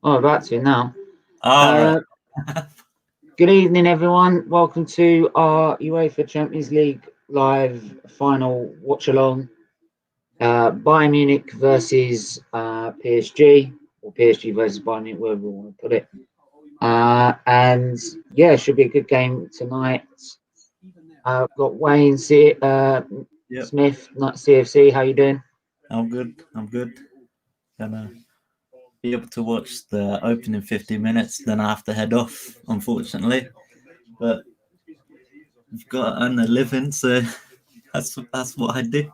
Oh, about to now. All right. Good evening, everyone. Welcome to our UEFA Champions League live final watch-along. Bayern Munich versus PSG, or PSG versus Bayern Munich, wherever we want to put it. And yeah, it should be a good game tonight. Got Wayne Smith, CFC. How you doing? I'm good. Gonna be able to watch the opening 50 minutes, then I have to head off, unfortunately. But I've got to earn a living, so that's what I do.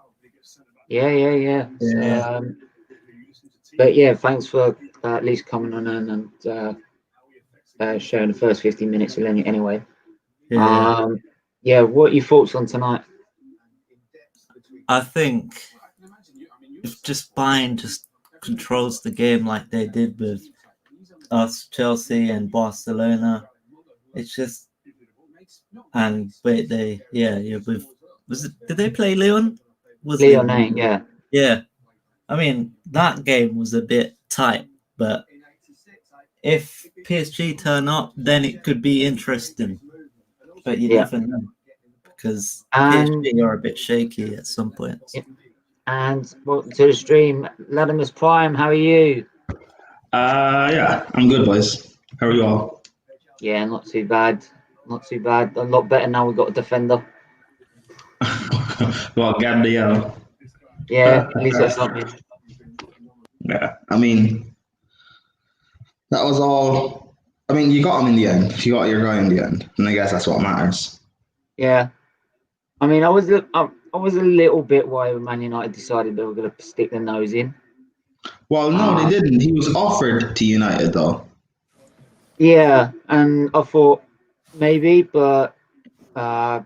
Yeah. So, but yeah, thanks for at least coming on and sharing the first 15 minutes anyway. Yeah, what are your thoughts on tonight? I think if just Bayern just controls the game like they did with us, Chelsea and Barcelona, it's just with did they play Leon? Leon, yeah. Yeah. I mean, that game was a bit tight, but if PSG turn up, then it could be interesting. But you never know, because PSG are a bit shaky at some points. And welcome to the stream, Latimus Prime. How are you? Yeah, I'm good, boys. How are you all? Yeah, not too bad. Not too bad. A lot better now. We've got a defender. Well, Gabriel. Yeah, at least that's something. Yeah, I mean, that was all. I mean, you got him in the end. You got your guy in the end, and I guess that's what matters. Yeah, I mean, I was a little bit worried when Man United decided they were going to stick their nose in. Well, no, they didn't. He was offered to United, though. Yeah, and I thought maybe, but hey,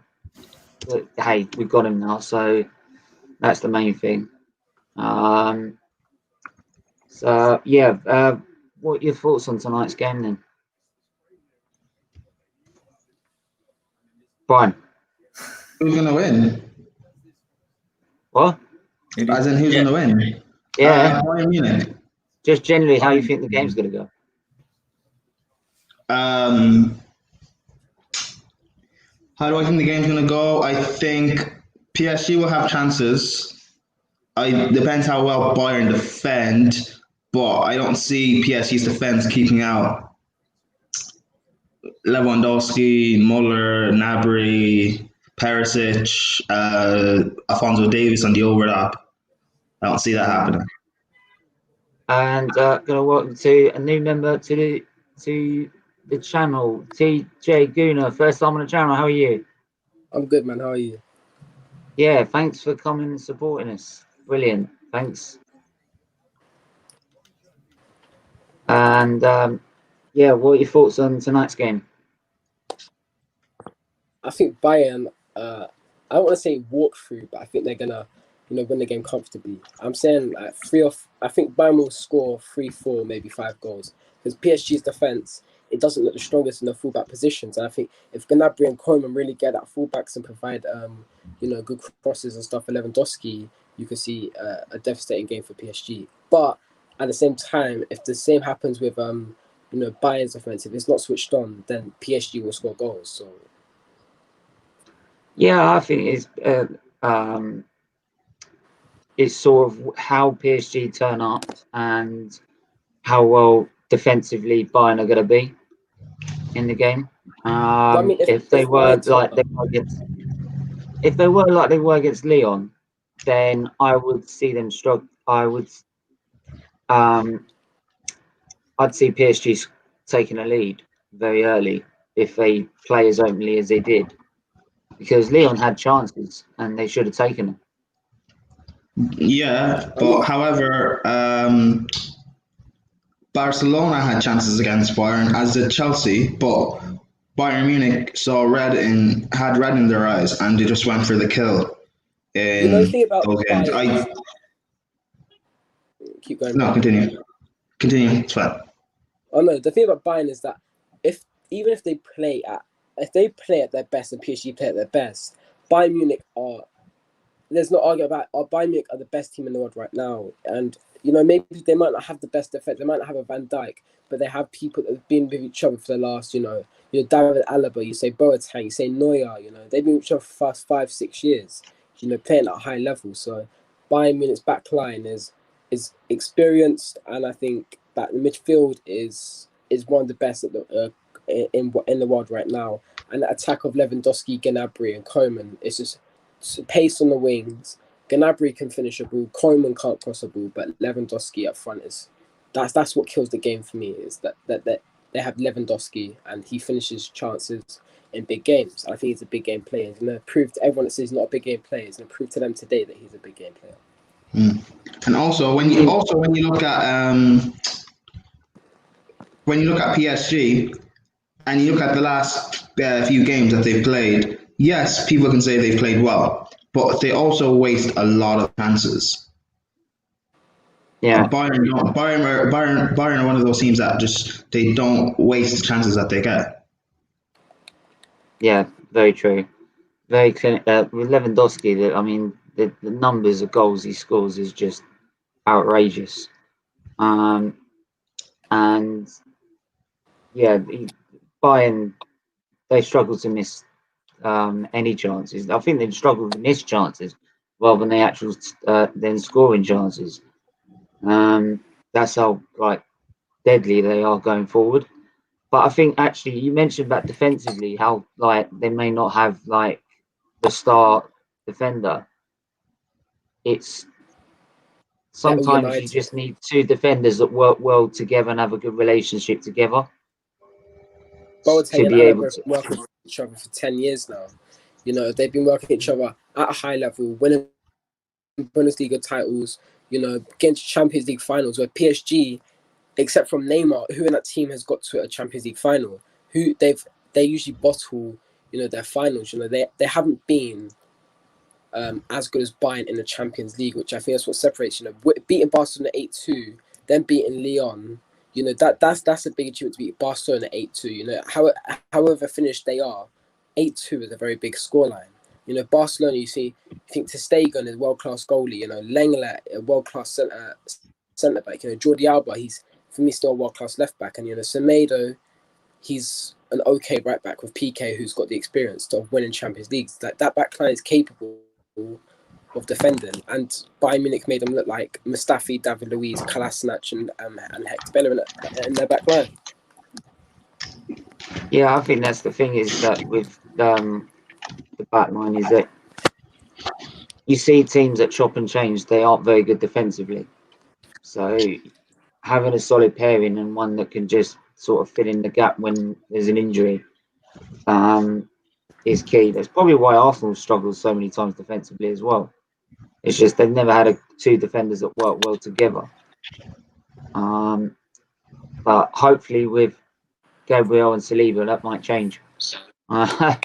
we've got him now, so that's the main thing. So yeah, what are your thoughts on tonight's game then? Brian, who's gonna win? What? As in, who's gonna win? Yeah, Bayern Munich. Just generally, how you think the game's gonna go? How do I think the game's gonna go? I think PSG will have chances. It depends how well Bayern defend, but I don't see PSG's defense keeping out Lewandowski, Muller, Gnabry, Perisic, Alphonso Davies on the overlap. I don't see that happening. And gonna welcome to a new member to the channel, TJ Guna. First time on the channel. How are you? I'm good, man. How are you? Yeah, thanks for coming and supporting us. Brilliant. Thanks. And yeah, what are your thoughts on tonight's game? I think Bayern, I don't want to say walk through, but I think they're gonna, win the game comfortably. I'm saying like I think Bayern will score 3-4, maybe 5 goals. Because PSG's defense, it doesn't look the strongest in the fullback positions. And I think if Gnabry and Conor really get at fullbacks and provide, good crosses and stuff for Lewandowski, you could see a devastating game for PSG. But at the same time, if the same happens with, Bayern's defense, if it's not switched on, then PSG will score goals. So. Yeah, I think it's sort of how PSG turn up and how well defensively Bayern are going to be in the game. If they were like they were against Leon, then I would see them struggle. I'd see PSG taking a lead very early if they play as openly as they did, because Leon had chances and they should have taken them. Yeah, but however, Barcelona had chances against Bayern, as did Chelsea, but Bayern Munich had red in their eyes, and they just went for the kill in those games. Keep going. No, continue. It's fine. Oh no, the thing about Bayern is that even if they play at their best and PSG play at their best, Bayern Munich there's no argument about Bayern Munich are the best team in the world right now, and you know, maybe they might not have the best defense. They might not have a Van Dijk, but they have people that have been with each other for the last, you know, David Alaba, you say Boateng, you say Neuer, you know, they've been with each other for the past 5-6 years, you know, playing at a high level. So Bayern Munich's back line is experienced, and I think that the midfield is one of the best at the, in the world right now. And the attack of Lewandowski, Gnabry, and Koeman is just pace on the wings. Gnabry can finish a ball, Koeman can't cross a ball, but Lewandowski up front that's what kills the game for me. Is that they have Lewandowski and he finishes chances in big games. I think he's a big game player. He's going to prove to everyone that says he's not a big game player. He's going to prove to them today that he's a big game player. And also when you look at PSG and you look at the last few games that they've played, yes, people can say they've played well, but they also waste a lot of chances. Yeah. Bayern are one of those teams that just they don't waste the chances that they get. Yeah, very true. Very clear. With Lewandowski, I mean, the numbers of goals he scores is just outrageous. And yeah, Bayern, they struggle to miss any chances. I think they struggle to miss chances rather than they actual then scoring chances. That's how deadly they are going forward. But I think actually you mentioned about defensively how they may not have the star defender. It's sometimes you just need two defenders that work well together and have a good relationship together. Boateng and Alaba have been working with each other for 10 years now. You know, they've been working with each other at a high level, winning Bundesliga titles, you know, getting to Champions League finals, where PSG, except from Neymar, who in that team has got to a Champions League final, they usually bottle, you know, their finals. You know, they haven't been as good as Bayern in the Champions League, which I think that's what separates. You know, beating Barcelona 8-2, then beating Lyon. You know, that's a big achievement to beat Barcelona 8-2. You know, however finished they are, 8-2 is a very big scoreline. You know, Barcelona, you think ter Stegen is a world-class goalie. You know, Lenglet, a world-class centre back. You know, Jordi Alba, he's for me still a world-class left back. And you know, Semedo, he's an okay right back with PK, who's got the experience of winning Champions Leagues. That back line is capable of defending, and Bayern Munich made them look like Mustafi, David Luiz, Kolasinac, and Hector Bellerin in their back line. Yeah, I think that's the thing is that with the back line is that you see teams that chop and change, they aren't very good defensively. So having a solid pairing and one that can just sort of fill in the gap when there's an injury is key. That's probably why Arsenal struggles so many times defensively as well. It's just they've never had two defenders that work well together. But hopefully with Gabriel and Saliba, that might change. And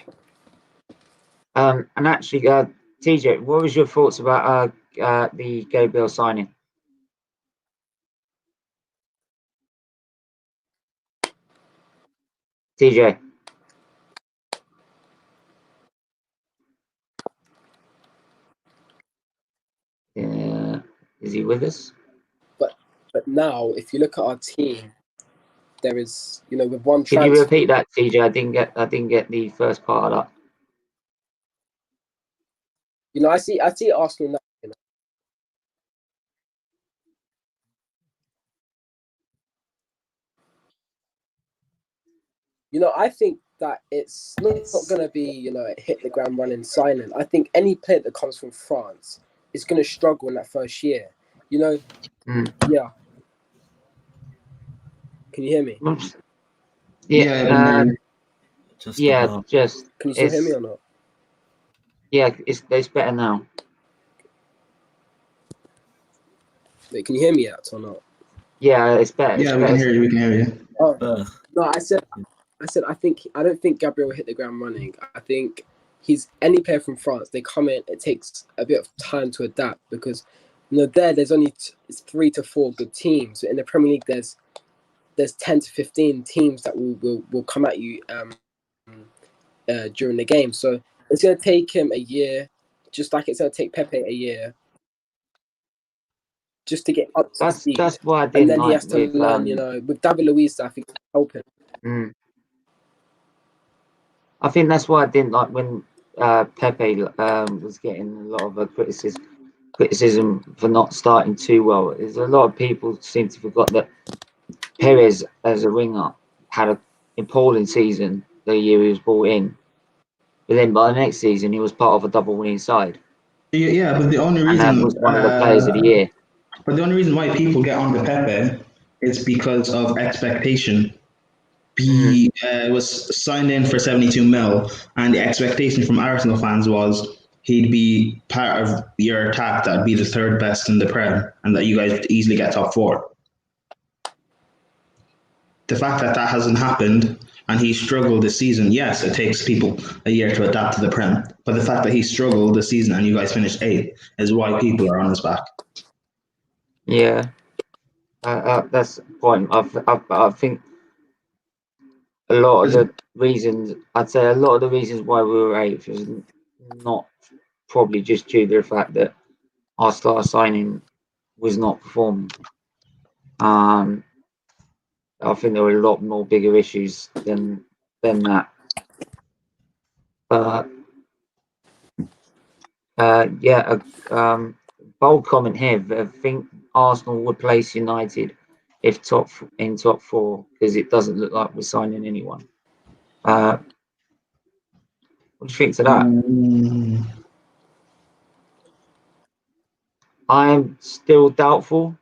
actually, TJ, what was your thoughts about the Gabriel signing? TJ. Is he with us? But now, if you look at our team, there is, you know, with one. Can you repeat that, TJ? I didn't get the first part of that. You know, I see Arsenal now. You know, I think that it's not going to be, you know, hit the ground running signing. I think any player that comes from France is going to struggle in that first year. You know, yeah. Can you hear me? Yeah. Just Can you still hear me or not? Yeah, it's better now. Wait, can you hear me yet or not? Yeah, it's better. Yeah, we can hear you. We can hear you. Oh, no, I don't think Gabriel will hit the ground running. I think he's any player from France. They come in, it takes a bit of time to adapt because, you know, there's only 3 to 4 good teams. In the Premier League, there's 10 to 15 teams that will come at you during the game. So it's going to take him a year, just like it's going to take Pepe a year. just to get up to speed. That's why I And didn't then he like has to with, learn, with David Luiz, I think, helping. I think that's why I didn't like when Pepe was getting a lot of criticism for not starting too well. There's a lot of people seem to forget that Perez, as a winger, had an appalling season the year he was brought in. But then by the next season, he was part of a double winning side. Yeah, but the only reason and that was one of the players of the year. But the only reason why people get on to Pepe is because of expectation. He was signed in for 72 mil, and the expectation from Arsenal fans was he'd be part of your attack that'd be the third best in the Prem, and that you guys would easily get top four. The fact that that hasn't happened and he struggled this season, yes, it takes people a year to adapt to the Prem, but the fact that he struggled this season and you guys finished 8th is why people are on his back. Yeah, that's the point. I think a lot of the reasons, I'd say a lot of the reasons why we were 8th is not probably just due to the fact that our star signing was not performing. I think there were a lot more bigger issues than that. Bold comment here. I think Arsenal would place United if top 4 because it doesn't look like we're signing anyone. What do you think to that? I'm still doubtful.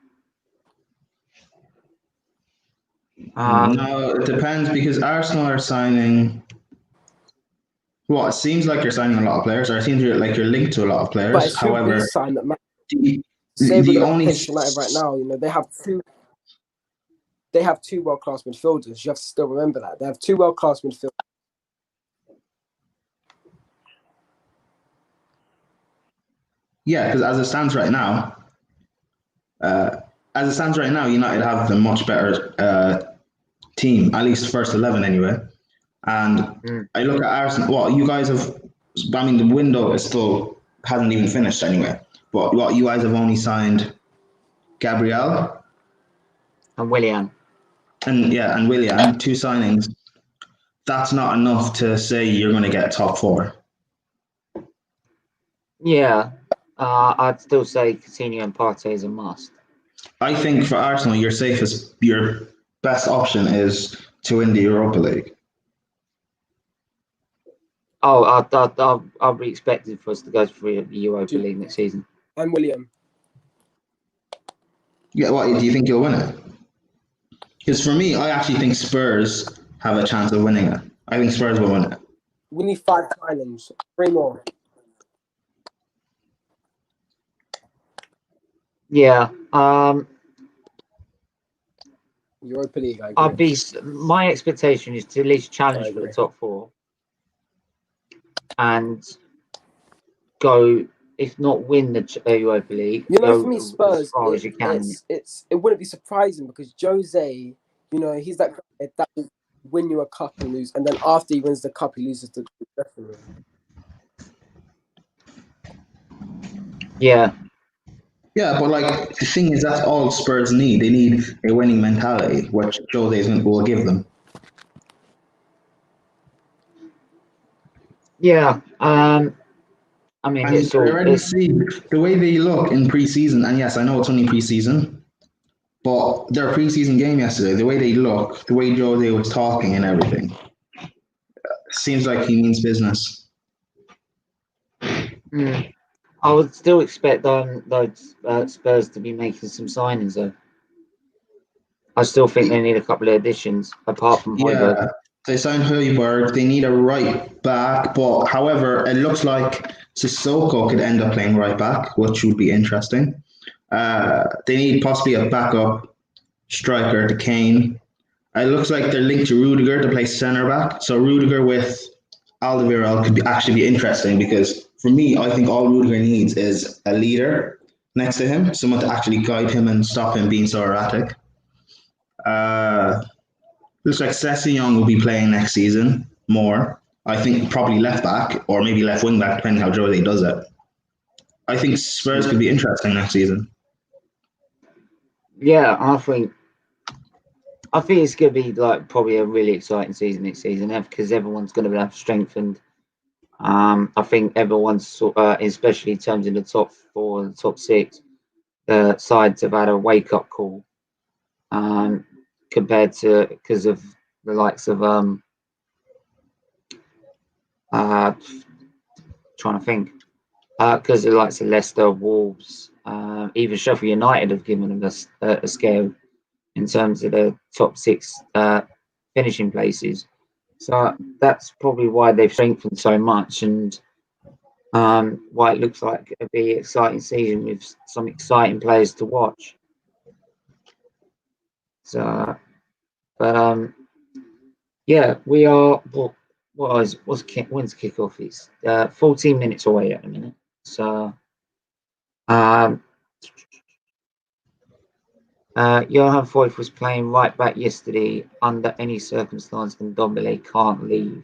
No, it depends because Arsenal are signing. Well, it seems like you're signing a lot of players, or it seems like you're linked to a lot of players. But it's However, sign that the only United right now, they have two. They have 2 world-class midfielders. You have to still remember that they have 2 world-class midfielders. Yeah, because as it stands right now, United have a much better team, at least first 11 anyway. And I look at Arsenal. Well, you guys have. I mean, the window is still hasn't even finished anyway. But what you guys have only signed Gabriel and Willian. And Willian, 2 signings. That's not enough to say you're going to get top 4. Yeah, I'd still say Coutinho and Partey is a must. I think for Arsenal, your best option is to win the Europa League. Oh, I'll be expecting for us to go through the Europa League next season. And William. Yeah, what do you think you'll win it? Because for me, I actually think Spurs have a chance of winning it. I think Spurs will win it. We need 5 signings, 3 more. Yeah. Europa League. I agree. My expectation is to at least challenge for the top 4, and go, if not win the Europa League. For me, Spurs, as far as you can. It wouldn't be surprising because Jose, he's that guy that will win you a cup and lose, and then after he wins the cup, he loses the referee. Yeah. Yeah, but the thing is, that's all Spurs need. They need a winning mentality, which Jose will give them. Yeah. I mean, I already see the way they look in pre-season, and yes, I know it's only pre-season, but their pre-season game yesterday, the way they look, the way Jose was talking and everything, seems like he means business. I would still expect those Spurs to be making some signings, though. I still think they need a couple of additions, apart from Højbjerg. Yeah, they signed Højbjerg. They need a right back, but however, it looks like Sissoko could end up playing right back, which would be interesting. They need possibly a backup striker to Kane. It looks like they're linked to Rudiger to play centre back. So Rudiger with Alderweireld could actually be interesting because for me, I think all Rudiger needs is a leader next to him, someone to actually guide him and stop him being so erratic. Looks like Sessegnon will be playing next season more. I think probably left back or maybe left wing back, depending how Jose does it. I think Spurs could be interesting next season. Yeah, I think it's going to be like probably a really exciting season next season because everyone's going to have strengthened. I think everyone's, especially in terms of the top 4 and the top 6, the sides have had a wake up call compared to because of the likes of trying to think because of the likes of Leicester, Wolves, even Sheffield United have given them a scale in terms of the top 6 finishing places. So that's probably why they've strengthened so much, and why it looks like it'll be an exciting season with some exciting players to watch. So, but yeah, we are. When's kickoff? It's 14 minutes away at the minute. So, Johan Cruyff was playing right back yesterday. Under any circumstance, Ndombele can't leave.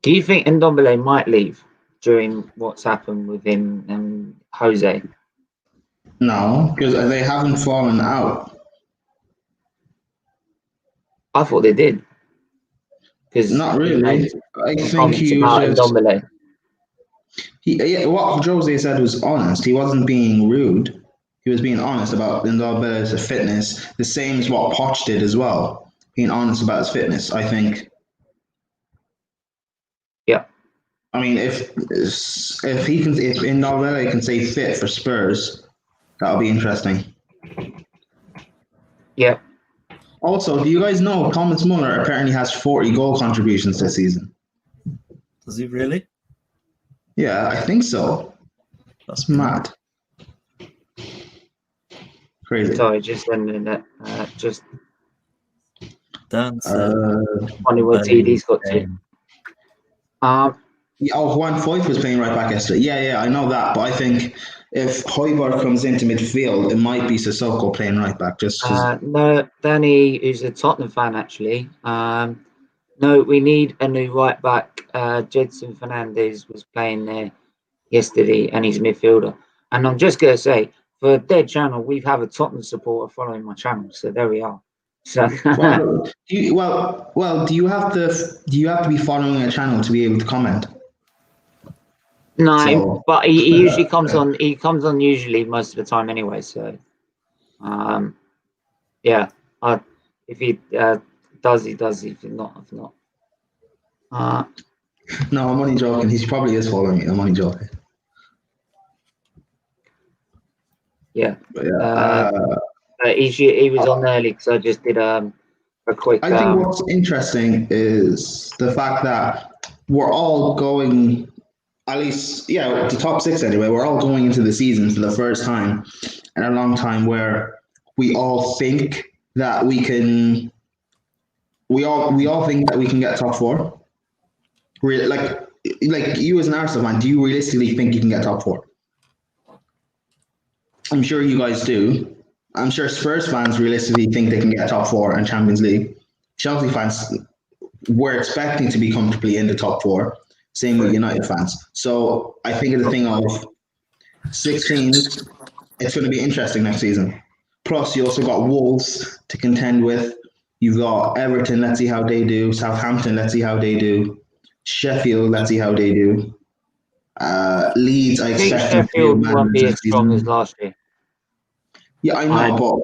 Do you think Ndombele might leave during what's happened with him and Jose? No, because they haven't fallen out. I thought they did. Not really. I think he about was just. Ndombele. What Jose said was honest. He wasn't being rude. He was being honest about Ndombele's fitness, the same as what Poch did as well. Being honest about his fitness, I think. Yeah. I mean, if Ndombele can stay fit for Spurs, that'll be interesting. Yeah. Also, do you guys know Thomas Muller apparently has 40 goal contributions this season? Does he really? Yeah, I think so. That's mad. Crazy. Sorry, just a minute. Just Dance. funny what TD's got to. Juan Foyth was playing right back yesterday. Yeah, I know that, but I think if Højbjerg comes into midfield, it might be Sissoko playing right back. No, Danny, who's a Tottenham fan, actually. No, we need a new right back. Jedson Fernandez was playing there yesterday, and he's a midfielder. And I'm just gonna say, for their channel, we have a Tottenham supporter following my channel, so there we are. So do you have to be following a channel to be able to comment? No, but he usually comes on. He comes on usually most of the time anyway. So, yeah. If he does, he does. If not. No, I'm only joking. He probably is following me. I'm only joking. Yeah. But yeah. He was on early because I just did a quick. I think what's interesting is the fact that we're all going. At least, yeah, the top 6 anyway. We're all going into the season for the first time in a long time where we all think that we can. We all think that we can get top 4. Like you as an Arsenal fan, do you realistically think you can get top 4? I'm sure you guys do. I'm sure Spurs fans realistically think they can get top 4 in Champions League. Chelsea fans were expecting to be comfortably in the top 4. Same with United fans. So I think it's a thing of 6 teams. It's going to be interesting next season. Plus, you also got Wolves to contend with. You've got Everton. Let's see how they do. Southampton. Let's see how they do. Sheffield. Let's see how they do. Leeds. I expect Sheffield won't be as strong as last year. Yeah, I know, but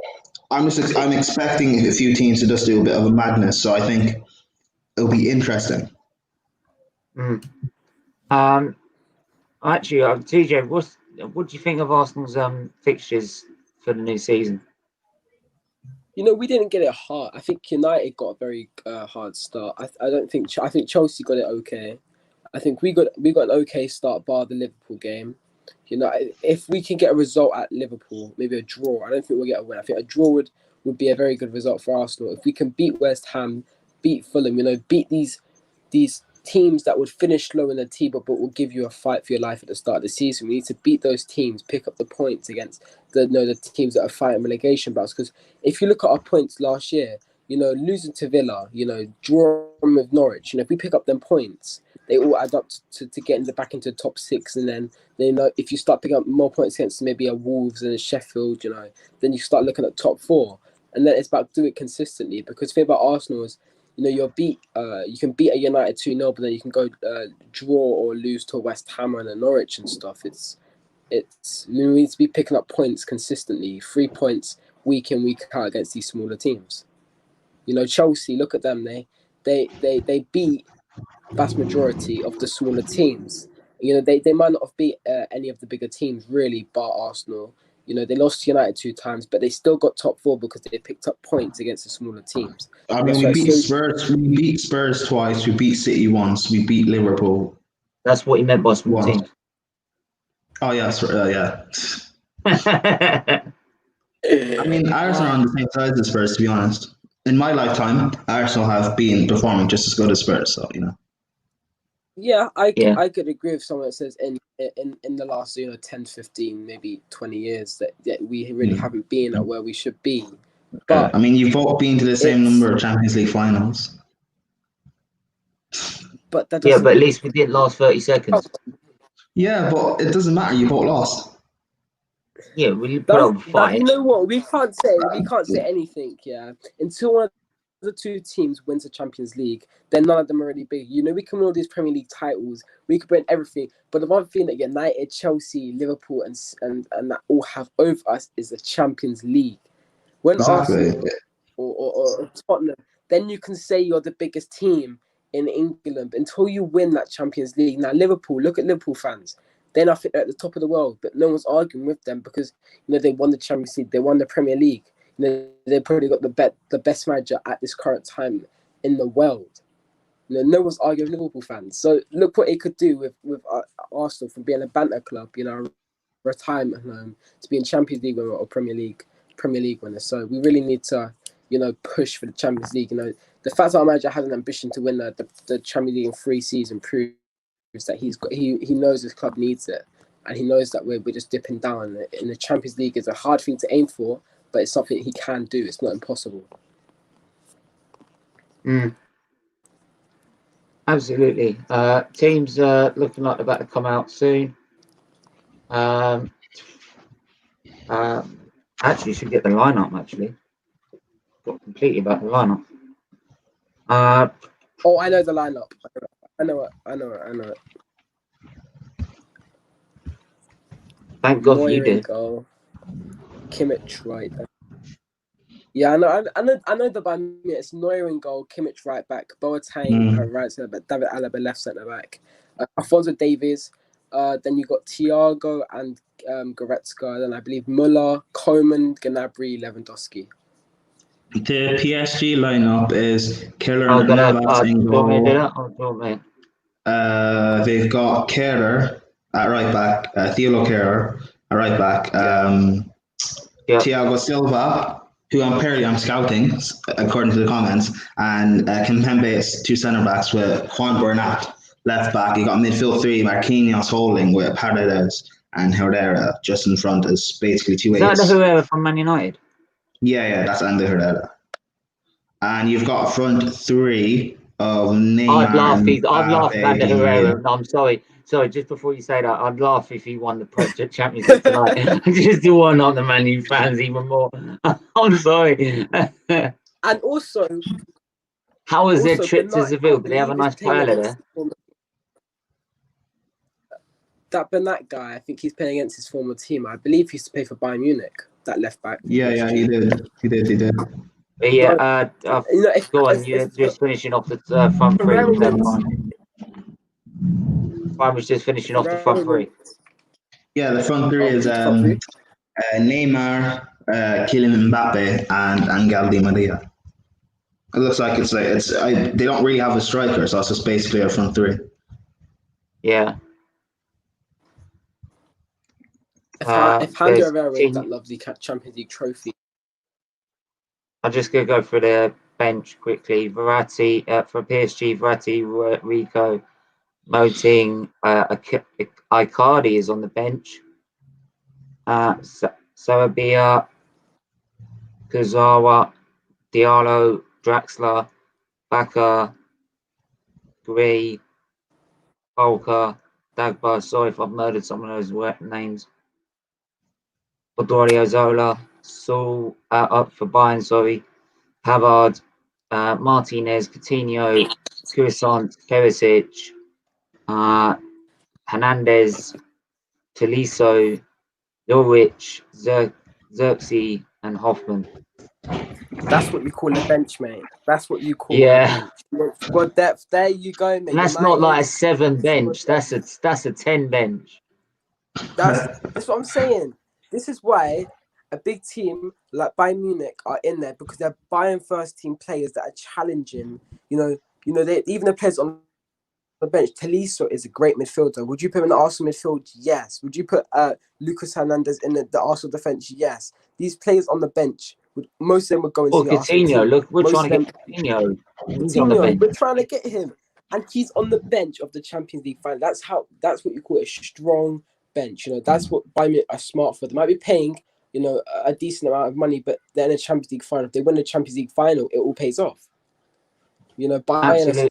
I'm expecting a few teams to just do a bit of a madness. So I think it'll be interesting. Actually, TJ, what do you think of Arsenal's fixtures for the new season? We didn't get it hard. I think United got a very hard start. I think Chelsea got it okay. I think we got an okay start bar the Liverpool game. If we can get a result at Liverpool, maybe a draw. I don't think we'll get a win. I think a draw would be a very good result for Arsenal. If we can beat West Ham, beat Fulham, beat these teams that would finish low in the table but will give you a fight for your life at the start of the season. We need to beat those teams, pick up the points against the teams that are fighting relegation battles. Because if you look at our points last year, losing to Villa, drawing with Norwich, if we pick up them points, they all add up to getting back into the top 6, and then if you start picking up more points against maybe a Wolves and a Sheffield, then you start looking at top 4, and then it's about do it consistently. Because the thing about Arsenal is, you can beat a United 2-0, but then you can go draw or lose to West Ham and a Norwich and stuff. You need to be picking up points consistently, 3 points week in, week out against these smaller teams. Chelsea, look at them. They beat vast majority of the smaller teams. They might not have beat any of the bigger teams really, bar Arsenal. They lost to United 2 times, but they still got top 4 because they picked up points against the smaller teams. I mean, we beat Spurs. We beat Spurs twice. We beat City once. We beat Liverpool. That's what he meant by small teams. Oh yeah, yeah. I mean, Arsenal are on the same side as Spurs, to be honest. In my lifetime, Arsenal have been performing just as good as Spurs, so Yeah, I could agree with someone that says in the last 10, 15, maybe 20 years that we really haven't been at where we should be. But I mean, you've both been to the same number of Champions League finals. But that but at least we didn't last 30 seconds. Yeah, but it doesn't matter. You both lost. Yeah, we put up a fight. You know what? We can't say anything. Yeah, until one of the 2 teams wins the Champions League, then none of them are really big. We can win all these Premier League titles. We can win everything. But the one thing that United, Chelsea, Liverpool, and that all have over us is the Champions League. When Arsenal or Tottenham, then you can say you're the biggest team in England until you win that Champions League. Now Liverpool, look at Liverpool fans. They're not at the top of the world, but no one's arguing with them because they won the Champions League, they won the Premier League. They've probably got the best manager at this current time in the world. No one's arguing with Liverpool fans. So look what it could do with Arsenal from being a banter club, retirement home, to being Champions League winner or Premier League winner. So we really need to push for the Champions League. The fact that our manager has an ambition to win the Champions League in 3 seasons proves that he knows his club needs it, and he knows that we're just dipping down. And the Champions League is a hard thing to aim for, but it's something he can do. It's not impossible. Absolutely. Teams looking like they're about to come out soon. Actually, should get the lineup. Actually, got completely about the lineup. Oh, I know the lineup. I know it. Thank God for you, did. Goal. Kimmich right there. Yeah, I know the Bayern. It's Neuer in goal, Kimmich right back, Boateng right centre back, David Alaba left centre back, Alphonso Davies. Then you got Thiago and Goretzka. Then I believe Müller, Coman, Gnabry, Lewandowski. The PSG lineup is Keller and Navas in goal. They've got Kehrer at right back, Thielo Kehrer at right back, Thiago Silva, who I'm scouting according to the comments, and Kimpembe is 2 centre backs with Juan Bernat left back. You got midfield 3, Marquinhos holding with Paredes and Herrera just in front as basically 2 8s. Is that the Herrera from Man United? Yeah, that's Ander Herrera. And you've got a front 3 of Neymar. I'd laugh at Ander Herrera. No, I'm sorry. Sorry, just before you say that, I'd laugh if he won the Champions League tonight. Just to one up the Man U fans even more. I'm sorry. And also, how was their trip to Seville? Did they have a nice paella there? That Bernat guy, I think he's playing against his former team. I believe he used to play for Bayern Munich, that left back. Yeah, he did. He did. Yeah, go on. You're just finishing off the front 3. I was just finishing off the front 3. Yeah, the front 3 is Neymar, Kylian Mbappe, and Angel Di Maria. It looks like they don't really have a striker, so it's just basically a front 3. Yeah. If Ander Herrera wins that lovely Champions League trophy. I'm just going to go for the bench quickly. Verratti for PSG, Verratti, Rico, Moting, Icardi is on the bench. Sarabia, Kurzawa, Diallo, Draxler, Baka, Gray, Volker, Dagba. Sorry if I've murdered some of those names. Odriozola, Saul up for Bayern. Sorry, Havard, Martinez, Coutinho, Kuisant, Perisic, Hernandez, Tolisso, Norwich, Xerxes, and Hoffman. That's what you call a bench, mate. That's what you call Yeah. a bench. Squad depth. There you go, mate. And that's not like a 7 bench. That's a 10 bench. That's what I'm saying. This is why a big team like Bayern Munich are in there, because they're Bayern first team players that are challenging. They even the players on the bench. Tolisso is a great midfielder. Would you put him in the Arsenal midfield? Yes. Would you put Lucas Hernandez in the Arsenal defense? Yes. These players on the bench, most of them would go into the Arsenal Coutinho, team. look, we're Most trying to of get Coutinho. He's on the bench. We're trying to get him, and he's on the bench of the Champions League final. That's what you call a strong bench. That's what Bayern Munich are smart for. They might be paying, a decent amount of money, but then a Champions League final. If they win the Champions League final, it all pays off. Bayern is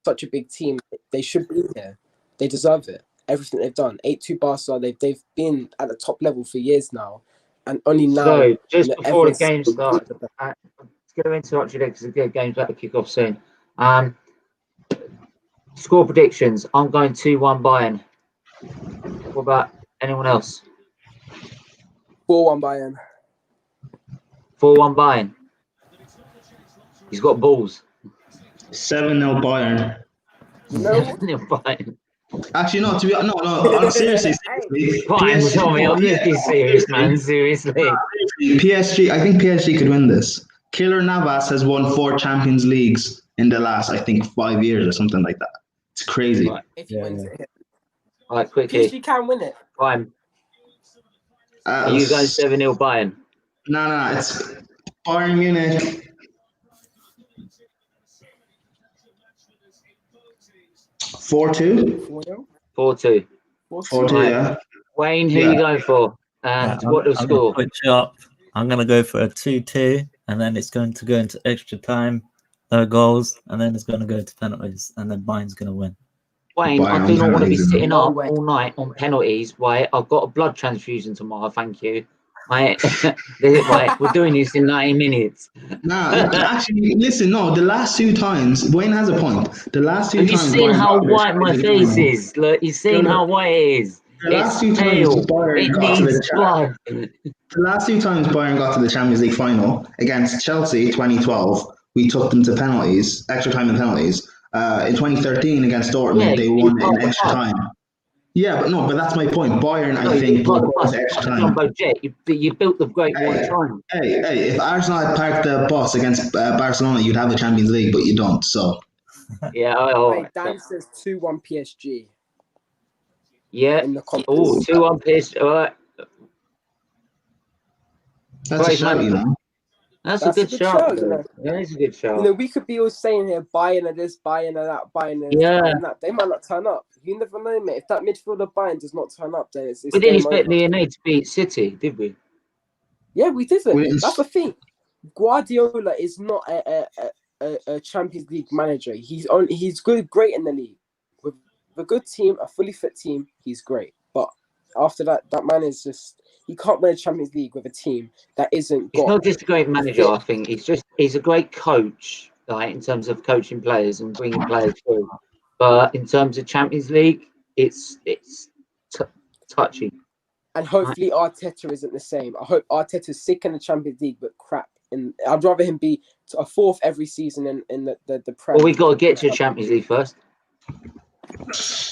such a big team. They should be here. They deserve it. Everything they've done. 8-2 Barca. They've been at the top level for years now, and only now. So just before the game starts, I'm going to interrupt you there because the game's about to kick off soon. Score predictions. I'm going 2-1 Bayern. What about anyone else? 4-1 Bayern. 4-1 Bayern. He's got balls. 7-0 Bayern. No. 7-0 Bayern. Actually, no. Seriously. Bayern, tell me, I'm just being serious, man. Seriously. PSG. I think PSG could win this. Killer Navas has won 4 Champions Leagues in the last, I think, 5 years or something like that. It's crazy. Right. If he wins it, All right, quickly. PSG can win it. Bayern. Are you guys 7-0 Bayern? No. It's Bayern Munich. 4-2. 4-2. 4-2. Yeah. Wayne, who are you going for? And what the score? I'm going to go for a 2-2, and then it's going to go into extra time, goals, and then it's going to go to penalties, and then Bayern's going to win. Wayne, I do not want to be sitting up all night on penalties. Right, I've got a blood transfusion tomorrow. Thank you. Right, we're doing this in 90 minutes. Actually, listen. No, the last 2 times, Wayne has a point. The last 2 times. Have you seen how white my face is? Look, you've seen how white it is. The last 2 times Bayern got to the last 2 times Bayern got to the Champions League final against Chelsea, 2012. We took them to penalties, extra time and penalties. In 2013 against Dortmund, they won in extra time. Yeah, but that's my point. Bayern, I think, brought extra time. You built the Great Wall of China. Hey, if Arsenal had parked the bus against Barcelona, you'd have the Champions League, but you don't. So. Yeah. Dan says 2-1 PSG. Yeah. 2-1 PSG. All right. That's a shout, you know. That's a good shout. Yeah, it's a good shout. We could be all saying here, Bayern are this, Bayern are that, Bayern are this, Bayern are that. They might not turn up. You never know, mate. If that midfielder Bayern does not turn up, then it's we didn't expect Lionel to beat City, did we? Yeah, we didn't. That's the thing. Guardiola is not a Champions League manager. He's great in the league. With a good team, a fully fit team, he's great. But after that man is just... He can't win a Champions League with a team that isn't. He's not just a great manager. I think he's a great coach, like in terms of coaching players and bringing players through. But in terms of Champions League, it's touchy. And hopefully Arteta isn't the same. I hope Arteta's sick in the Champions League, but crap. And I'd rather him be a 4th every season in the Premier. Well, we got to get to Champions League first.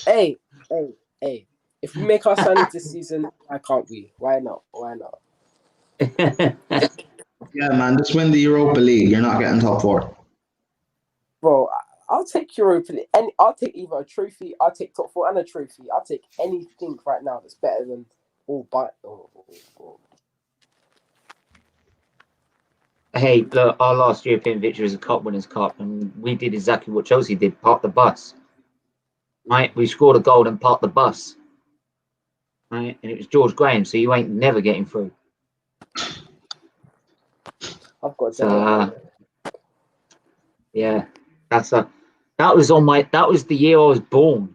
Hey. If we make our signings this season, why can't we? Why not? Yeah, man, just win the Europa League. You're not getting top 4. Bro, I'll take Europa League. And I'll take either a trophy, I'll take top 4 and a trophy. I'll take anything right now that's better than Hey, look, our last European victory was a Cup Winners' Cup, and we did exactly what Chelsea did, park the bus. Right? We scored a goal and parked the bus. Right, and it was George Graham, so you ain't never getting through. I've got that. Yeah, that was the year I was born.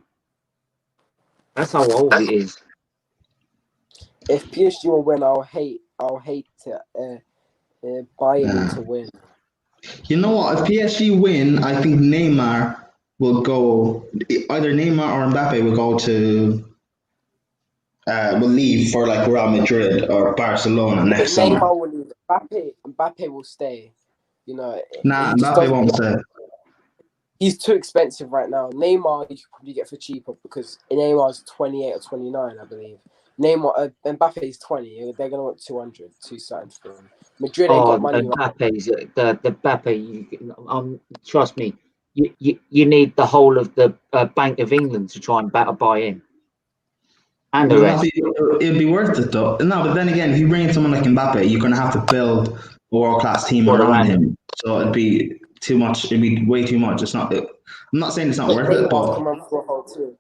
That's how old it is. If PSG will win, I'll hate it. Bayern need to win. You know what? If PSG win, I think Neymar will go. Either Neymar or Mbappe will go to. Will leave for like Real Madrid or Barcelona I think next summer. Neymar will leave. Mbappe will stay. You know, Nah, he just Mbappe doesn't. won't stay. He's too expensive right now. Neymar you could probably get for cheaper because Neymar's 28 or 29, I believe. Neymar, Mbappe's 20. They're gonna want 200, 200 for him. Madrid ain't got money. Mbappe's the Mbappe. Trust me, you need the whole of the Bank of England to try and buy in, and the rest. It'd be worth it though. No, but then again, if you bring in someone like Mbappe, you're gonna have to build a world-class team around him. So it'd be too much. It'd be way too much. It's not. I'm not saying it's not worth it, but Can run for a whole team.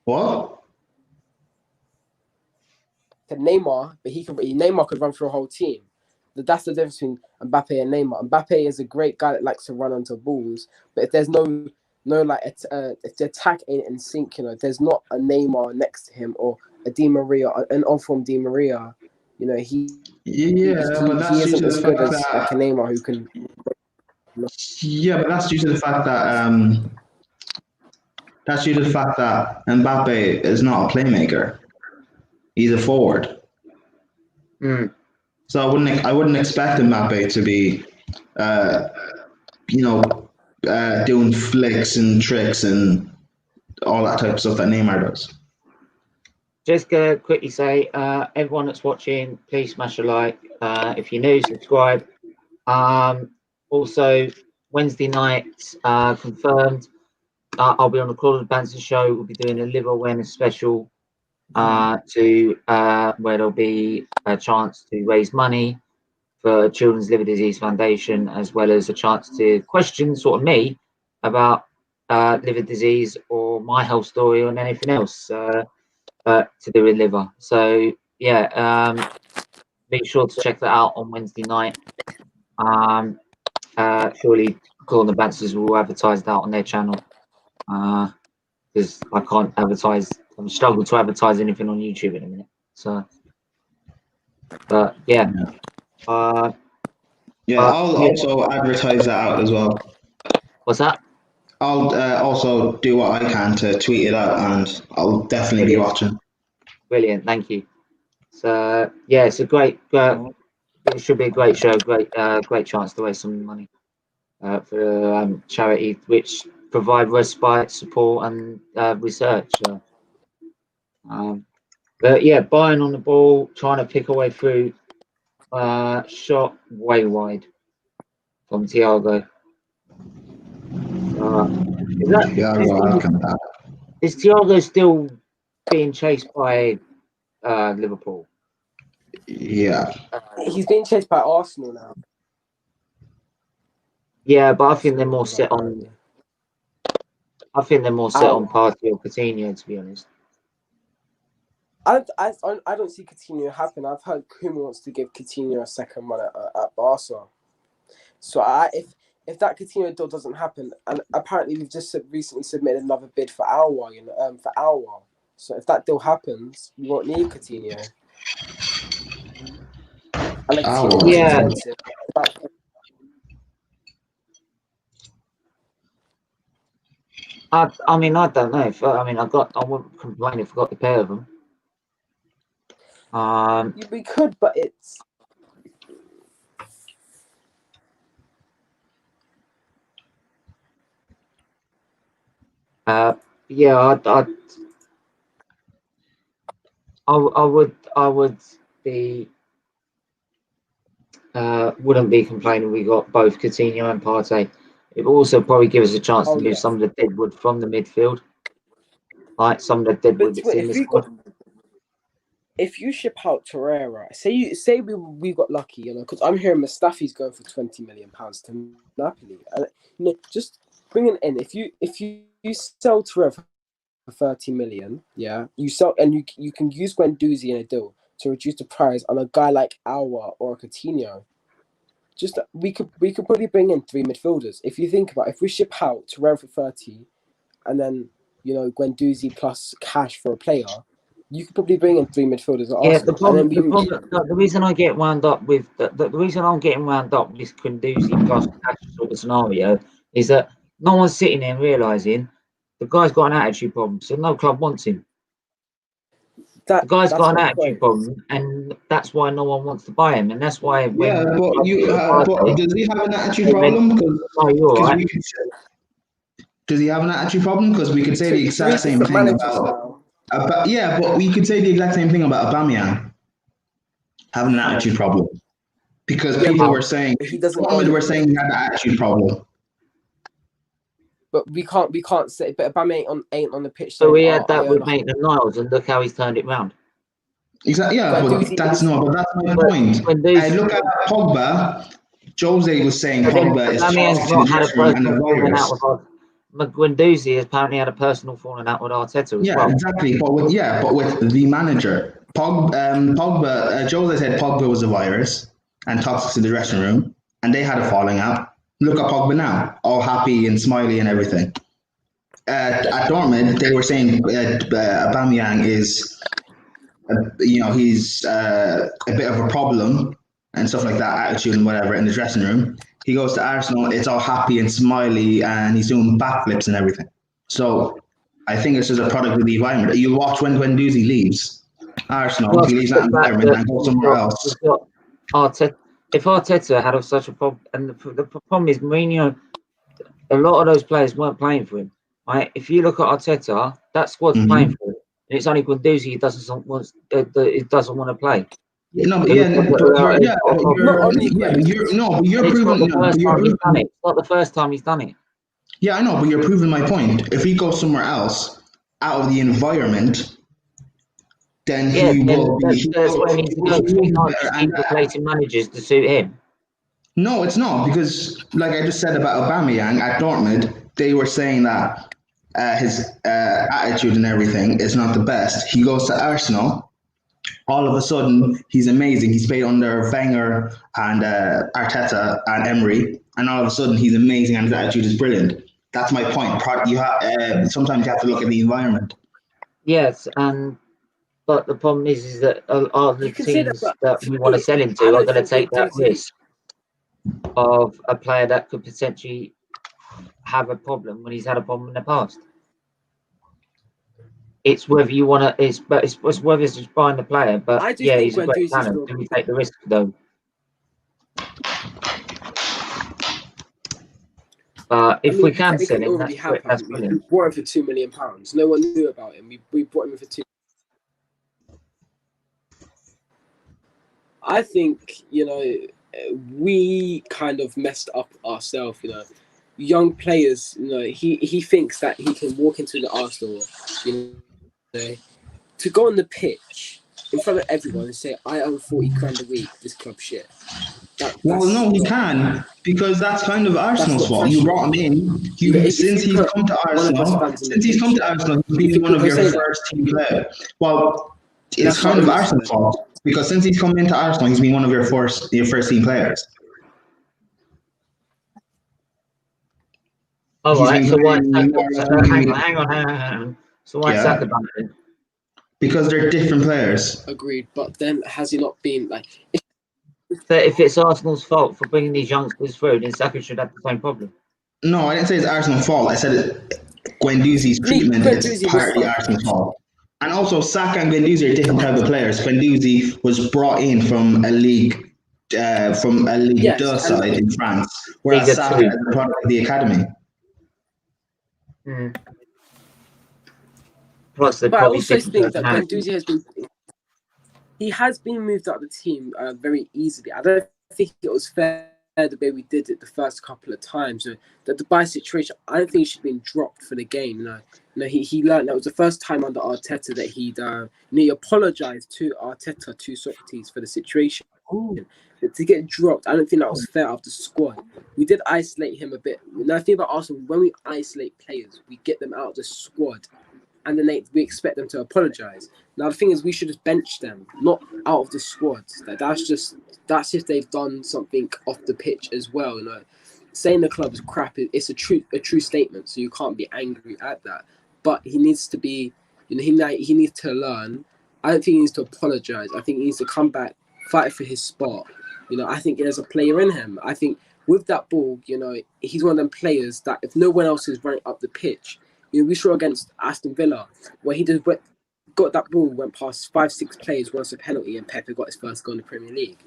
what? Neymar, but Neymar could run for a whole team. That's the difference between Mbappe and Neymar. Mbappe is a great guy that likes to run onto balls, but if there's no like if the attack ain't in sync, you know, there's not a Neymar next to him or a Di Maria, an on-form Di Maria, you know, he isn't as good as like a Neymar who can. Yeah, but that's due to the fact that Mbappe is not a playmaker. He's a forward. So I wouldn't expect Mbappe to be, doing flicks and tricks and all that type of stuff that Neymar does. Just gonna quickly say, everyone that's watching, please smash a like. If you're new, subscribe. Also, Wednesday night, confirmed. I'll be on the Call of the Banter show. We'll be doing a liver awareness special. Where there'll be a chance to raise money for Children's Liver Disease Foundation, as well as a chance to question sort of me about liver disease or my health story or anything else to do with liver. So yeah, be sure to check that out on Wednesday night. Surely Call the Banters will advertise that on their channel because I can't advertise. I'm struggling to advertise anything on YouTube in a minute. So, but yeah. I'll also advertise that out as well. What's that? I'll also do what I can to tweet it out, and I'll definitely be watching. Brilliant, thank you. So yeah, it's a great. It should be a great show. Great chance to raise some money for charity, which provide respite, support, and research. But yeah, Bayern on the ball, trying to pick away through. Shot way wide from Thiago. Is Thiago still being chased by Liverpool? Yeah. He's being chased by Arsenal now. Yeah, but I think they're more set on. I think they're more set on Partey or Coutinho, to be honest. I don't see Coutinho happen. I've heard Kuma wants to give Coutinho a second run at Barca. So if that Coutinho deal doesn't happen, and apparently we've just recently submitted another bid for Alwa, for Alwa. So if that deal happens, we won't need Coutinho. And like Coutinho expensive. I mean, I don't know. I wouldn't complain if I got the pair of them. We could, but it's. Yeah, I would be. Wouldn't be complaining we got both Coutinho and Partey. It will also probably give us a chance to move some of the deadwood from the midfield. Like some of the deadwood that's in the squad. If you ship out Torreira, say we got lucky, because I'm hearing Mustafi's going for £20 million to Napoli. Just bring it in. If you sell Torreira for 30 million, yeah, you sell and you can use Guendouzi in a deal to reduce the price on a guy like Alwa or Coutinho. Just we could probably bring in 3 midfielders. If you think about it, if we ship out Torreira for 30, and then Guendouzi plus cash for a player, you could probably bring in 3 midfielders at Yeah, Arsenal. the reason I get wound up with the reason I'm getting wound up with this Conduzi plus cash sort of scenario is that no one's sitting there realizing the guy's got an attitude problem, so no club wants him. The guy's got an attitude problem, and that's why no one wants to buy him, and that's why. But does he have an attitude problem? Does he have an attitude problem? Because we could say the exact same thing about. But we could say the exact same thing about Aubameyang having an attitude problem, because people were saying he had an attitude problem. But we can't say. But Aubameyang ain't on the pitch. So we had that with Maitland-Niles, and look how he's turned it round. Exactly. Yeah, but that's my point. And look at Pogba. Jose was saying Pogba is toxic in the dressing room and a virus. Guendouzi has apparently had a personal falling out with Arteta as well. Exactly. But with the manager, Pogba, Jose said Pogba was a virus and toxic in the dressing room, and they had a falling out. Look at Pogba now, all happy and smiley and everything. At Dortmund, they were saying Aubameyang is, he's a bit of a problem and stuff like that, attitude and whatever in the dressing room. He goes to Arsenal, it's all happy and smiley, and he's doing backflips and everything. So I think it's just a product of the environment. You watch when Guendouzi leaves Arsenal, he leaves that environment and goes somewhere else. If Arteta had such a problem, and the problem is Mourinho, a lot of those players weren't playing for him. Right? If you look at Arteta, that squad's playing for him, and it's only Guendouzi he doesn't want to play. You're proving. It's not the first time he's done it. Yeah, I know, but you're proving my point. If he goes somewhere else, out of the environment, then he will be. That's when he's replacing managers to suit him. No, it's not, because, like I just said about Aubameyang at Dortmund, they were saying that his attitude and everything is not the best. He goes to Arsenal. All of a sudden, he's amazing. He's played under Wenger and Arteta and Emery, and all of a sudden, he's amazing and his attitude is brilliant. That's my point. Sometimes you have to look at the environment. Yes, but the problem is that all the teams that we want to sell him to are going to take that risk of a player that could potentially have a problem when he's had a problem in the past. It's whether you want to. It's whether it's just buying the player. But yeah, he's a great talent. Can we take the risk though? But if we can sell him, that's brilliant. We bought him for £2 million. No one knew about him. We bought him for £2 million. I think we kind of messed up ourselves. Young players. He thinks that he can walk into the Arsenal. To go on the pitch in front of everyone and say, I own 40 grand a week, this club shit. No, he can, because that's kind of Arsenal's fault. You brought him in. Since he's come to Arsenal, he's been one of your first team players. Well, it's kind of Arsenal's fault, because since he's come into Arsenal, he's been one of your first team players. All right, so why? Hang on. So why is that the banter? Because they're different players. Agreed, but then has he not been like? If it's Arsenal's fault for bringing these youngsters through, then Saka should have the same problem. No, I didn't say it's Arsenal's fault. I said Guendouzi's treatment is partly Arsenal's fault. And also, Saka and Guendouzi are different type of players. Guendouzi was brought in from a League Deux side in France, whereas Saka is a product of the academy. Plus, but I also think that Guendouzi has been moved out of the team very easily. I don't think it was fair the way we did it the first couple of times. The Dubai situation, I don't think he should have been dropped for the game. He learned that was the first time under Arteta that he apologized to Arteta, to Socrates, for the situation. To get dropped, I don't think that was fair of the squad. We did isolate him a bit. Now, the thing about Arsenal, when we isolate players, we get them out of the squad, and then we expect them to apologise. Now, the thing is, we should just bench them, not out of the squad. That's if they've done something off the pitch as well. Saying the club is crap, it's a true statement, so you can't be angry at that. but he needs to be, he needs to learn. I don't think he needs to apologise. I think he needs to come back, fight for his spot. I think there's a player in him. I think with that ball, he's one of them players that if no one else is running up the pitch, we saw against Aston Villa where he just got that ball, went past 5-6 players, won us a penalty, and Pepe got his first goal in the Premier League.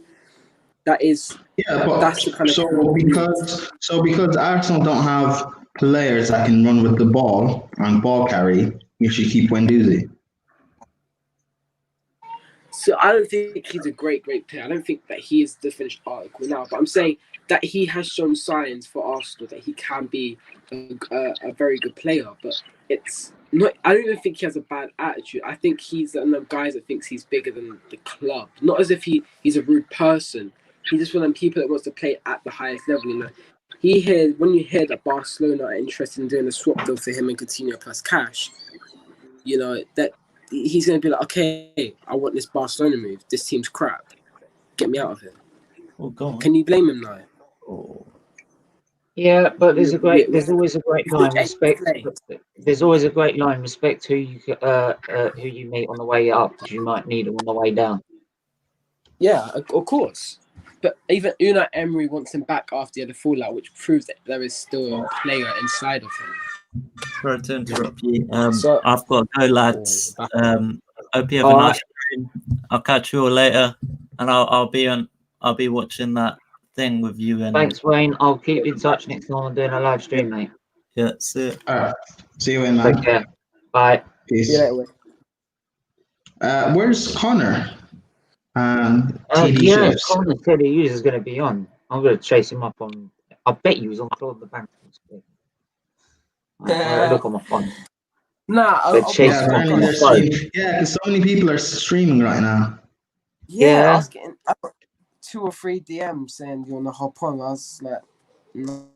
That's the kind of because Arsenal don't have players that can run with the ball and ball carry, you should keep Guendouzi. So I don't think he's a great player. I don't think that he is the finished article now. But I'm saying that he has shown signs for Arsenal that he can be a very good player. But it's not. I don't even think he has a bad attitude. I think he's one of them guys that thinks he's bigger than the club. Not as if he's a rude person. He's just one of them people that wants to play at the highest level. When you hear that Barcelona are interested in doing a swap deal for him and Coutinho plus cash, that. He's going to be like, okay, I want this Barcelona move. This team's crap. Get me out of here. Oh, go on. Can you blame him now? Oh. Yeah, but there's always a great line respect. There's always a great line respect who you meet on the way up, because you might need them on the way down. Yeah, of course. But even Unai Emery wants him back after he had a fallout, which proves that there is still a player inside of him. Sorry to interrupt you. I've got to go, lads. Hope you have a nice stream. I'll catch you all later, and I'll be watching that thing with you. And thanks, Wayne. I'll keep in touch next time I'm doing a live stream, mate. Yeah, see you. All right, see you, man. Take care. Bye. Peace. See you later. Where's Conor? Yeah, Conor said he is going to be on. I'm going to chase him up on. I bet he was on Floor of the Bank. I look on my phone. Because so many people are streaming right now. Yeah, I was getting 2 or 3 DMs saying you want to hop on. I was like, no,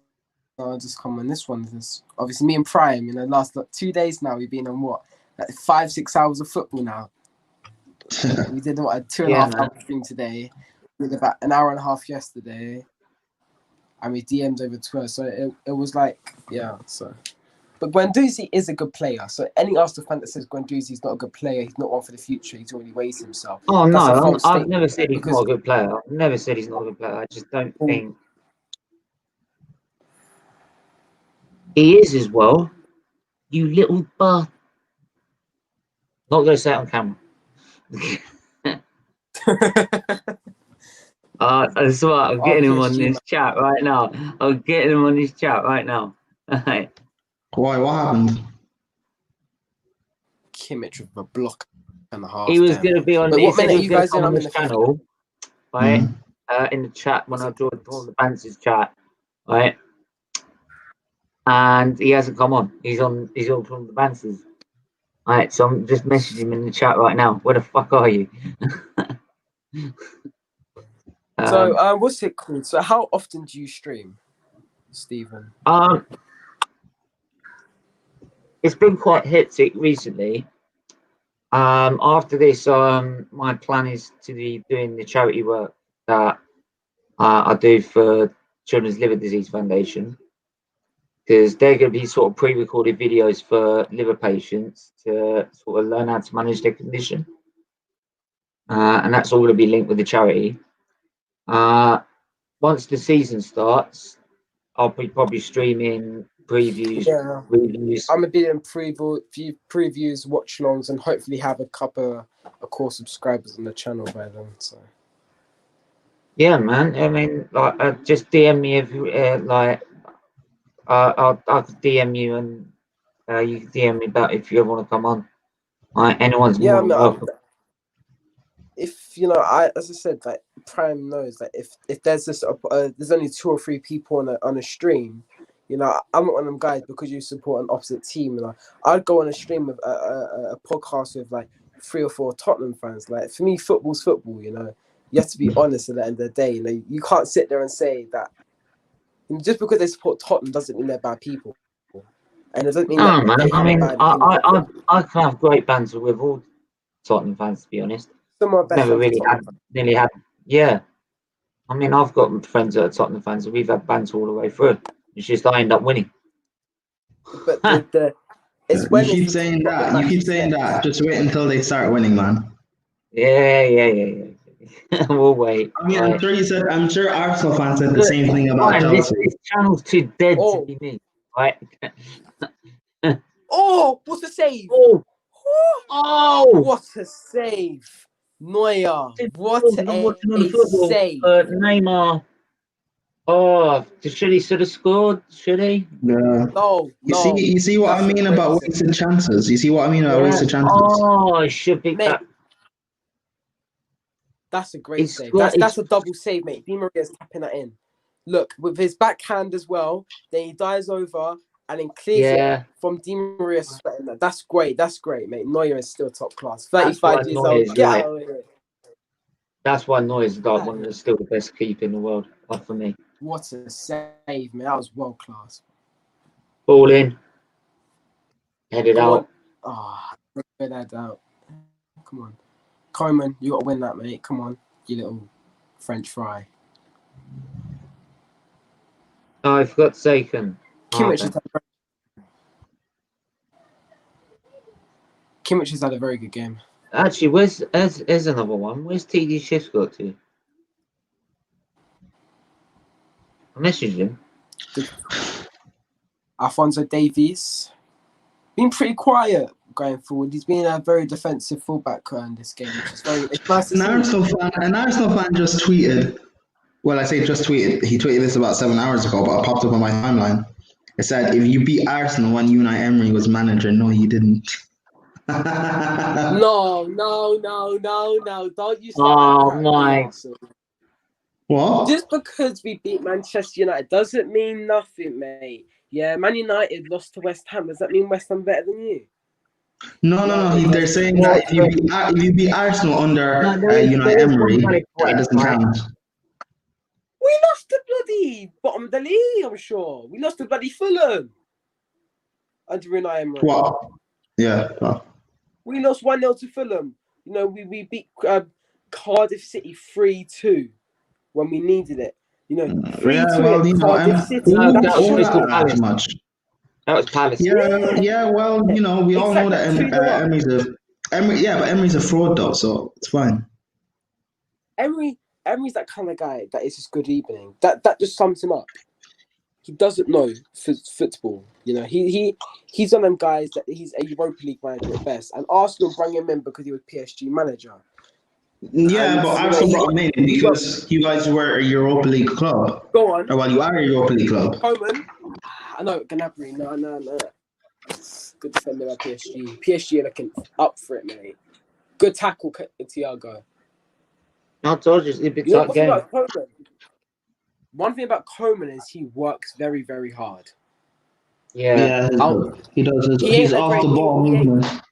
I'll just come on this one. This obviously me and Prime. Last 2 days now we've been on what, like 5-6 hours of football now. We did a 2.5 hour stream today. We did about an hour and a half yesterday. And we DM'd over Twitter, so it was like, yeah. So. But Guendouzi is a good player. So any Arsenal fan that says Guendouzi is not a good player, he's not one for the future, he's already wasted himself. Oh, no, I've never said he's not a good player. I've never said he's not a good player. I just don't think he is as well. You little Not going to say it on camera. That's what I'm getting him on this chat right now. Why? What happened? Kimmich with a block and a half. He was going to be on. What minute are you guys in on this channel? Right, in the chat when I joined all the Banter's chat, right, and he hasn't come on. He's on from the Banter's. Right, so I'm just messaging him in the chat right now. Where the fuck are you? So, what's it called? So, how often do you stream, Stephen? It's been quite hectic recently. After this, my plan is to be doing the charity work that I do for Children's Liver Disease Foundation, because they're going to be sort of pre-recorded videos for liver patients to sort of learn how to manage their condition, and that's all going to be linked with the charity. Once the season starts, I'll be probably streaming previews, reviews. I'm gonna be doing previews, watch-alongs, and hopefully have a couple of core subscribers on the channel by then. So yeah, man. I mean, like, just DM me I'll DM you, and you can DM me about if you ever want to come on. Anyone's more than welcome. If as I said, like Prime knows, like if there's this, there's only 2 or 3 people on a stream. I'm not one of them guys because you support an opposite team. I'd go on a stream with a podcast with like 3 or 4 Tottenham fans. Like for me, football's football. You have to be honest at the end of the day. You can't sit there and say that just because they support Tottenham doesn't mean they're bad people. And it doesn't mean I can have great banter with all Tottenham fans, to be honest. Never really had. Yeah. I mean, I've got friends that are Tottenham fans, and we've had banter all the way through. It's just I end up winning. But It's You when keep it's saying proper that. You keep matches saying next. that. Just wait until they start winning, man. Yeah. We'll wait. I mean, I'm Right. sure you said. I'm sure Arsenal fans said the same thing about Fine, this Chelsea. channel's too dead to Oh. be me. Right. Oh, what's the save? Oh. Oh. What a save. Neuer. What I'm watching on a football. save. Neymar. Oh, should he have scored? Should he? Yeah. No. You see what That's I a mean great about save. wasted chances. You see what I mean about wasted chances. Oh, it should be Mate, that. That's a great It's save. like- That's a double save, mate. Di Maria's tapping that in. Look, with his backhand as well, then he dives over and then clears Yeah. it from Di Maria sweating that. That's great, mate. Neuer is still top class. That's 35 why years Neuer old. is Get like- out of here. That's why Neuer is like one of the still the best keeper in the world, like for me. What a save, man. That was world class. Ball in. Headed Go out. on. Oh, get that out. Come on. Coleman, you got to win that, mate. Come on, you little French fry. Oh, I forgot to say Kim. Kimmich has had a very good game. Actually, where's another one? Where's TD Shift's got to? I messaged him. Alphonso Davies been pretty quiet going forward. He's been a very defensive fullback in this game, which is it's nice to An see. Arsenal fan just tweeted. Well, I say just tweeted. He tweeted this about 7 hours ago, but it popped up on my timeline. It said, "If you beat Arsenal when Unai Emery was manager, no, you didn't." No. Don't you start Oh, that crap, my. Arsenal. What? Just because we beat Manchester United doesn't mean nothing, mate. Yeah, Man United lost to West Ham. Does that mean West Ham better than you? No. They're saying that if you beat Arsenal under Unai Emery, it doesn't count. We lost to bloody bottom of the league, I'm sure. We lost to bloody Fulham under Unai Emery. What? Yeah. Well. We lost 1-0 to Fulham. You know, we beat Cardiff City 3-2 when we needed it. You know, 3-2 at Cardiff City. that was Crystal Palace. Palace. Much. That was Palace. Yeah. Well, you know, we all know that Emery's but Emery's a fraud, though, so it's fine. Emery's that kind of guy that is just good evening. That just sums him up. He doesn't know football. You know, he's one of them guys that he's a Europa League manager at best. And Arsenal brought him in because he was PSG manager. Yeah, And, but Arsenal brought him in because you guys were a Europa League club. Go on. Or well, you are a Europa League club. Coleman. I know, Gnabry. No. Good defender by PSG. PSG are looking up for it, mate. Good tackle, Thiago. I told you, it's a big You know, tight game. One thing about Coleman is he works very, very hard. Yeah. He does. He He's ain't off great- the ball he ain't- movement.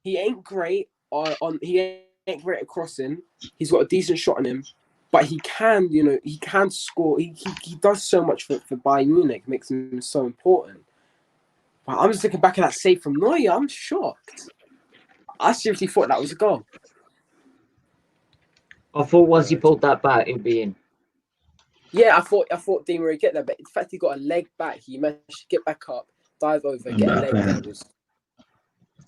He ain't great he ain't great at crossing. He's got a decent shot on him, but he can score. He does so much for Bayern Munich, makes him so important. But I'm just looking back at that save from Neuer. I'm shocked. I seriously thought that was a goal. I thought once he pulled that back, it'd be in. Yeah, I thought Di Maria would get there, but in fact he got a leg back. He managed to get back up, dive over, get a leg there.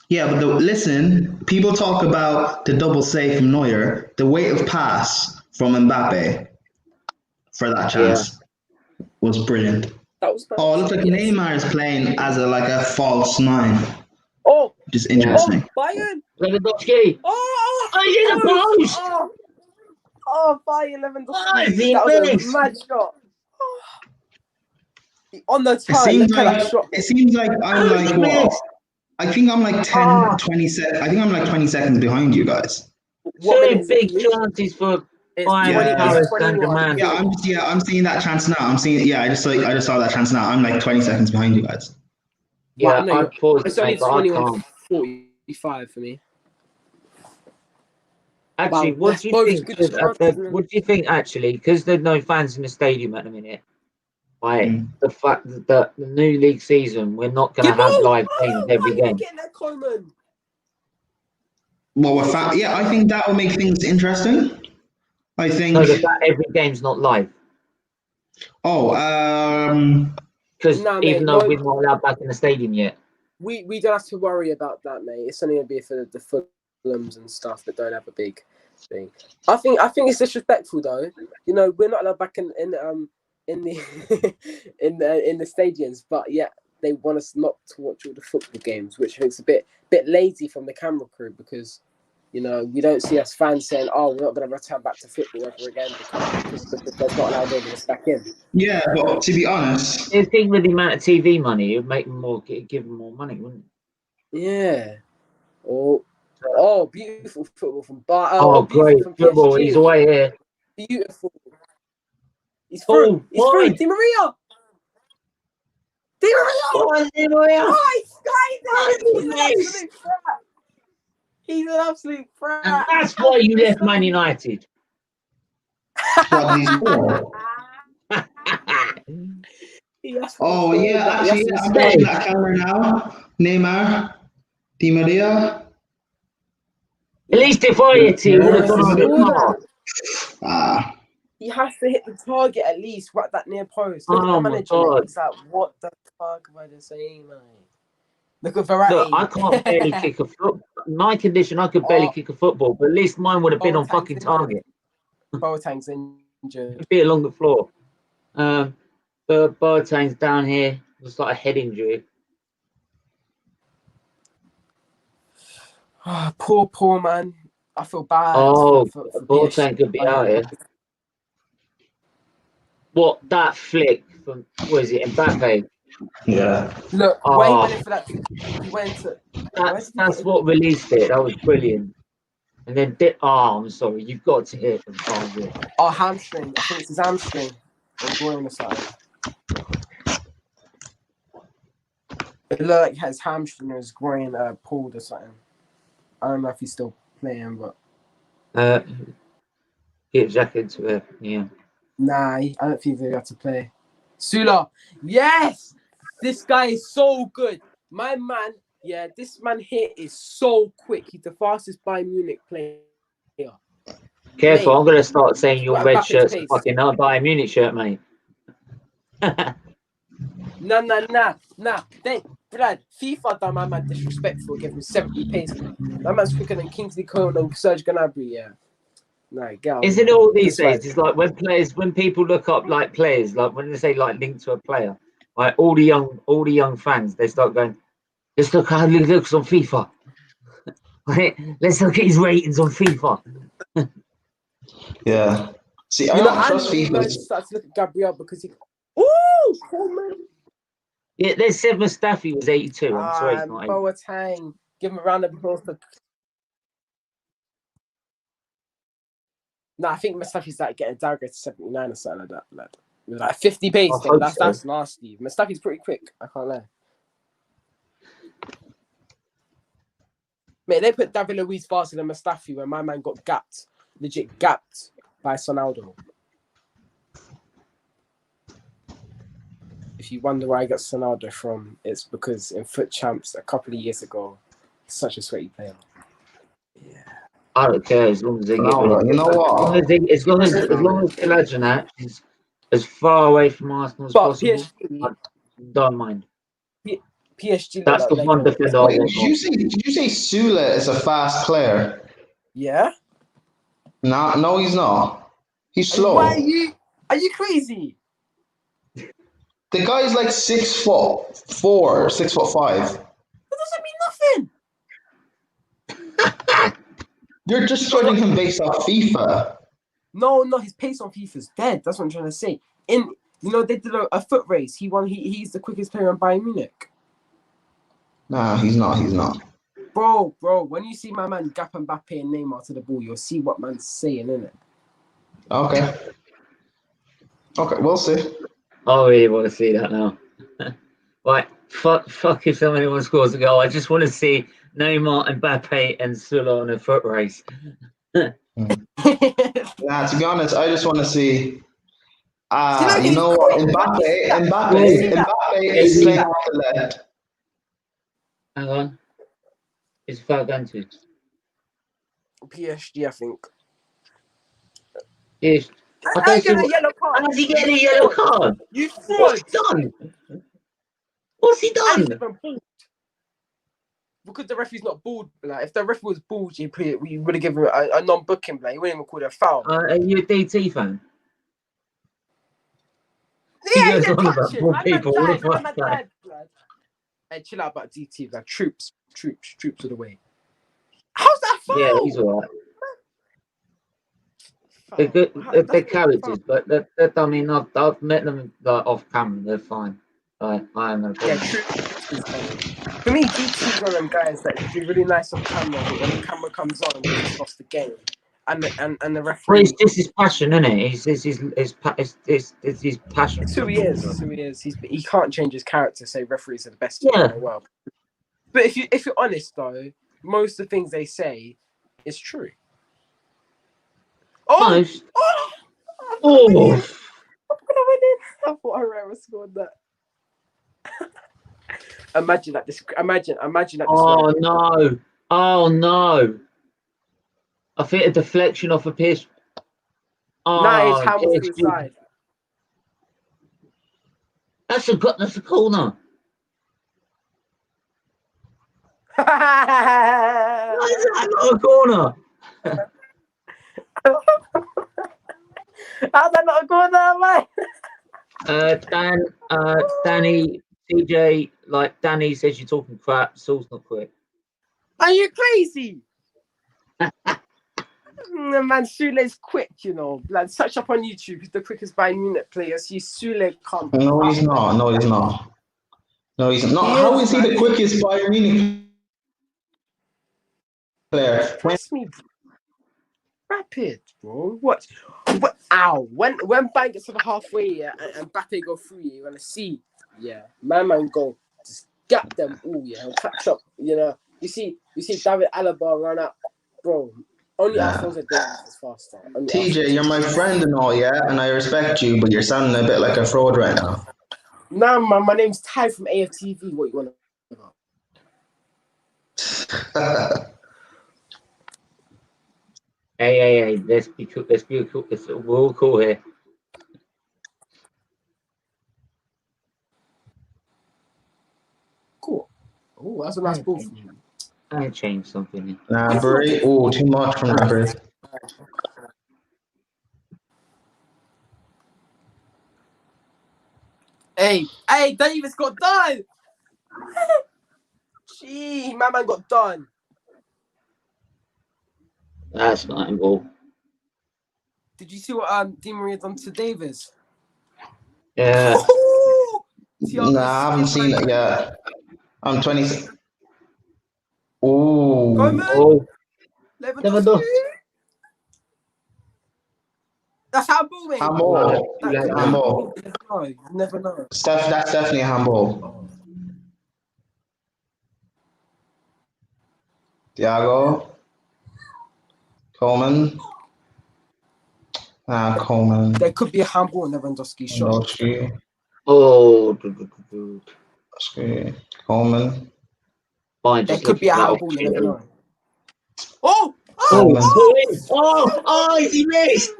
Yeah, but listen, people talk about the double save from Neuer, the weight of pass from Mbappe for that chance was brilliant. That was nice. Oh, it looks like Neymar is playing as a false nine, Oh, which is interesting. Bayern! Lewandowski. Oh, he's in the post! Bayern Lewandowski. Oh, is he That was finished? a mad shot. Oh. On the It time, seems look at that shot. I'm like what? I think I'm like 10, 20 seconds. I think I'm like 20 seconds behind you guys. What minute Two is it, big Luke? chances for It's Bayern 20, Paris it's 21. Saint-Germain. I'm seeing that chance now. I just saw that chance now. I'm like 20 seconds behind you guys. Yeah, no, I'd pause it's it, only mate, but I 21-45 for me. Actually, Wow, what do you both think? good chances, What do you think? Actually, because there's no fans in the stadium at the minute. Like the fact that the new league season, we're not going to have live games every game. Getting that Coleman. Well, I think that will make things interesting. I think. No, the fact every game's not live. Oh, Because Nah, even mate, though no. we're not allowed back in the stadium yet. we don't have to worry about that, mate. It's only gonna be for the Fulhams and stuff that don't have a big thing. I think it's disrespectful though. You know, we're not allowed back in the in the stadiums, but yeah, they want us not to watch all the football games, which is a bit lazy from the camera crew because, you know, we don't see us fans saying, "Oh, we're not going to return back to football ever again because there's not allowed audience back in." Yeah, but to be honest, I think with the amount of TV money, it'd make them give them more money, wouldn't it? Yeah. Beautiful football from Bar. Great from football. PSG. He's away here. Beautiful. He's through. He's through. Di Maria. Di Maria. He's an absolute threat. And that's why you left Man United. Oh yeah, actually, I'm watching that camera now. Neymar, Di Maria. At least if I hit it, would have gone on the bar. He has to hit the target at least, right that near post. Look at the manager. He's like, what the fuck am I just saying, man? Look at Verratti. Look, I can't barely kick a football. My condition, I could barely kick a football, but at least mine would have been on fucking target. Boateng's injured. It'd be along the floor. But Boateng's down here. It's like a head injury. Poor man. I feel bad. For Boateng could be out here. What, that flick from, what is it, Mbappe? Yeah. Look, where he went in for that, he went to... That's what released it. That was brilliant. And then, I'm sorry, you've got to hit him. Hamstring. I think it's his hamstring. Or groin on the side. It looked like his hamstring or his groin pulled or something. I don't know if he's still playing, but... Get Jack into it, yeah. Nah, I don't think they got to play. Sula, yes! This guy is so good. My man, this man here is so quick. He's the fastest Bayern Munich player. Careful, I'm going to start saying your red shirt's fucking not Bayern Munich shirt, mate. Nah. Brad, FIFA done my man disrespectful, give him 70 pace. That man's quicker than Kingsley Coman and Serge Gnabry, yeah. No, isn't it all these days? It's like when people look up like players, like when they say like linked to a player, like all the young fans, they start going, let's look how he looks on FIFA. Let's look at his ratings on FIFA. Yeah. See, I don't trust FIFA. Start to look at Gabriel because he. Ooh, cool man. Yeah, they said Mustafi was 82. I'm sorry, it's not 80. Boateng. Give him a round of applause. No, I think Mustafi's like getting dagger to 79 or something like that. Like 50 pace. That's nasty. Mustafi's pretty quick. I can't lie. Mate, they put David Luiz faster than Mustafi when my man got legit gapped by Sonaldo. If you wonder where I got Sonaldo from, it's because in Foot Champs a couple of years ago, he's such a sweaty player. Yeah. I don't care as long as they get you know what? As long as Kolasinac is as far away from Arsenal as possible, PSG, I don't mind. PSG. That's the one defender I want. Did you say Sula is a fast player? Yeah. No, he's not. He's slow. Why are you crazy? The guy's like 6'4", 6'5". That doesn't mean nothing. You're just judging him based off FIFA. No, his pace on FIFA is dead. That's what I'm trying to say. They did a foot race. He won. He's the quickest player in Bayern Munich. Nah, he's not. Bro, when you see my man gap Mbappe and Neymar to the ball, you'll see what man's saying, innit? Okay, we'll see. I really want to see that now. Right, fuck if anyone scores a goal. I just want to see Neymar, Mbappe, and Sula on a foot race. To be honest, I just want to see. You know what? Mbappe is playing off the left. Hang on. It's foul going to PSG, I think. Yes. How's he getting a yellow card? How's he getting a yellow card? You What's he done? What's he done? because the referee's not bald. Like, if the referee was bald, we would have given him a non-booking. Like, you wouldn't even call it a foul. Are you a DT fan? Yeah, He goes on touch about him. poor I'm people. not What dead. the I'm fuck, not like? dead, blood. Hey, chill out about DT. Like, troops of the way. How's that foul? Yeah, he's all right. Foul. They're characters, but I mean, I've met them like off camera. They're fine. I am no problem. Yeah, troops. For me, DT's one of them guys that could be really nice on camera, but when the camera comes on, he just lost the game. And the Well, referee. it's just his passion, isn't it? It's his passion. It's who he is. It's who he is. He can't change his character. Say referees are the best Yeah. in the world. But if you're honest though, most of the things they say is true. Oh! Most. Oh! I'm gonna Oh, win it. I thought Herrera scored that. Imagine that. Imagine that. oh no! Oh no! I think a deflection off a pitch. Oh, Nah, his hand was to the PSG. side. That's a corner. Why is that not a corner? How's that not a corner, mate? Danny, TJ, like Danny says you're talking crap. Saul's not quick. Are you crazy? Man, Sule's quick, you know. Like, search up on YouTube. He's the quickest Bayern Munich player. See Sule come. No, he's not. No, he's not. No, he's not. He How is, is he man. the quickest Bayern Munich player? Trust me, rapid, bro. What? Ow! When Bayern gets to the halfway, yeah, and Mbappe go through, you're gonna see, yeah, man go just gap them all, yeah, and catch up. You know, you see David Alaba run up, bro. Only Alphonso Davies is faster. TJ, you're my friend and all, yeah, and I respect you, but you're sounding a bit like a fraud right now. Nah, man, my name's Ty from AFTV. What you wanna know? Hey, let's be cool. We're all cool here. Cool. Oh, that's a nice ball from you. I changed something. Nabry. Oh, too much from Nabry. Hey, Davis got done. Gee, my man got done. That's not involved. Did you see what Di Maria done to Davis? Yeah. Nah, I haven't seen it yet. I'm 20. Oh. Oh. Never done. That's handball, mate. Handball. Like Handball. No, you never know. That's definitely a handball. Thiago. Coleman. Coleman. There could be a handball in Lewandowski's shot. Lewandowski. Oh. Lewandowski. Coleman. Fine. There just could be a look at that handball, you never opportunity. know. Oh! Coleman. Oh, he missed.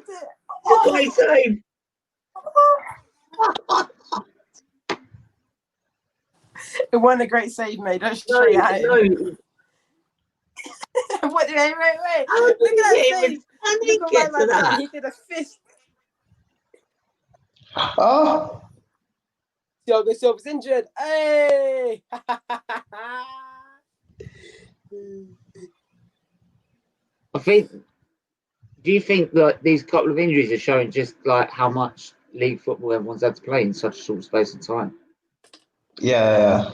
Great save. It wasn't a great save, mate. That's straight at him. No. Wait. How Look did at that he save. How did he Look get at my to man. that? He did a fist. Oh. Thiago Silva's injured. Hey! Do you think that these couple of injuries are showing just like how much league football everyone's had to play in such a short space of time? Yeah.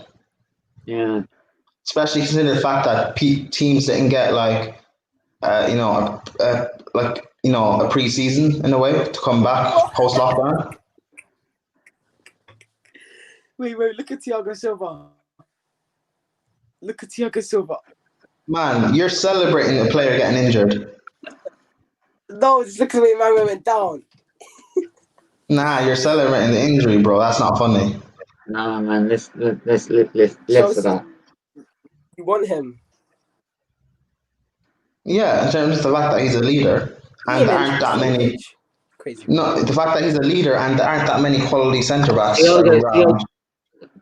Especially considering the fact that teams didn't get a pre-season in a way to come back post lockdown. Wait, look at Thiago Silva. Look at Thiago Silva. Man, you're celebrating a player getting injured. No, just look at the way my man went down. Nah, you're celebrating the injury, bro. That's not funny. No, man. Let's for that. You want him? Yeah, in terms of the fact that he's a leader and there aren't that many. Crazy. No, the fact that he's a leader and there aren't that many quality centre backs around.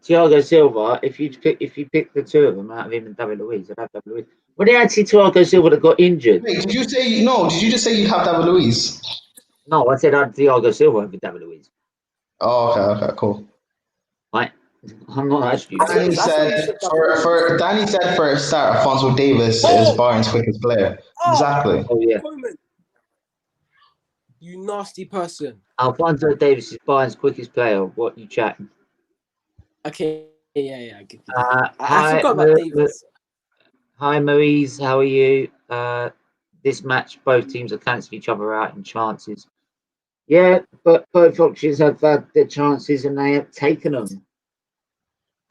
Thiago Silva, if you pick the two of them out of him and David Luiz, I'd have David Luiz. But it actually Thiago Silva that got injured. Wait, did you say no? Did you just say you'd have David Luiz? No, I said I'd Thiago Silva over David Luiz. Oh, okay, cool. Right, I'm not that stupid. Danny said for a start, Alphonso Davies is Bayern's quickest player. Exactly. Oh yeah. Coleman, you nasty person. Alphonso Davies is Bayern's quickest player. What you chatting? Okay, yeah. I Hi, forgot about Davies. Hi, Maurice. How are you? This match, both teams have cancelled each other out in chances. Yeah, but both options have had their chances and they have taken them.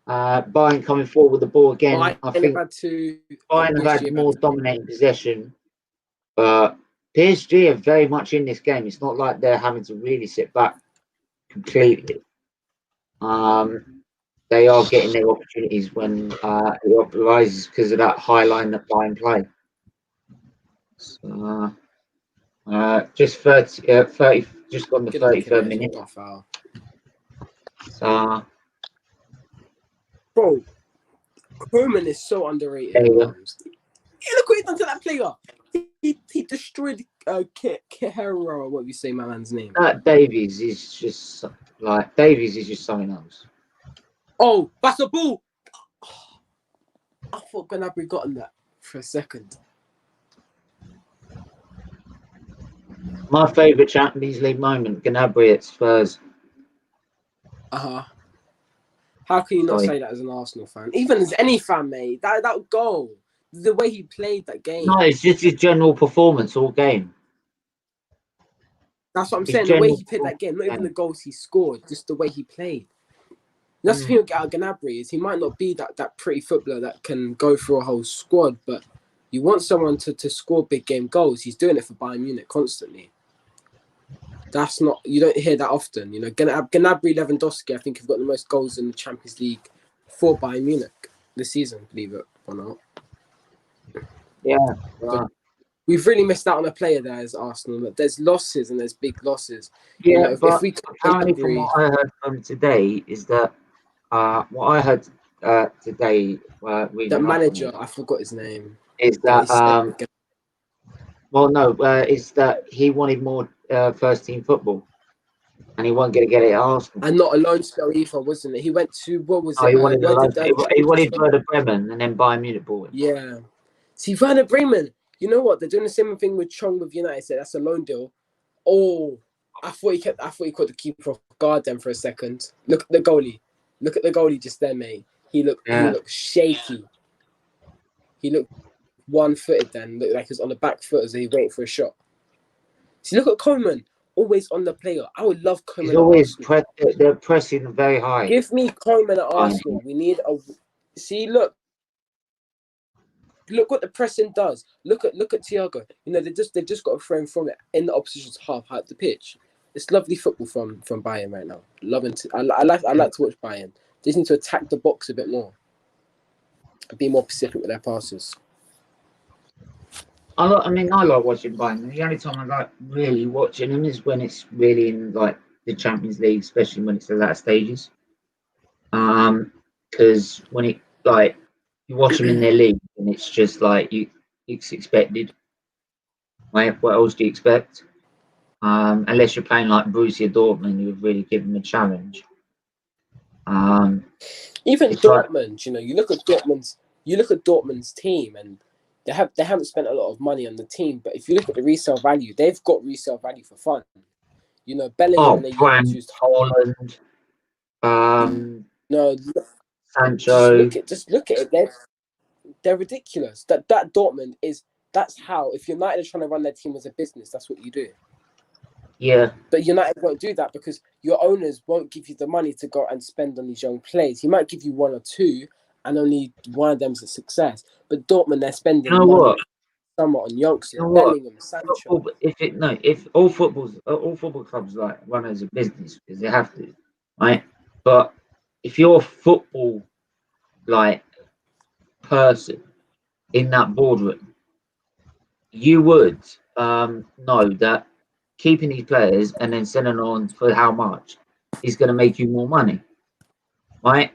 Bayern coming forward with the ball again. I think Bayern have had more dominating possession, but PSG are very much in this game. It's not like they're having to really sit back completely. They are getting their opportunities when it arises because of that high line that Bayern play. So, just 30, just gone the 33rd minute. So, bro, Koeman is so underrated. Look what he done to that player. He destroyed Kehero, what you say, my man's name. Davies is just something else. Oh, that's a ball. I thought Gnabry gotten that for a second. My favourite Champions League moment, Gnabry at Spurs. How can you not say that as an Arsenal fan? Even as any fan, mate. That goal, the way he played that game. No, it's just his general performance all game. That's what I'm saying. The way he played that game, not even the goals he scored, just the way he played. That's the thing with Gnabry is he might not be that pretty footballer that can go through a whole squad, but you want someone to score big game goals. He's doing it for Bayern Munich constantly. You don't hear that often. You know, Gnabry, Lewandowski, I think have got the most goals in the Champions League for Bayern Munich this season, believe it or not. Yeah. We've really missed out on a player there as Arsenal. But there's losses and there's big losses. Yeah, you know, but if we apparently from what I heard from today is that what I heard today, that manager, I forgot his name, is that is that he wanted more first team football, and he wasn't going to get it at Arsenal. And not a loan spell either, wasn't it? He went to what was it? He wanted Werder Bremen and then Bayern Munich bought him. Yeah. See, Werder Bremen. You know what? They're doing the same thing with Chong with United. So that's a loan deal. Oh, I thought he caught the keeper off guard then for a second. Look at the goalie. Look at the goalie just there, mate. He looked shaky. He looked one-footed then. Looked like he was on the back foot as he waiting for a shot. See, look at Koeman. Always on the player. I would love Koeman. He's always they're pressing very high. Give me Koeman at Arsenal. We need a. See, look what the pressing does. Look at Thiago. You know they've just got a frame from it in the opposition's half height the pitch. It's lovely football from Bayern right now. I like to watch Bayern. They just need to attack the box a bit more. Be more specific with their passes. I like watching Bayern. The only time I like really watching them is when it's really in like the Champions League, especially when it's the latter stages. Because when it like you watch them in their league and it's just like it's expected. Right? What else do you expect? Unless you're playing like Borussia Dortmund, you would really give them a challenge. Even Dortmund, you know, you look at Dortmund's team and they haven't spent a lot of money on the team, but if you look at the resale value, they've got resale value for fun. You know, Bellingham and Holland. No, Sancho. Just look at it. They're ridiculous. That Dortmund that's how if United are trying to run their team as a business, that's what you do. Yeah. But United won't do that because your owners won't give you the money to go and spend on these young players. He might give you one or two, and only one of them's a success. But Dortmund, they're spending money somewhat on youngsters, Bellingham, Sancho. If all football clubs like run as a business because they have to, right? But if you're a football like person in that boardroom, you would know that keeping these players and then selling on for how much is going to make you more money, right?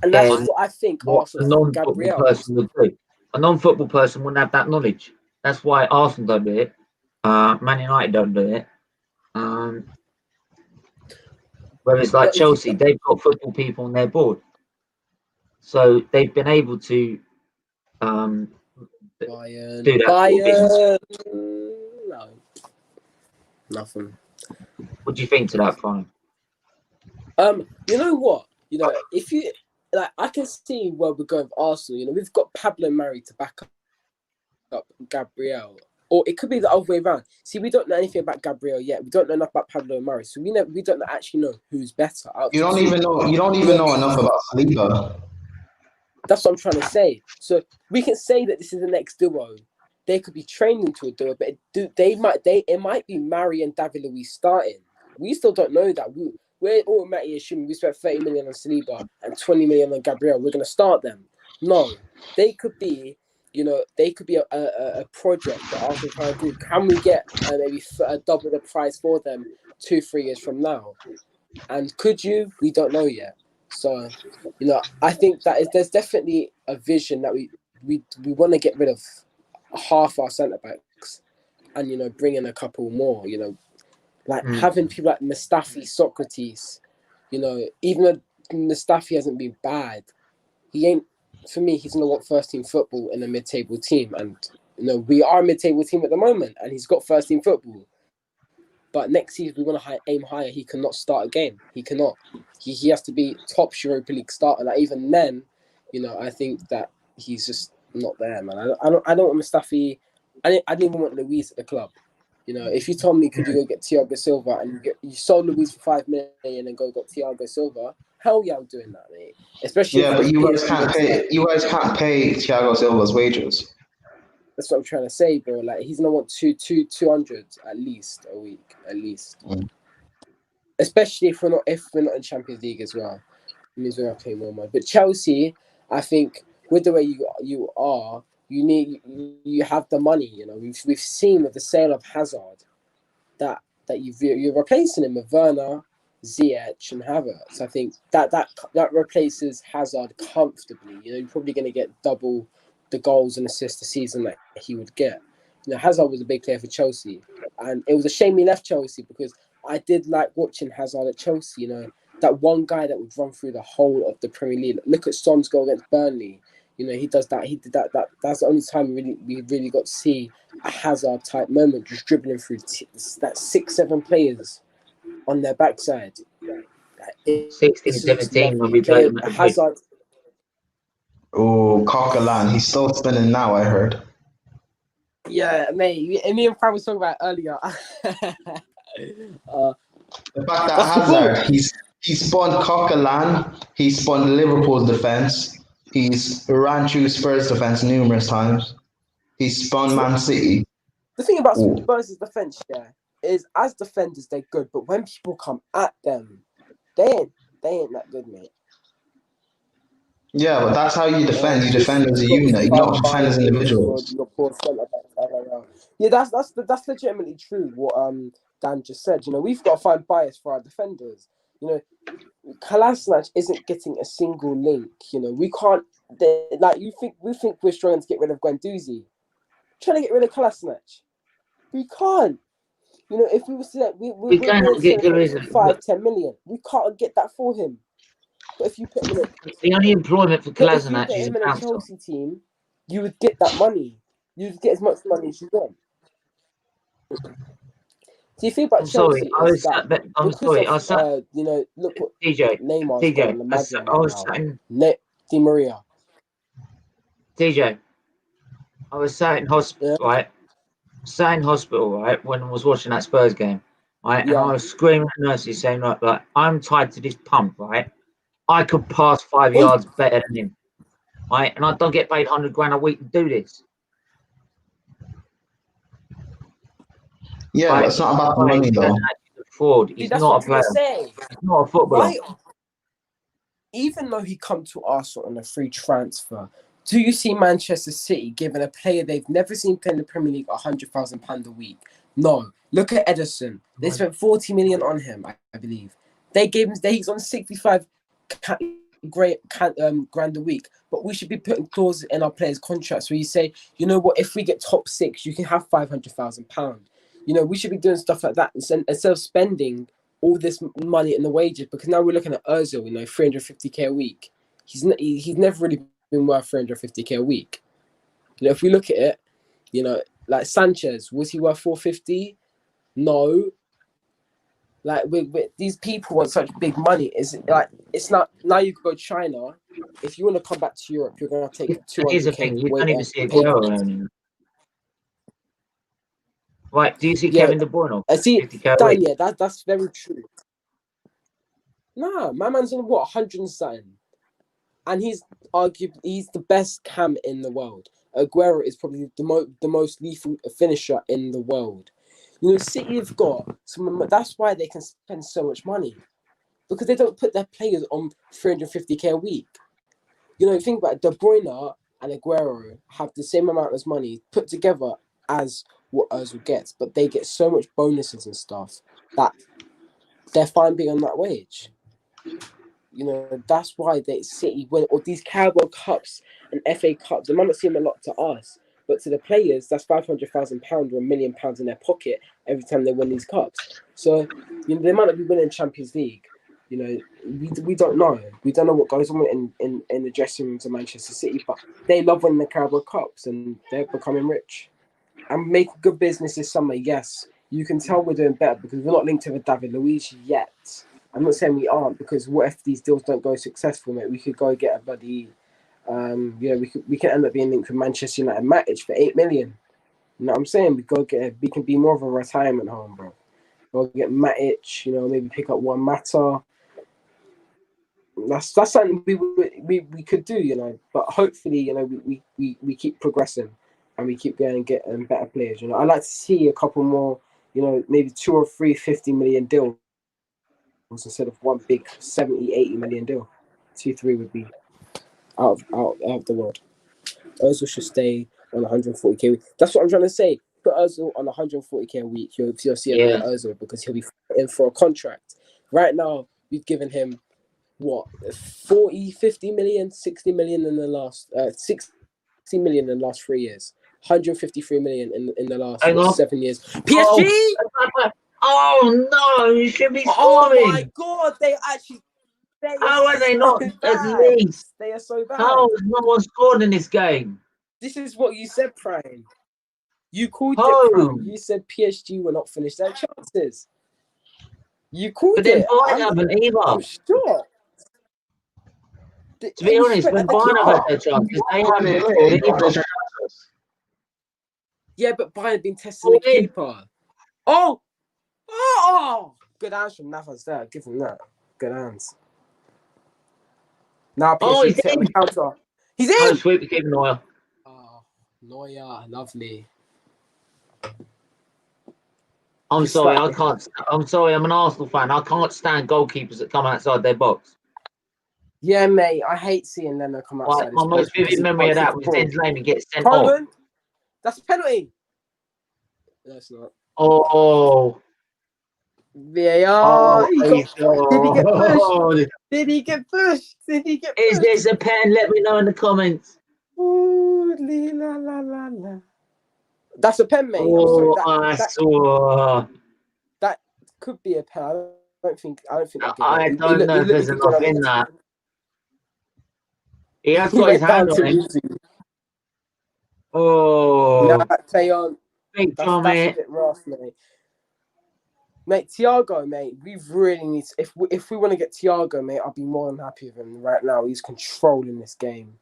And that's what I think what a Arsenal non-football Gabriel. person would do. A non-football person wouldn't have that knowledge. That's why Arsenal don't do it. Man United don't do it. Whereas like Chelsea, they've got football people on their board, so they've been able to do that. Bayern. No, nothing. What do you think to that, Prime? You know what? You know, if you like, I can see where we're going with Arsenal. You know, we've got Pablo Mari to back up Gabriel, or it could be the other way around. See, we don't know anything about Gabriel yet. We don't know enough about Pablo Mari, so we don't actually know who's better. You don't even know enough about Saliba. That's what I'm trying to say. So we can say that this is the next duo. They could be trained into a duo, but it might be Mari and David Luiz starting. We still don't know that. We're automatically assuming we spent 30 million on Saliba and 20 million on Gabriel. We're going to start them. No, they could be, you know, a project that Arsenal trying to do. Can we get maybe double the price for them 2-3 years from now? And could you? We don't know yet. So, you know, I think that there's definitely a vision that we want to get rid of half our centre backs and, you know, bring in a couple more, you know, like having people like Mustafi, Socrates, you know, even though Mustafi hasn't been bad, for me, he's going to want first team football in a mid-table team. And, you know, we are a mid-table team at the moment and he's got first team football. But next season, we want to aim higher. He cannot start a game. He cannot. He has to be top Europa League starter. Like, even then, you know, I think that he's just not there, man. I don't want Mustafi. I didn't even want Luiz at the club. You know, if you told me, could you go get Thiago Silva and you sold Luiz for 5 million and go got Thiago Silva? Hell yeah, I'm doing that, mate. Especially but you guys can't pay. You guys can't pay Thiago Silva's wages. That's what I'm trying to say, bro. Like, he's gonna want 200 at least a week, at least. Especially if we're not in Champions League as well. It means we're gonna pay more money. But Chelsea, I think, with the way you are, you have the money. You know, we've seen with the sale of Hazard that you're replacing him with Werner, Ziyech, and Havertz. I think that replaces Hazard comfortably. You know, you're probably gonna get double the goals and assists a season that he would get. You know, Hazard was a big player for Chelsea, and it was a shame he left Chelsea because I did like watching Hazard at Chelsea. You know, that one guy that would run through the whole of the Premier League. Look at Son's goal against Burnley. You know, he does that. He did that. That's the only time we really got to see a Hazard type moment, just dribbling through that 6-7 players on their backside. 16-17 when we played Hazard. Oh, Coquelin. He's still spinning now, I heard. Yeah, mate. Me and Fran was talking about it earlier. The fact that Hazard, he spun Coquelin, he spun Liverpool's defence, he's ran through Spurs' defence numerous times, he spun Man City. The thing about Spurs' defence, is as defenders they're good, but when people come at them, they ain't that good, mate. Yeah, but that's how you defend. You defend as a unit. You don't defend as individuals. Yeah, that's legitimately true. What Dan just said. You know, we've got to find bias for our defenders. You know, Kolasinac isn't getting a single link. You know, we can't. We think we're struggling to get rid of Guendouzi. Trying to get rid of Kolasinac, we can't. You know, if we were to we cannot get rid of 5-10 million, we can't get that for him. But if you put him the only employment for Kolasinac is in a Chelsea team, you would get that money. You would get as much money as you want. Do you think about Chelsea? I'm sorry. I was you know, look what TJ. Neymar's got on the Madrid I was saying Di Maria. TJ. I was sat in hospital, right? Sat in hospital, right, when I was watching that Spurs game, right? And I was screaming at nurses saying, like, I'm tied to this pump, right? I could pass 5 yards better than him, right? And I don't get paid 100 grand a week to do this. Yeah, right? But it's not about the money, though. Fraud. He's not a player. He's not a footballer. Right. Even though he come to Arsenal on a free transfer, do you see Manchester City giving a player they've never seen play in the Premier League £100,000 a week? No. Look at Ederson. They spent 40 million on him, I believe. They gave him. He's on 65 grand a week, but we should be putting clauses in our players' contracts where you say, you know what, if we get top 6, you can have £500,000. You know, we should be doing stuff like that instead of spending all this money in the wages, because now we're looking at Ozil, you know, 350k a week. He's never really been worth 350k a week. You know, if we look at it, you know, like Sanchez, was he worth 450? No. Like these people want such big money. It's not, now you go China. If you want to come back to Europe, you're gonna take 200k. Here's the thing: you don't even see Aguero earning. Right? Do you see Kevin De Bruyne? I see that. Yeah, that's very true. Nah, my man's on what, 100 and something, and he's the best cam in the world. Aguero is probably the most lethal finisher in the world. You know, City have got some. That's why they can spend so much money, because they don't put their players on 350k a week. You know, think about it, De Bruyne and Aguero have the same amount of money put together as what Ozil gets, but they get so much bonuses and stuff that they're fine being on that wage. You know, that's why City win all these Carabao Cups and FA Cups. They might not seem a lot to us, but to the players, that's £500,000 or £1 million in their pocket every time they win these cups. So, you know, they might not be winning Champions League. You know, we don't know. We don't know what goes on in the dressing rooms of Manchester City, but they love winning the Carabao Cups and they're becoming rich. And making good business this summer, yes. You can tell we're doing better because we're not linked to David Luiz yet. I'm not saying we aren't, because what if these deals don't go successful, mate? We could go get a bloody, we can end up being linked with Manchester United Matic for 8 million. You know what I'm saying? We can be more of a retirement home, bro. Go get Matic, you know, maybe pick up one Mata. That's something we could do, you know. But hopefully, you know, we keep progressing and we keep going and getting better players. You know, I'd like to see a couple more, you know, maybe 2 or 3 50 million deals instead of one big 70, 80 million deal. 2-3 would be out of the world. Ozil should stay on 140k a week. That's what I'm trying to say. Put Ozil on 140k a week. You'll see a better Ozil, because he'll be in for a contract. Right now, we've given him what, 40, 50 million, 60 million in the last 60 million in the last 3 years. 153 million in the last 7 years. PSG. Oh no! You should be scoring. Oh my god! How are they not at least? They are so bad. How has no one scored in this game? This is what you said, Prime. You called it, Prime. You said PSG will not finish their chances. You called it. But then Bayern haven't either. I'm sure. To be honest, when Bayern have had their chances, they haven't scored either. Yeah, but Bayern have been testing the keeper. Oh! Good hands from Navas there. Give him that. Good hands. Now he's in. Counter. He's in. Oh, sweet, keep Neuer. Oh, Neuer, lovely. I'm sorry, I can't. I'm sorry, I'm an Arsenal fan. I can't stand goalkeepers that come outside their box. Yeah, mate, I hate seeing them come outside. My most vivid memory of that was Zen's name and get sent off. That's a penalty. No, it's not. Oh. VAR. Did he get pushed? Is this a pen? Let me know in the comments. Ooh, la la la la. That's a pen, mate. Oh, I'm sorry, that could be a pen. I don't think. I don't know if there's enough in that. He has got his hand on him. Oh. Tayon. That's a bit rough, mate. Mate, Thiago, mate, we really need to, if we want to get Thiago, mate, I'll be more than happy with him right now. He's controlling this game.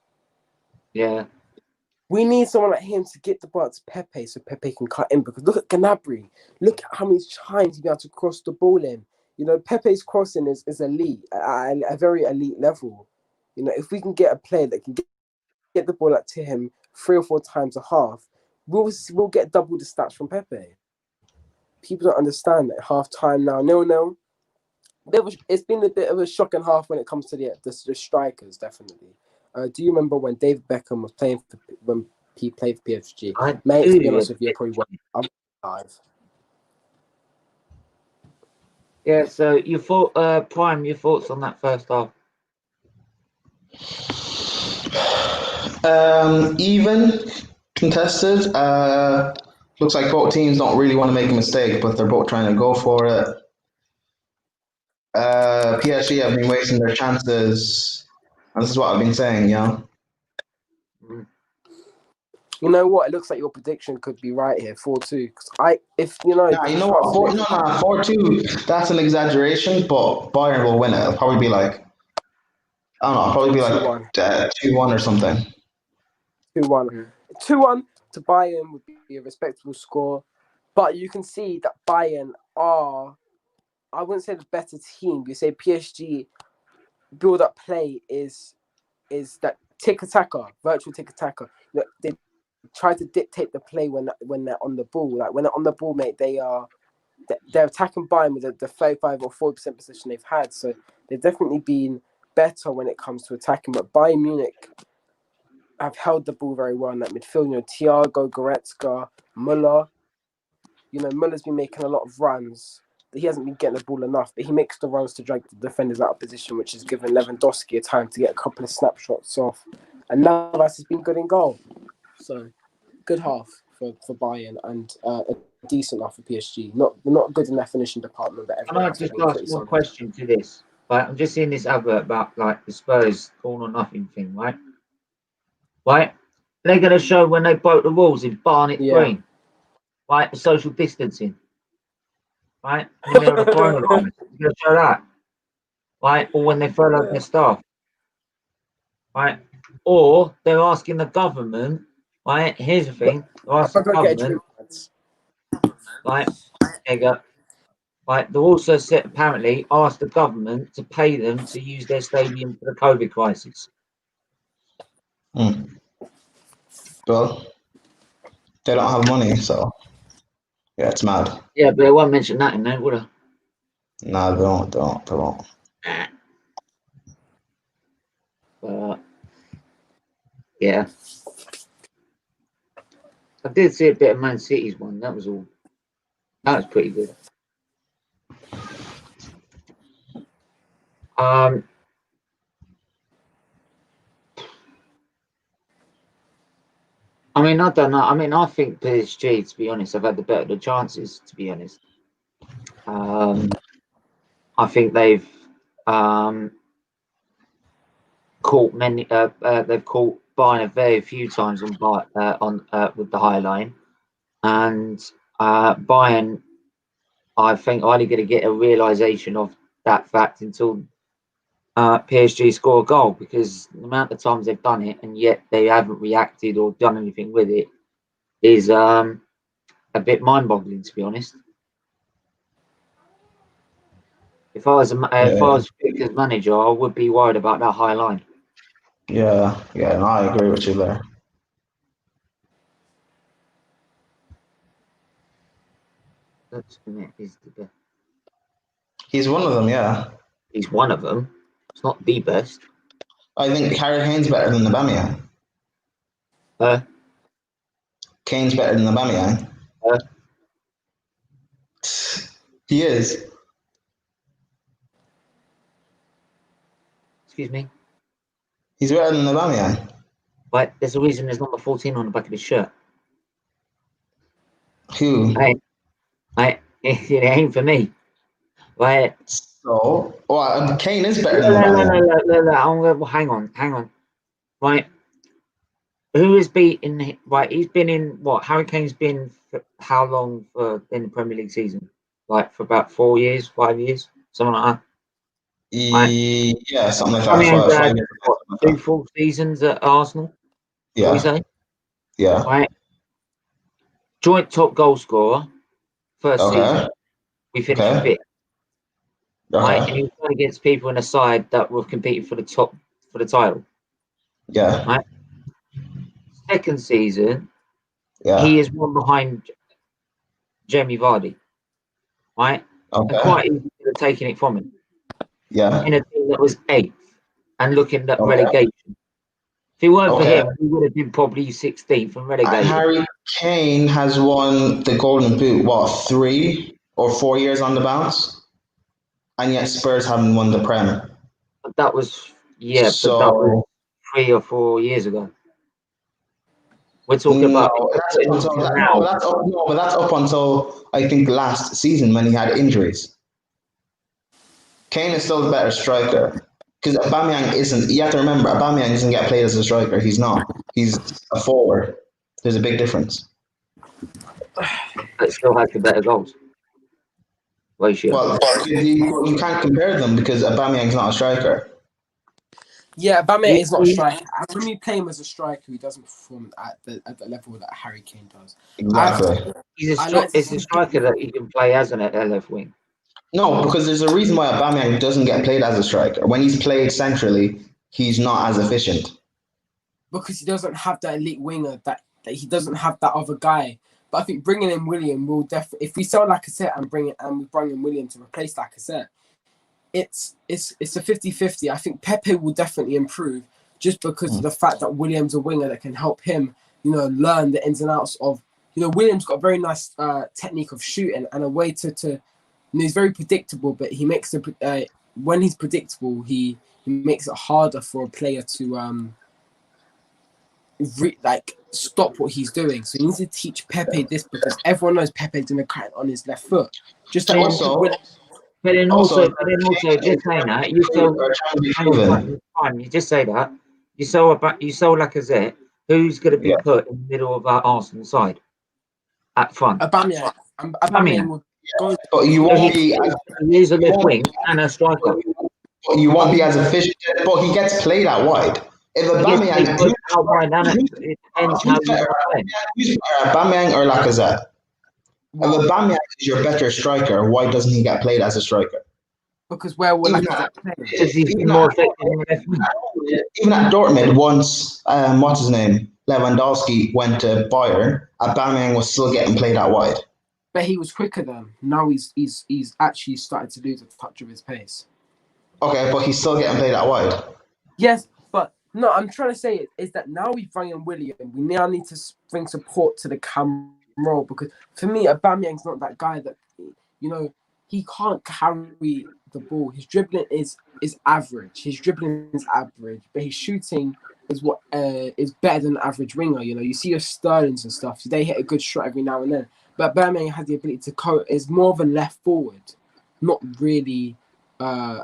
Yeah. We need someone like him to get the ball to Pepe so Pepe can cut in, because look at Gnabry. Look at how many times he's able to cross the ball in. You know, Pepe's crossing is elite, at a very elite level. You know, if we can get a player that can get the ball out to him 3 or 4 times a half, we'll get double the stats from Pepe. People don't understand that half time now, 0-0. It's been a bit of a shocking half when it comes to the strikers, definitely. Do you remember when David Beckham was playing when he played for PSG? Mate, to be honest with you, probably I'm alive. Yeah, so Prime, your thoughts on that first half? Even contested. Looks like both teams don't really want to make a mistake, but they're both trying to go for it. PSG have been wasting their chances. And this is what I've been saying, You know what? It looks like your prediction could be right here, 4-2. Because if you know, Nah, you know what? 4-2. That's an exaggeration, but Bayern will win it. It'll probably be like, I don't know, it'll probably be like 2-1 or something. 2-1. 2-1 to Bayern would be a respectable score. But you can see that Bayern are, I wouldn't say the better team. You say PSG build-up play is that tick-a-tacker, virtual tick-a-tacker. They try to dictate the play when they're on the ball. Like when they're on the ball, mate, they're attacking Bayern with the 35 or 40% position they've had. So they've definitely been better when it comes to attacking. But Bayern Munich have held the ball very well in that midfield. You know, Thiago, Goretzka, Müller. You know, Müller's been making a lot of runs. He hasn't been getting the ball enough, but he makes the runs to drag the defenders out of position, which has given Lewandowski a time to get a couple of snapshots off. And Navas has been good in goal. So, good half for Bayern and a decent half for PSG. Not good in that finishing department, but Can I just ask one question to this? Like, I'm just seeing this advert about like the Spurs all or nothing thing, right? Right? They're going to show when they broke the rules in Barnet Green, right? The social distancing, right? In the middle of the coronavirus. They're going to show that, right? Or when they furloughed their staff, right? Or they're asking the government, right? Here's the thing: they're asking the government, right? There you go. Right, they also said apparently asked the government to pay them to use their stadium for the COVID crisis. Well, they don't have money, so yeah, it's mad. Yeah, but they won't mention that in there, would they? Nah, they won't. Yeah. I did see a bit of Man City's one. That was all. That was pretty good. I mean, I don't know. I mean, I think PSG, to be honest, have had the better the chances, to be honest. I think they've caught many. They've caught Bayern a very few times on with the high line, and Bayern, I think, are only going to get a realization of that fact until PSG score a goal, because the amount of times they've done it and yet they haven't reacted or done anything with it is a bit mind-boggling, to be honest. If I was Victor's manager, I would be worried about that high line. Yeah, no, I agree with you there. He's one of them, yeah. He's one of them. It's not the best. I think Harry Kane's better than Aubameyang. Kane's better than Aubameyang. He is. Excuse me? He's better than Aubameyang. Right, there's a reason there's number 14 on the back of his shirt. Who? It ain't for me. Right. So, Kane is better than Aubameyang. No. Hang on. Right. Who has beaten? Right, he's been in what? Harry Kane's been for how long in the Premier League season? Like for about 4 years, 5 years, something like that. Right? Yeah, something like that. 5 years. 2 full seasons at Arsenal. Yeah. We say. Yeah. Right. Joint top goal scorer. First season. We finished 5th. Right, and he was playing against people in a side that were competing for the title. Yeah. Right. Second season, he is one behind Jamie Vardy. Right? Okay. And quite easy to have taken it from him. Yeah. In a team that was 8th and looking at relegation. If it weren't for him, he would have been probably 16th and relegated. Harry Kane has won the Golden Boot, 3 or 4 years on the bounce? And yet Spurs haven't won the Prem. That was Yeah, but So that was 3 or 4 years ago. We're talking about now. but that's up until I think last season when he had injuries. Kane is still the better striker because Aubameyang isn't. You have to remember, Aubameyang doesn't get played as a striker. He's not. He's a forward. There's a big difference. But still has the better goals ratio. Well, you can't compare them because Aubameyang's not a striker. Yeah, Aubameyang is not a striker. When you play him as a striker, he doesn't perform at the level that Harry Kane does. Exactly. He's a striker that you can play as an left wing. No, because there's a reason why Aubameyang doesn't get played as a striker. When he's played centrally, he's not as efficient. Because he doesn't have that elite winger, that he doesn't have that other guy. But I think bringing in William will definitely, if we sell Lacazette and we bring in William to replace Lacazette, it's a 50-50. I think Pepe will definitely improve just because of the fact that William's a winger that can help him, learn the ins and outs of, William's got a very nice technique of shooting and a way to he's very predictable, but he makes when he's predictable, he makes it harder for a player to stop what he's doing. So you need to teach Pepe this because everyone knows Pepe's doing a crack on his left foot. Just like But then also, just saying that you just say that you saw Lacazette, who's going to be put in the middle of our Arsenal side at front. Aubameyang will go. But you won't be. He's a left wing and a striker. You won't be as efficient. But he gets played out wide. If Aubameyang out wide, it depends how you play. Who's better, Aubameyang or Lacazette? If Aubameyang is your better striker, why doesn't he get played as a striker? Because where will Lacazette play? Because he's more effective in the left wing. Even at Dortmund, once what's his name, Lewandowski went to Bayern, Aubameyang was still getting played out wide. But he was quicker then. Now he's actually started to lose a touch of his pace. Okay, but he's still getting played out wide. Yes, but no, I'm trying to say is that now we bring in William, we now need to bring support to the cam role because for me, Aubameyang's not that guy that he can't carry the ball. His dribbling is average. But his shooting is what is better than an average winger. You see your Sterlings and stuff. They hit a good shot every now and then. But Aubameyang has the ability to is more of a left forward, not really a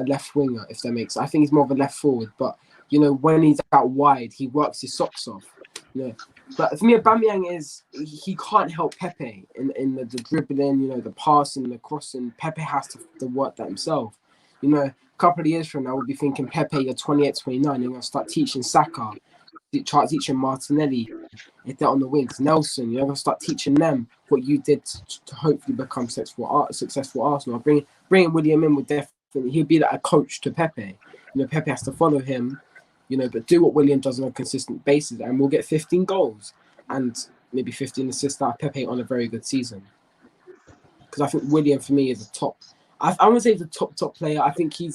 left winger. If that makes, I think he's more of a left forward. But when he's out wide, he works his socks off. But for me, Aubameyang he can't help Pepe in the dribbling, the passing, the crossing. Pepe has to work that himself. A couple of years from now, we'll be thinking Pepe, you're 28, 29, you're going to start teaching Saka, start teaching Martinelli, if they're on the wings, Nelson, you're going to start teaching them what you did to hopefully become successful Arsenal. Bringing William in would definitely, he'll be like a coach to Pepe. Pepe has to follow him. But do what William does on a consistent basis, and we'll get 15 goals and maybe 15 assists out of Pepe on a very good season. Because I think William, for me, is a top. I wouldn't say he's a top player. I think he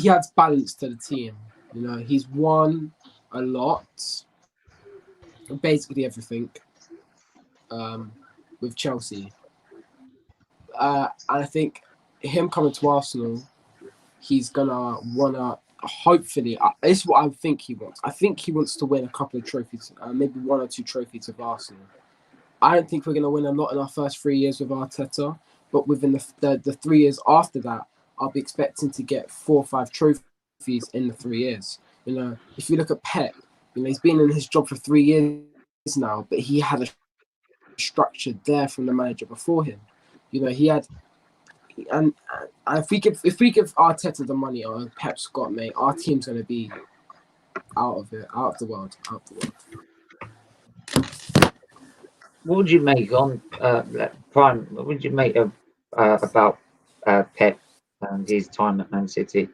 adds balance to the team. He's won a lot, basically everything, with Chelsea. And I think him coming to Arsenal, he's gonna wanna hopefully. This is what I think he wants. I think he wants to win a couple of trophies, maybe 1 or 2 trophies with Arsenal. I don't think we're gonna win a lot in our first 3 years with Arteta, but within the 3 years after that, I'll be expecting to get 4 or 5 trophies in the 3 years. If you look at Pep, he's been in his job for 3 years now, but he had a structure there from the manager before him. He had. And if we give Arteta the money or Pep Scott, mate, our team's gonna be out of the world. What would you make on Prime? What would you make about Pep and his time at Man City?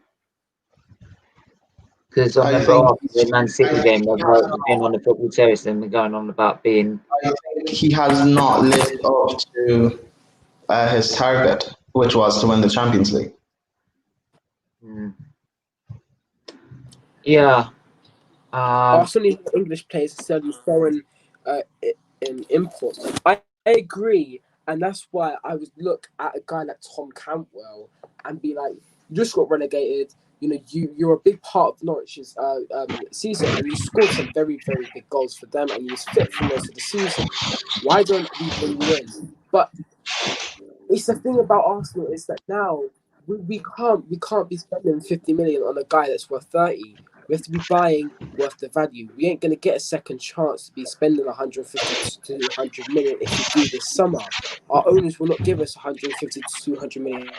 Because I remember after the Man City game, they've been on the football terrace and they're going on about being. I think he has not lived up to his target, which was to win the Champions League. Yeah. Arsenal English players instead of foreign imports. I agree. And that's why I would look at a guy like Tom Cantwell and be like, you just got relegated. You know, you're a big part of Norwich's season, and you scored some very, very big goals for them, and you was fit for most of the season. Why don't we bring you in? But it's the thing about Arsenal is that now we can't be spending 50 million on a guy that's worth 30. We have to be buying worth the value. We ain't gonna get a second chance to be spending 150 to 200 million if we do this summer. Our owners will not give us 150 to 200 million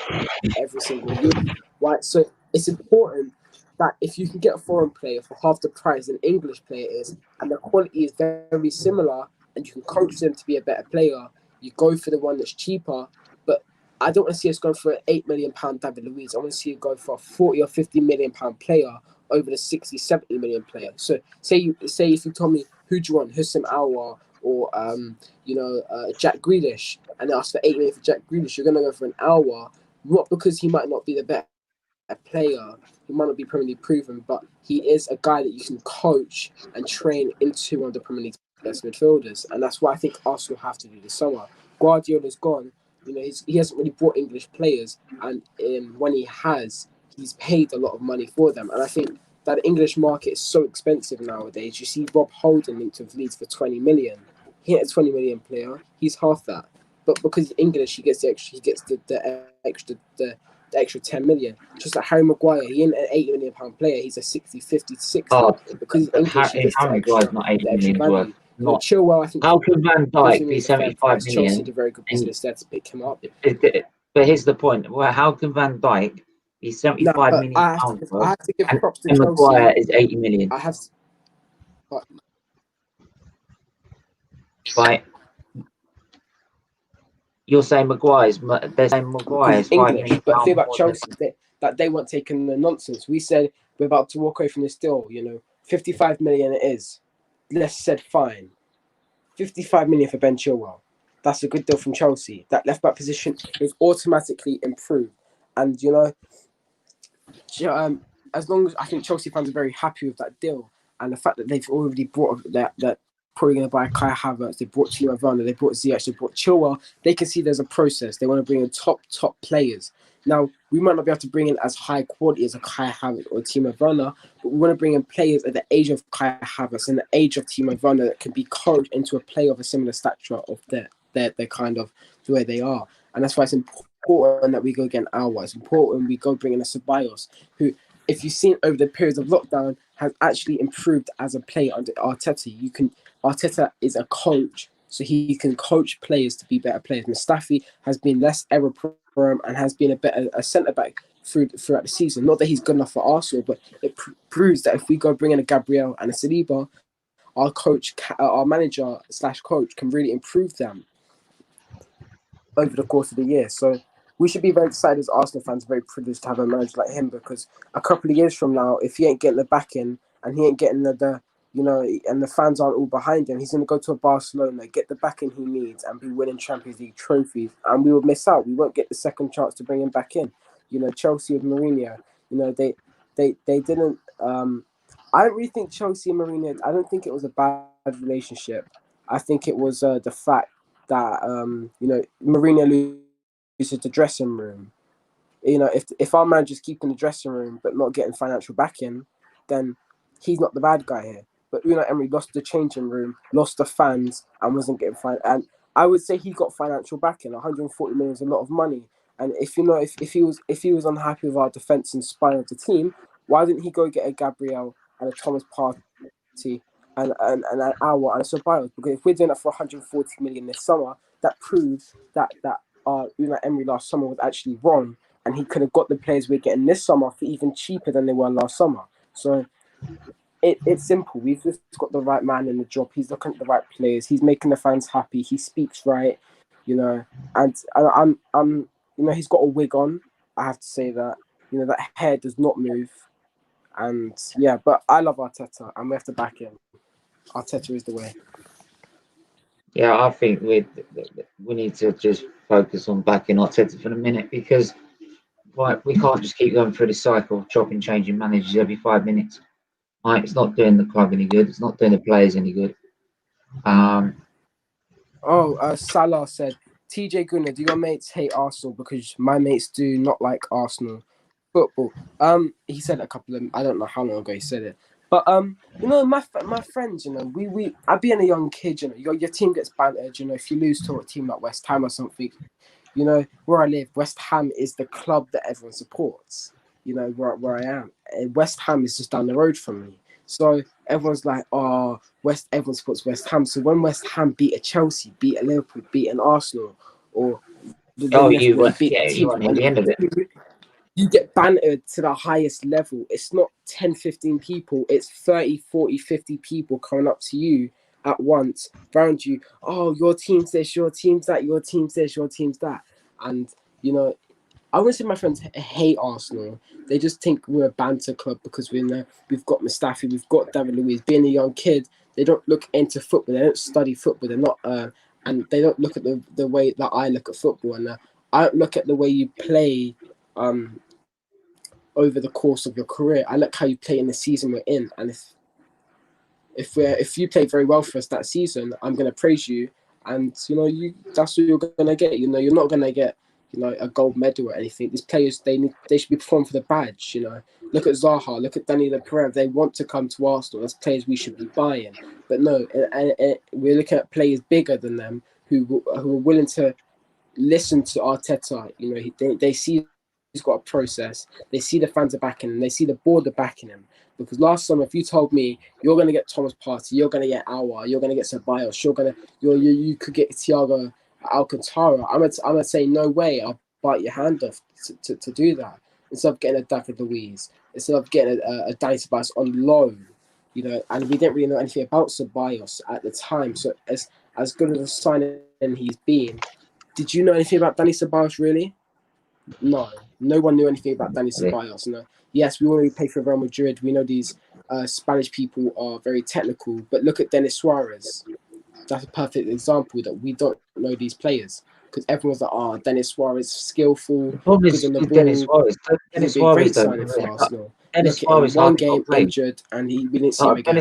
every single year, right? So it's important that if you can get a foreign player for half the price an English player is, and the quality is very similar, and you can coach them to be a better player, you go for the one that's cheaper. But I don't want to see us go for an £8 million David Luiz. I want to see you go for a 40 or 50 million pound player over the 60, 70 million player. So say if you told me who do you want, Hussein Aouar or Jack Grealish, and they ask for 8 million for Jack Grealish, you're gonna go for an Aouar, not because he might not be the better player, he might not be Premier League proven, but he is a guy that you can coach and train into one of the Premier League's best midfielders, and that's what I think Arsenal have to do this summer. Guardiola's gone. You know, he hasn't really brought English players, and when he has, he's paid a lot of money for them. And I think that the English market is so expensive nowadays. You see Rob Holding linked with Leeds for 20 million. He ain't a 20 million player. He's half that. But because he's English, he gets the extra. He gets the extra 10 million. Just like Harry Maguire, he ain't an 80 million pound player. He's a 60, 50, 60. Because he's English, he gets Harry Maguire's not 80 million worth. Not Chilwell, I think. How can Van Dijk be 75 million? Chelsea did a very good business there to pick him up. But here's the point. Well, how can Van Dijk be 75 million pounds worth? I have to give props to and Chelsea. Maguire is 80 million. I have. Right. You're saying they're saying Maguire's English, but the thing about Chelsea that they weren't taking the nonsense. We said we're about to walk away from this deal. 55 million it is. Les said fine. 55 million for Ben Chilwell. That's a good deal from Chelsea. That left back position is automatically improved, and as long as I think Chelsea fans are very happy with that deal, and the fact that they've already brought that probably going to buy Kai Havertz, they brought Timo Werner, they brought Ziyech, they brought Chilwell. They can see there's a process. They want to bring in top players. Now, we might not be able to bring in as high quality as a Kai Havertz or Timo Werner, but we want to bring in players at the age of Kai Havertz and the age of Timo Werner that can be coached into a player of a similar stature of their kind of the way they are. And that's why it's important that we go get an Aouar. It's important we go bring in a Ceballos, who, if you've seen over the periods of lockdown, has actually improved as a player under Arteta. Arteta is a coach, so he can coach players to be better players. Mustafi has been less error-prone and has been a centre-back throughout the season. Not that he's good enough for Arsenal, but it proves that if we go bring in a Gabriel and a Saliba, our manager / coach can really improve them over the course of the year. So we should be very excited as Arsenal fans, very privileged to have a manager like him, because a couple of years from now, if he ain't getting the backing and he ain't getting and the fans aren't all behind him, he's going to go to a Barcelona, get the backing he needs, and be winning Champions League trophies, and we will miss out. We won't get the second chance to bring him back in. Chelsea with Mourinho, they didn't. I don't really think Chelsea and Mourinho. I don't think it was a bad relationship. I think it was the fact that Mourinho loses the dressing room. If our manager's keeping the dressing room but not getting financial backing, then he's not the bad guy here. But Emery lost the changing room, lost the fans, and wasn't getting and I would say he got financial backing. 140 million is a lot of money. And if he was unhappy with our defense and spine of the team, why didn't he go get a Gabriel and a Thomas Partey and an Aouar and a Ceballos? Because if we're doing that for 140 million this summer, that proves that Emery last summer was actually wrong, and he could have got the players we're getting this summer for even cheaper than they were last summer. So it's simple. We've just got the right man in the job. He's looking at the right players. He's making the fans happy. He speaks right, and I'm he's got a wig on. I have to say that. That hair does not move. And yeah, but I love Arteta, and we have to back him. Arteta is the way. Yeah, I think we need to just focus on backing Arteta for a minute, because we can't just keep going through this cycle of chopping, changing managers every 5 minutes. It's not doing the club any good. It's not doing the players any good. Salah said TJ Gunner, do your mates hate Arsenal? Because my mates do not like Arsenal football. He said a couple of, I don't know how long ago he said it, but you know, my friends, you know, I being a young kid, you know, your team gets bantered, you know, if you lose to a team like West Ham or something, you know, where I live, West Ham is the club that everyone supports. You know, where I am, and West Ham is just down the road from me. So everyone's like, oh, everyone supports West Ham. So when West Ham beat a Chelsea, beat a Liverpool, beat an Arsenal, or you team, want at the end of it. you get bantered to the highest level. It's not 10, 15 people. It's 30, 40, 50 people coming up to you at once around you. Oh, your team's this, your team's that, your team's this, your team's that. And, you know, I wouldn't say my friends hate Arsenal. They just think we're a banter club because we've got Mustafi, we've got David Luiz. Being a young kid, they don't look into football. They don't study football. They're not, and they don't look at the way that I look at football. And I don't look at the way you play over the course of your career. I look how you play in the season we're in. And if you play very well for us that season, I'm going to praise you. And, you know, that's what you're going to get. You know, you're not going to get, you know, a gold medal or anything. These players, they should be performing for the badge, you know. Look at Zaha, look at Danilo Pereira. They want to come to Arsenal. That's players we should be buying. But no, and we're looking at players bigger than them who are willing to listen to Arteta. You know, they see he's got a process. They see the fans are backing him. They see the board are backing him. Because last summer, if you told me you're going to get Thomas Partey, you're going to get Aouar, you're going to get Ceballos, you could get Thiago Alcantara, I'm gonna say no way. I'll bite your hand off to do that instead of getting a David Luiz, instead of getting a Dani Ceballos on loan, you know. And we didn't really know anything about Ceballos at the time. So as good as a signing he's been, did you know anything about Dani Ceballos really? No one knew anything about Dani Ceballos. No. Yes, we already pay for Real Madrid. We know these Spanish people are very technical, but look at Denis Suarez. That's a perfect example that we don't know these players because everyone's like, oh, Denis Suarez skillful. The problem is Denis Suarez. Denis Suarez signing for Arsenal. Dennis Suarez one game injured and we didn't see him again.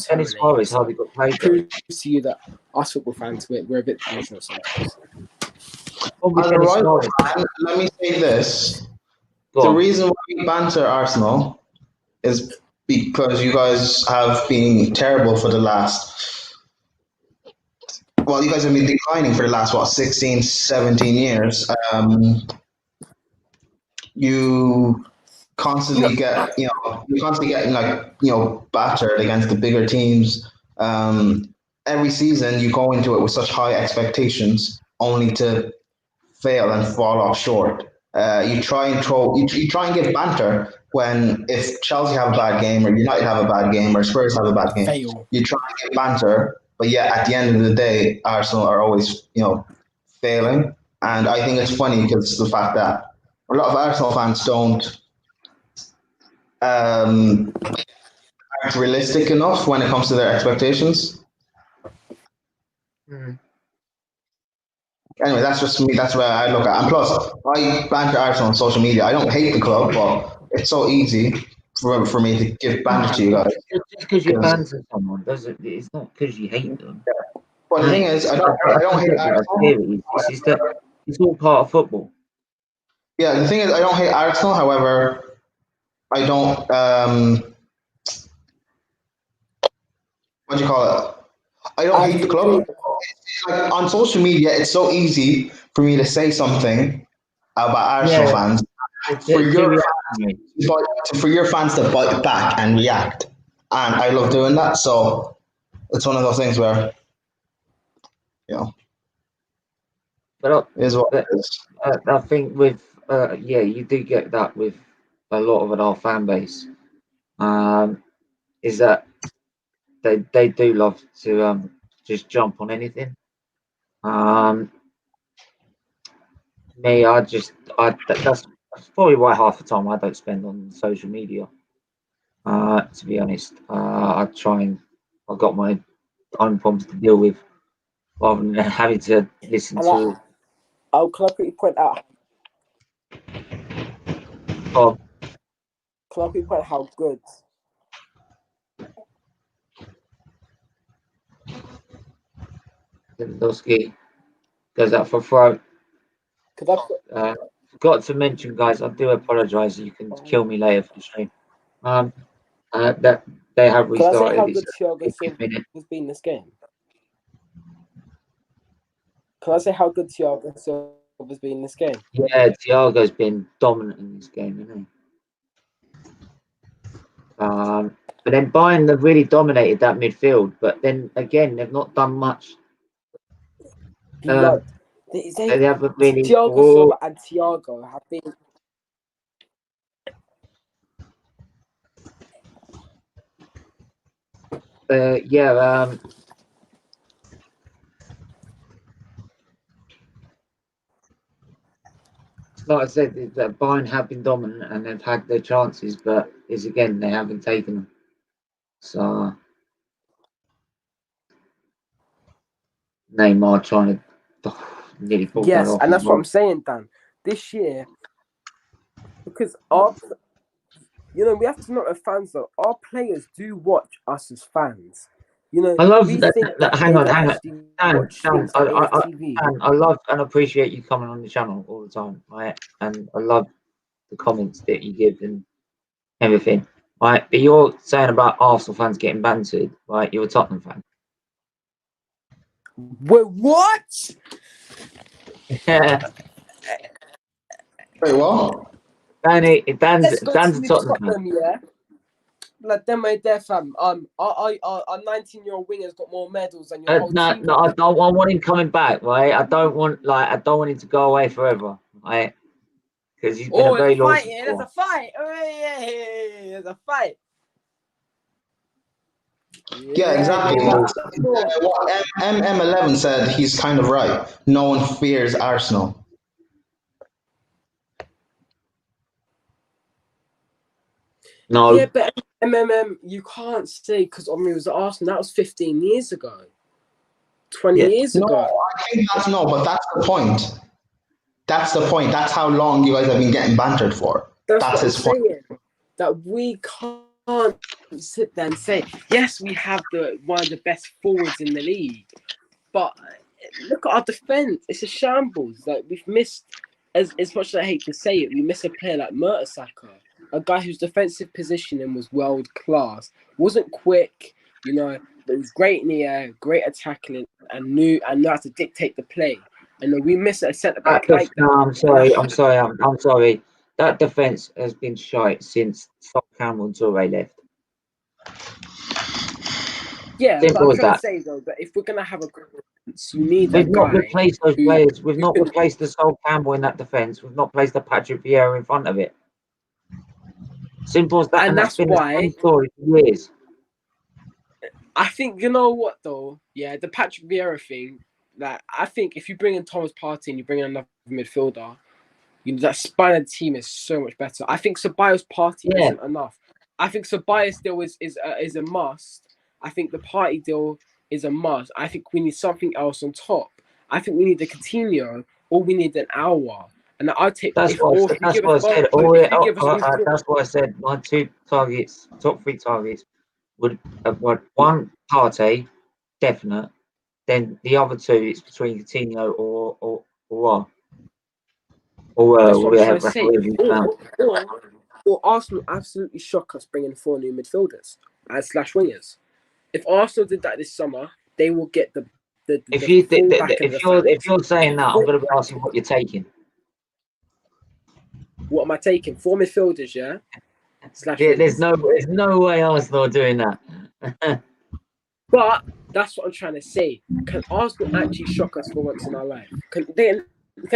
Dennis Suarez hardly got played. Proves to you that us football fans we're a bit delusional sometimes. Let me say this: the reason why we banter Arsenal is because you guys have been terrible for the last. Well, you guys have been declining for the last 16, 17 years. You constantly get battered against the bigger teams. Every season you go into it with such high expectations, only to fail and fall off short. You try and give banter when if Chelsea have a bad game or United have a bad game or Spurs have a bad game, you try and give banter, but yet at the end of the day, Arsenal are always failing. And I think it's funny because the fact that a lot of Arsenal fans aren't realistic enough when it comes to their expectations. Anyway, that's just me. That's where I look at. And plus, I banter Arsenal on social media. I don't hate the club, but it's so easy for me to give banter to you guys. Just because you banter someone doesn't. It's not because you hate them. Yeah. But the thing is, I don't hate Arsenal. It's all part of football. Yeah, the thing is, I don't hate Arsenal. However, I don't. What do you call it? I don't hate the club. Like on social media, it's so easy for me to say something about Arsenal fans for your fans to bite back and react, and I love doing that. So it's one of those things where, but is what it is. I think with you do get that with a lot of our fan base. Is that they do love to just jump on anything. That's probably why half the time I don't spend on social media. To be honest, I've got my own problems to deal with rather than having to listen to. Can I quickly point out? Can I quickly point out how good? Lewandowski. Goes out for throw. Because Forgot to mention, guys, I do apologise. You can kill me later for the stream. That they have Can I say restarted. how It's good Thiago 50th Silva minute. has been in this game? Can I say how good Thiago Silva has been in this game? Yeah, Thiago's been dominant in this game, hasn't he? But then Bayern have really dominated that midfield. But then again, they've not done much. Like, They haven't really. Thiago Silva and Thiago have been. Like I said, that Bayern have been dominant and they've had their chances, but again they haven't taken them. So Neymar trying to nearly pull that off. And that's what I'm saying, Dan. This year, because we have to know as fans though, our players do watch us as fans. I love we that. think Hang on. Dan, I love and appreciate you coming on the channel all the time, right? And I love the comments that you give and everything, right? But you're saying about Arsenal fans getting bantered, right? You're a Tottenham fan. Wait, what? Yeah. Wait, what? Dan's a Tottenham fan. yeah. Like them right there, fam. Our 19-year-old winger's got more medals than your whole team. I want him coming back, right? I don't want him to go away forever, right? Because he's been a very loyal. There's a fight. There's a fight. Yeah, exactly. What MM11 said, he's kind of right. No one fears Arsenal. No. Yeah, but you can't say because Omri was at Arsenal. That was 15 years ago. 20 years ago. No, I think but that's the point. That's the point. That's how long you guys have been getting bantered for. That's his point. That we can't sit there and say, yes, we have one of the best forwards in the league. But look at our defense. It's a shambles. Like we've missed, as much as I hate to say it, we miss a player like Mertesacker, a guy whose defensive positioning was world class. Wasn't quick, but was great in the air, great at tackling, and knew how to dictate the play. And we miss a centre back like that. No, I'm sorry. That defence has been shite since Campbell and Toure left. Yeah, but I'm trying to say though that if we're gonna have a defense, you need a guy. We've not replaced those players. We've not replaced the Sol Campbell in that defence. We've not placed the Patrick Vieira in front of it. Simple as that. And that's been why the same story for years. I think you know what though. Yeah, the Patrick Vieira thing. Like I think if you bring in Thomas Partey and you bring in another midfielder, that spine of the team is so much better. I think Ceballos Partey isn't enough. I think Ceballos deal is a must. I think the Partey deal is a must. I think we need something else on top. I think we need a Coutinho or we need an hour. And I'll take. That's what I said. My two targets, top three targets, would one Partey, definite. Then the other two, it's between Coutinho or or Arsenal absolutely shock us bringing 4 new midfielders as /wingers. If Arsenal did that this summer, they will get the. If you're saying that, I'm going to be asking what you're taking. What am I taking? 4 midfielders, yeah. There's no way Arsenal are doing that. But that's what I'm trying to say. Can Arsenal actually shock us for once in our life? Can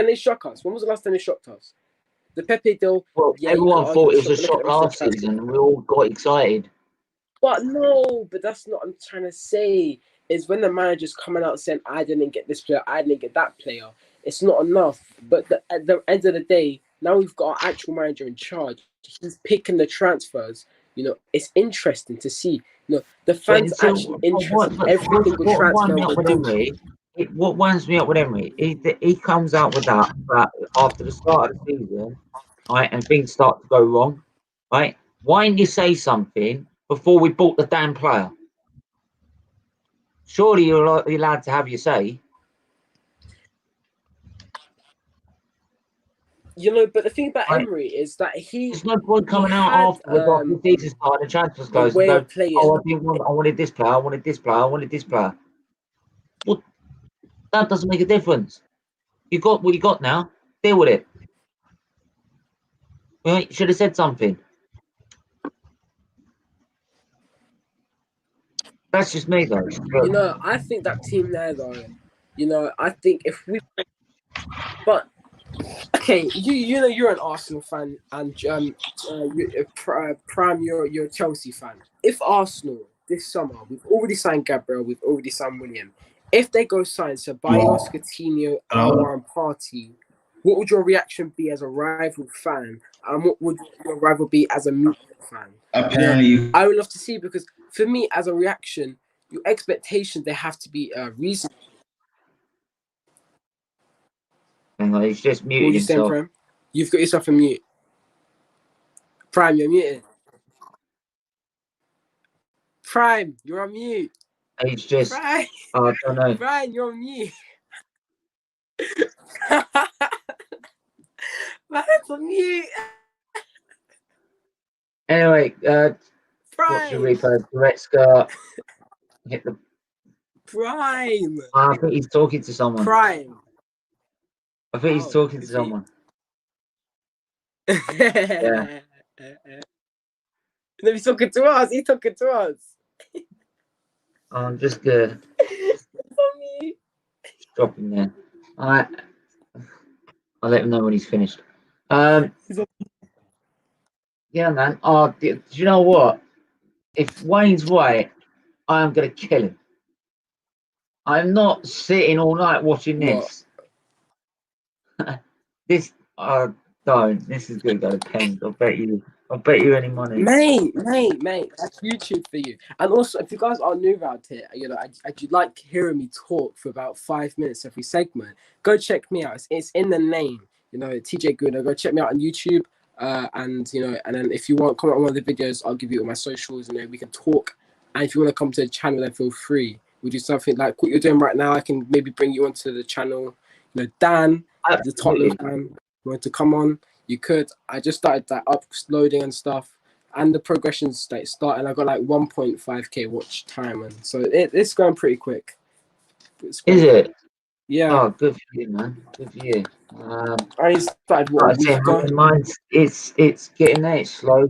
they shock us? When was the last time they shocked us? The Pepe deal. Well, everyone thought it was a shock last season, and we all got excited. But that's not what I'm trying to say. Is when the manager's coming out saying, I didn't get this player, I didn't get that player. It's not enough. But at the end of the day, now we've got our actual manager in charge. He's picking the transfers. It's interesting to see. The fans actually interested in every single transfer. What winds me up with Emery, he comes out with that after the start of the season, right, and things start to go wrong, right? Why didn't you say something before we bought the damn player? Surely you're allowed to have your say. You know, but the thing about Right. Emery is that There's no point coming out had, afterwards after the season started, the transfers a closed, and way go, of playing. "Oh, I wanted this player, I wanted this player, I wanted this player." Well, that doesn't make a difference. You got what you got now. Deal with it. Right? You should have said something. That's just me, though. You know, I think that team there, though. You know, I think if we, but okay, you know you're an Arsenal fan, and Prime you're a Chelsea fan. If Arsenal this summer, we've already signed Gabriel, we've already signed William. If they go sign Ceballos, Coutinho, Aouar, and Partey, what would your reaction be as a rival fan, and what would your rival be as a Munich fan? Apparently, You know, I would love to see, because for me, as a reaction, your expectations, they have to be reasonable. Hang on, he's just What muted would you say, himself. Prime? You've got yourself on mute. Prime, you're muted. Prime, you're on mute. He's just, Prime, I don't know. Prime, you're on mute. Man's on mute. Anyway, watch the Prime, replay. Goretzka hit the. Prime, I think he's talking to someone. Prime. I think he's talking to is he? someone. Yeah. No, he's talking to us. He's talking to us. I'm just gonna He's on mute. drop him there. Alright. I'll let him know when he's finished. Yeah, man. Oh, do you know what? If Wayne's right, I am gonna kill him. I'm not sitting all night watching this. This, don't. This is gonna go to pens. I'll bet you any money. Mate, that's YouTube for you. And also, if you guys are new around here, you know, I do like hearing me talk for about 5 minutes every segment. Go check me out. It's in the name, you know, TJ Guna. Go check me out on YouTube. And you know, and then if you want to comment on one of the videos, I'll give you all my socials, and then we can talk. And if you want to come to the channel, then feel free. We do something like what you're doing right now. I can maybe bring you onto the channel. You know, Dan, the Tottenham fan, want to come on? You could. I just started that uploading and stuff, and the progression's like starting. I got like 1.5k watch time, and so it's going pretty quick. Is it? Yeah. Oh, good for you, man. Good for you. I started what, a week ago? Mine's it's getting there. It's slow.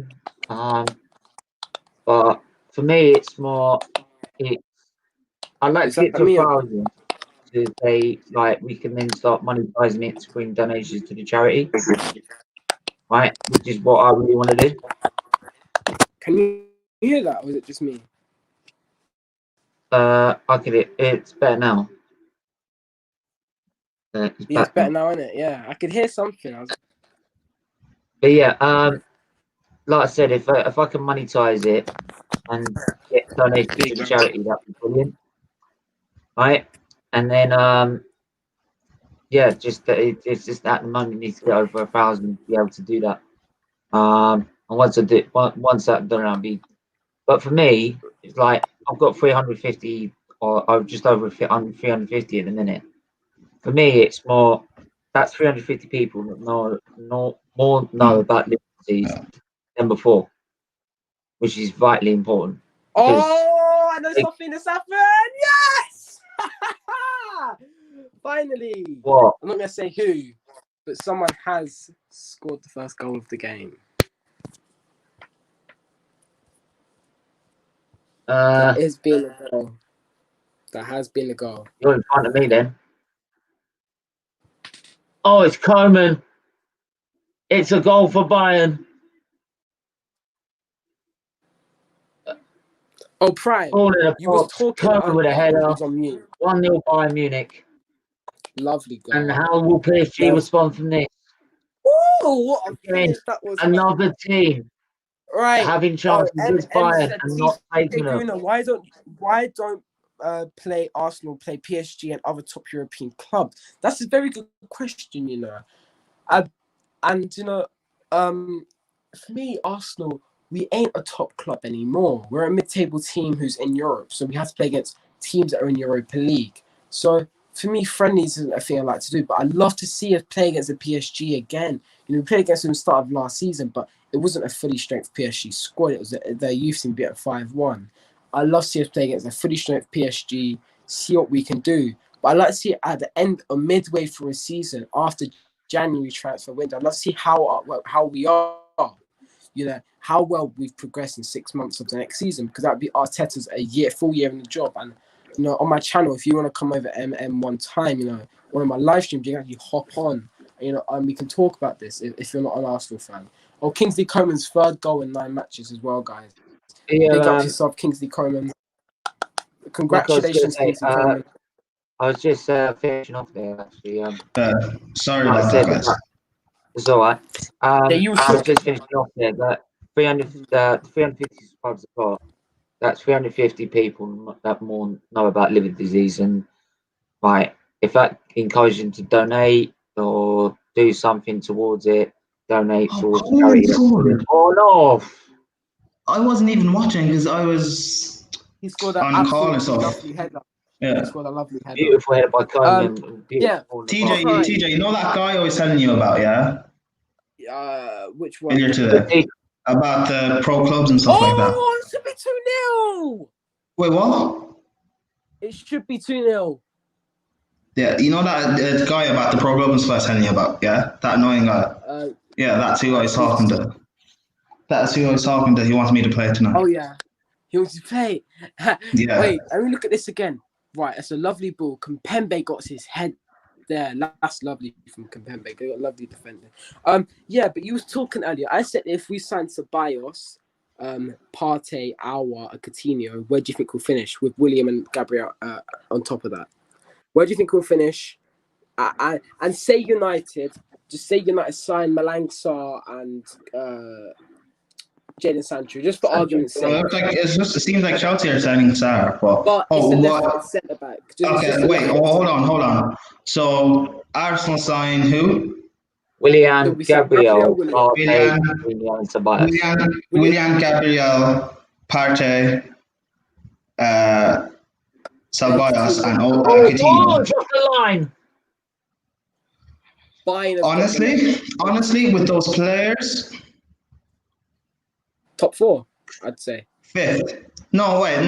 But for me, it's more. I'd like to get to 1,000. To say like we can then start monetizing it to bring donations to the charity, right? Which is what I really want to do. Can you hear that, or is it just me? I could. It's better now. It's better now, isn't it? Yeah, I could hear something. But yeah, like I said, if I can monetize it and get donations to the charity, that'd be brilliant, right? And then yeah, it's just at the moment needs to get over 1,000 to be able to do that. And once that done, I'll be. But for me, it's like I've got 350 or just over 350 at the minute. For me, it's more. That's 350 people that know about liver disease than before, which is vitally important. Oh, I know something that's happened. Yes. Finally. What? I'm not gonna say who, but someone has scored the first goal of the game. That has been a goal. That has been a goal. You're in front of me then. Oh, it's Coman. It's a goal for Bayern. Oh, Prime. You was talking Coman with a header. 1-0 Bayern Munich. Lovely goal. And how will PSG respond from this? Oh, what a finish that was! Another team, right, having chances as Bayern and not taking them. Why don't Arsenal play PSG and other top European clubs? That's a very good question, you know. And you know, for me, Arsenal, we ain't a top club anymore. We're a mid-table team who's in Europe, so we have to play against teams that are in Europa League. So for me, friendlies isn't a thing I like to do, but I'd love to see us play against the PSG again. You know, we played against them at the start of last season, but it wasn't a fully strength PSG squad. It was their youth team beat at 5-1. I'd love to see us play against a fully strength PSG, see what we can do. But I'd like to see it at the end or midway through a season after January transfer window. I'd love to see how we are, you know, how well we've progressed in 6 months of the next season, because that would be Arteta's full year in the job. And you know, on my channel, if you want to come over one time, you know, one of my live streams, you can actually hop on, you know, and we can talk about this if you're not an Arsenal fan. Or Kingsley Coman's 3rd goal in 9 matches as well, guys. Yeah, Big up yourself, Kingsley Coman. Congratulations, Kingsley Coman. I was just finishing off there, actually. Sorry about that, guys. It's all right. I was just finishing off there that 350 subs I've got. That's 350 people that more know about liver disease, and right, if that encourages them to donate or do something towards it, donate towards charity. Oh no! I wasn't even watching because I was on call and stuff. Lovely header. Yeah, he scored a lovely header. Beautiful header by Coleman. Yeah, TJ, you know that guy I was telling you about, yeah? Which one? Earlier today. About the pro clubs and stuff like that. Oh, it should be 2-0. Wait, what? It should be 2-0. Yeah, you know that guy about the pro clubs and stuff I was telling you about, yeah? That annoying guy. Yeah, that's who I was talking to. That's who I was talking to. He wants me to play tonight. Oh, yeah. He wants to play. Yeah. Wait, let me look at this again. Right, it's a lovely ball. Kimpembe got his head there. That's lovely from Kimpembe. They got lovely defender. Yeah, but you was talking earlier. I said if we sign Ceballos, Partey, Aouar, and Coutinho, where do you think we'll finish with William and Gabriel on top of that? Where do you think we'll finish? And say United, just say United sign Malang Sarr and Jadon Sancho, just for argument's sake. It seems like Chelsea are signing Sarr. But it's a left centre back. Okay, wait, hold on. So Arsenal sign who? William, Gabriel, William, Gabriel, Partey, Ceballos, and Coutinho. Drop the line. Honestly, with those players, top 4, I'd say. 5th. No, wait.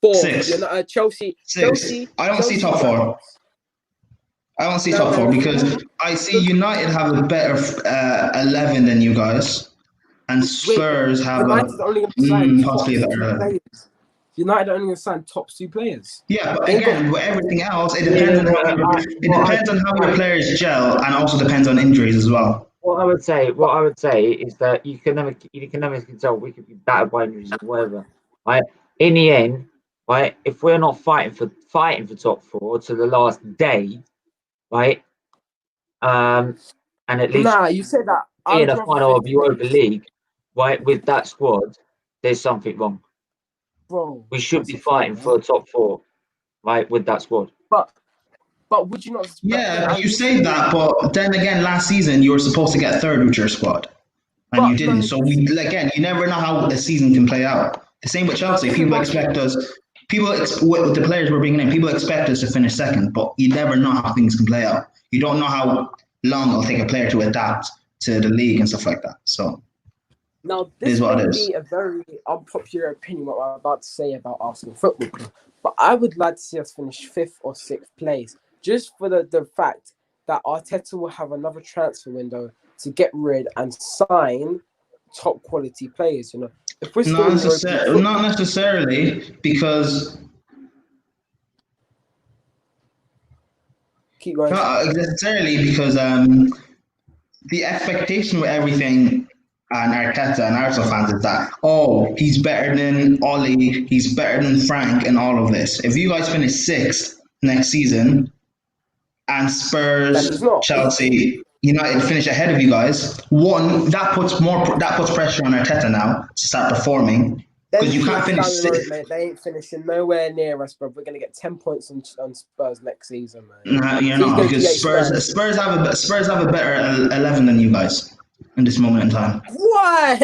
4. Sixth. Chelsea. I don't see top 4. I don't see top 4 because I see United have a better 11 than you guys, and Spurs have possibly a better. United are only going to sign top 2 players. Yeah, but again, with everything else, it depends on how your players gel, and also depends on injuries as well. What I would say is that you can never tell. We could be battered by injuries or whatever. Right? In the end, right? If we're not fighting for top 4 to the last day, right? And at least you said that in the final of Europa League, right? With that squad, there's something wrong. Bro, we should be fighting for a top 4, right? With that squad. But would you not? Yeah, you say that, but then again, last season you were supposed to get 3rd with your squad, and you didn't. So you never know how the season can play out. The same with Chelsea. People expect us. With the players we're bringing in, people expect us to finish 2nd, but you never know how things can play out. You don't know how long it'll take a player to adapt to the league and stuff like that. So. Now, this may be a very unpopular opinion, what I'm about to say about Arsenal Football Club, but I would like to see us finish 5th or 6th place, just for the fact that Arteta will have another transfer window to get rid and sign top quality players. You know, if we're not necessarily, because keep going. Not necessarily because the expectation with everything. And Arteta and Arsenal fans is that, he's better than Ollie, he's better than Frank and all of this. If you guys finish 6th next season and Spurs, Chelsea, United finish ahead of you guys, that puts pressure on Arteta now to start performing. Because you can't finish 6th. Mate, they ain't finishing nowhere near us, bro. We're going to get 10 points on Spurs next season, man. Nah, you're not, because Spurs have a better 11 than you guys. In this moment in time. Why,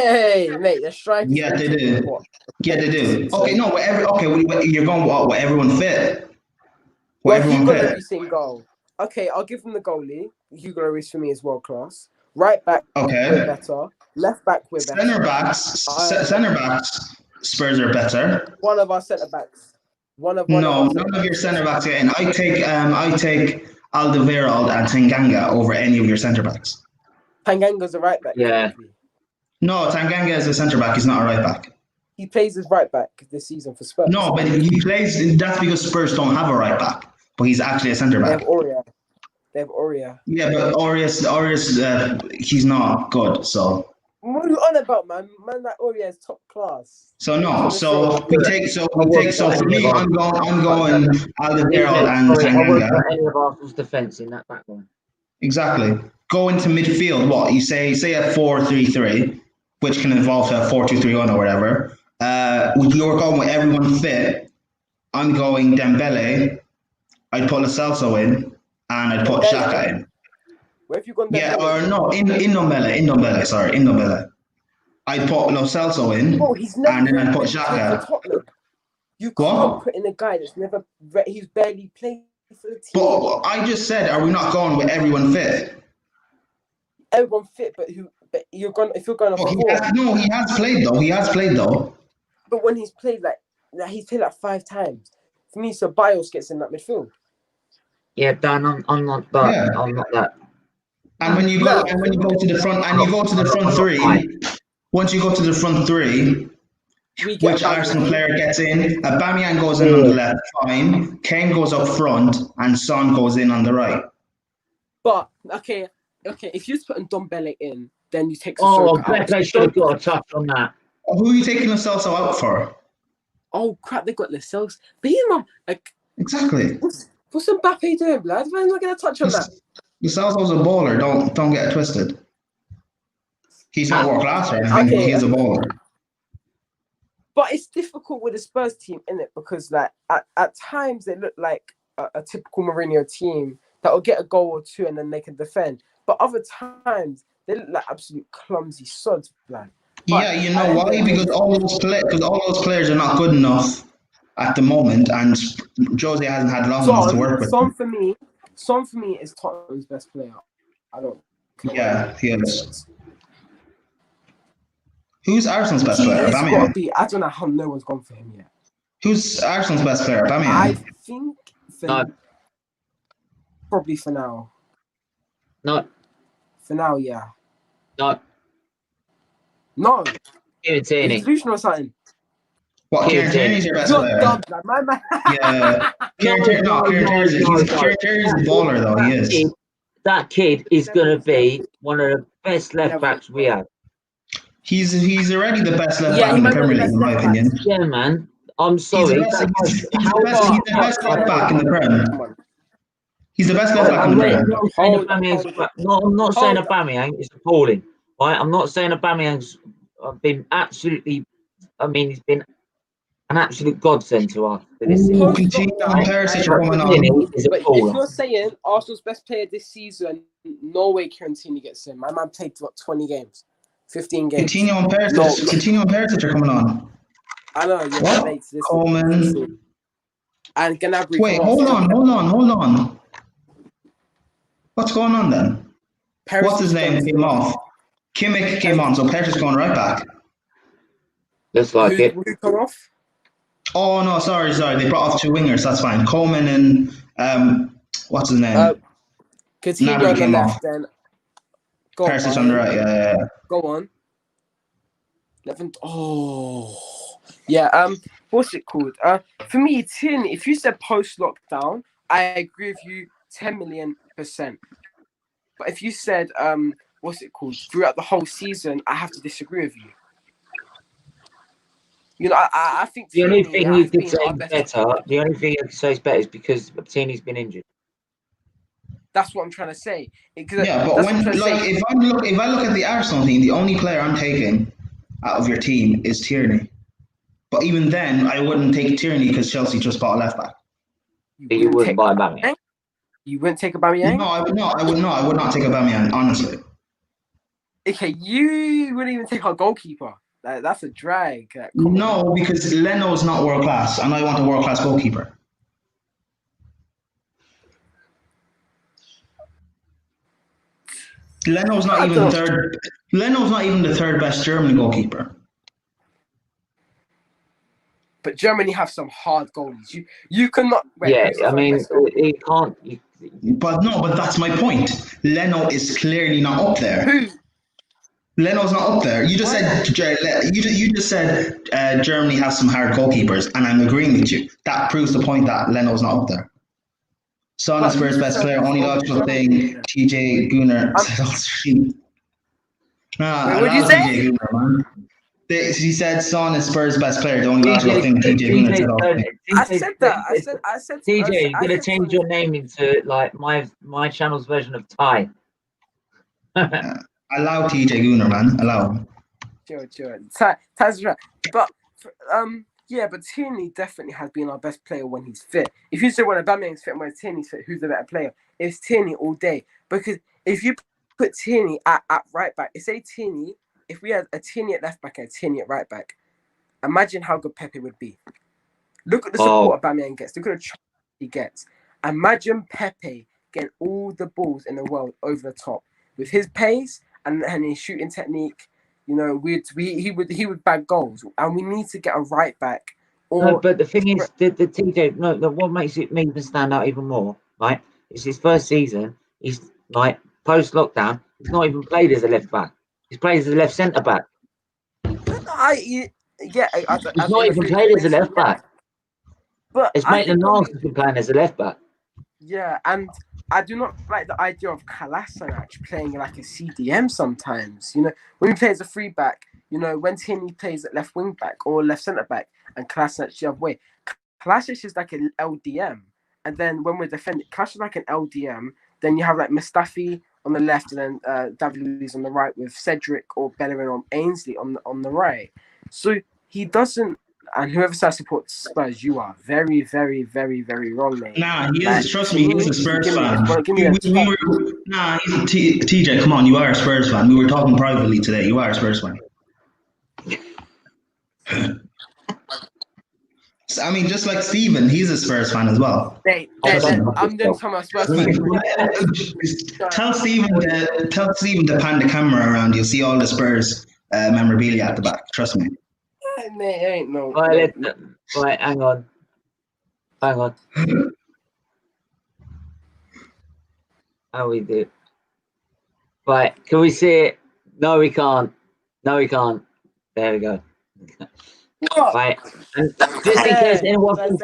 mate? They're striking. Yeah, they do. Yeah, they do. Okay, no, you're going with everyone fit. Where Well, everyone Hugo fit. Lloris in goal. Okay, I'll give him the goalie. Hugo Lloris for me is world class. Right back, Okay. we're better. Left back, we're better. Centre backs, Spurs are better. One of our centre backs. One of No, our none of your centre backs get in. I take Alderweireld and Tanganga over any of your centre backs. Tanganga's a right back. Yeah. Technically. No, Tanganga is a centre back. He's not a right back. He plays as right back this season for Spurs. No, but he plays. That's because Spurs don't have a right back, but he's actually a centre They back. have Aurea. Yeah, but Aureus, he's not good. So. What are you on about, man? Man, that Aurea is top class. So no, so for me, I'm going Alderweireld and I won't Tanganga. put any of Arsenal's defence in that back line. Exactly. Go into midfield. What you say a 4-3-3, which can evolve to a 4-2-3-1 or whatever. You're going with everyone fit. I'm going Dembele. I'd put Lo Celso in, and I'd put Xhaka in. Where have you gone? Yeah, or no, in Ndombele. Sorry, in Ndombele. I'd put Lo Celso in, Bro, he's never and then I'd put played Xhaka. for Tottenham. You What? can't put in a guy that's never. He's barely played for the team. But I just said, are we not going with everyone fit? Everyone fit, but who? But you're going. If you're going off He form, has played though. but when he's played he's played 5 times. For me, Ceballos gets in that midfield. Yeah, Dan, I'm not that. Yeah. I'm not that. And when you go to the front three, once you go to the front three, which Arsenal player gets in? Aubameyang goes in on the left, fine. Kane goes up front, and Son goes in on the right. But okay. If you're putting Ndombele in, then you take. Oh, Sissoko they should have got a touch on that. Who are you taking Lo Celso out for? Oh crap! They got Lo Celso. But he's not Exactly. What's Mbappe doing, blood? I'm not gonna touch on that. Lo Celso's a baller. Don't get it twisted. He's not world class or anything, but he's a baller. But it's difficult with the Spurs team, isn't it? Because at times they look like a typical Mourinho team that will get a goal or two and then they can defend. But other times they look like absolute clumsy sods, blood. Yeah, you know why? Because all those players are not good enough at the moment, and Jose hasn't had long enough to work with. Son for me is Tottenham's best player. I don't care. Yeah, he is. Who's Arsenal's best player? Aubameyang. I don't know how no one's gone for him yet. Who's Arsenal's best player? Aubameyang. I think probably for now. No. For now, yeah. No. No. Give it to Tierney. Institution or something. What? Kieran Tierney's your best player? Dumb, like, my man. Yeah. Kieran Tierney's a baller though. He is. That kid is going to be one of the best left backs we have. He's already the best left back in the Premier League, in my opinion. Yeah, man. I'm sorry. He's the best left back in the Premier. He's the best left back in the Premier. I'm not saying Aubameyang is appalling. Right? I'm not saying Aubameyang's been absolutely. I mean, he's been an absolute godsend to us for this season. Paris Saint-Germain. But if you're saying Arsenal's best player this season, no way Kieran Tierney gets in. My man played 20 games. 15 games. Coutinho and Perisic are coming on. I know. What? Coleman. And Gnabry. Wait, hold on. What's going on then? What's his name came off? Kimmich came on, so Perisic's going right back. Looks like it. Who come off? Oh no, sorry. They brought off 2 wingers. That's fine. Coleman and what's his name? Coutinho on the left, then. Perisic on the right. Yeah. Go on. 11. Oh, yeah. What's it called? For me, Tierney. If you said post lockdown, I agree with you 10,000,000%. But if you said what's it called throughout the whole season, I have to disagree with you. You know, I think the only thing you could say better. The only thing you could say is better is because Tierney's been injured. That's what I'm trying to say. Yeah, but if I look at the Arsenal team, the only player I'm taking out of your team is Tierney. But even then, I wouldn't take Tierney because Chelsea just bought a left back. You wouldn't buy Aubameyang. You wouldn't take Aubameyang? No, I would not take Aubameyang, honestly. Okay, you wouldn't even take our goalkeeper. That's a drag. No, because Leno's not world class, and I want a world class goalkeeper. Leno's not even third. Leno's not even the third best German goalkeeper. But Germany have some hard goalies. You cannot. Yeah, I mean, he can't. But that's my point. Leno is clearly not up there. Who? Leno's not up there. You just said Germany has some hard goalkeepers, and I'm agreeing with you. That proves the point that Leno's not up there. Son is Spurs' best player. Only logical thing. TJ Gunnar. What did you say? TJ Gunnar, man. He said Son is Spurs' best player. The only logical thing. TJ Gunnar said. I said that. I said. TJ, you're gonna change your name into like my channel's version of Thai. Allow TJ Gunnar, man. Allow him. Sure. Taz right. But yeah, but Tierney definitely has been our best player when he's fit. If you say when Aubameyang's fit and when Tierney's fit, who's the better player? It's Tierney all day. Because if you put Tierney at right back, if we had a Tierney at left back and a Tierney at right back, imagine how good Pepe would be. Look at the support Aubameyang gets. Look at the chance he gets. Imagine Pepe getting all the balls in the world over the top with his pace and his shooting technique. You know, he would bag goals, and we need to get a right back. No, but the thing is, the TJ. No, what makes it even stand out even more, right? It's his first season. He's like post lockdown. He's not even played as a left back. He's played as a left centre back. He's not even played as a left back. But it's Maitland-Niles who's been playing as a left back. Yeah, and I do not like the idea of Kolasinac playing like a CDM sometimes. You know, when he plays a free back, you know, when Tierney plays at left wing back or left centre back and Kolasinac the other way, Kolasinac is like an LDM. And then when we're defending, Kolasinac is like an LDM. Then you have like Mustafi on the left and then David Luiz on the right with Cedric or Bellerin or Ainsley on the right. So he doesn't. And whoever says supports Spurs, you are very, very, very, very wrong, mate. Nah, he is. Trust me, he's a Spurs fan. TJ, come on, you are a Spurs fan. We were talking privately today. You are a Spurs fan. I mean, just like Steven, he's a Spurs fan as well. I'm doing some Spurs fan. Tell Steven to pan the camera around. You'll see all the Spurs memorabilia at the back. Trust me. Ain't no. Right, hang on. How we do? Right, can we see it? No, we can't. There we go. Right, and just in case anyone thinks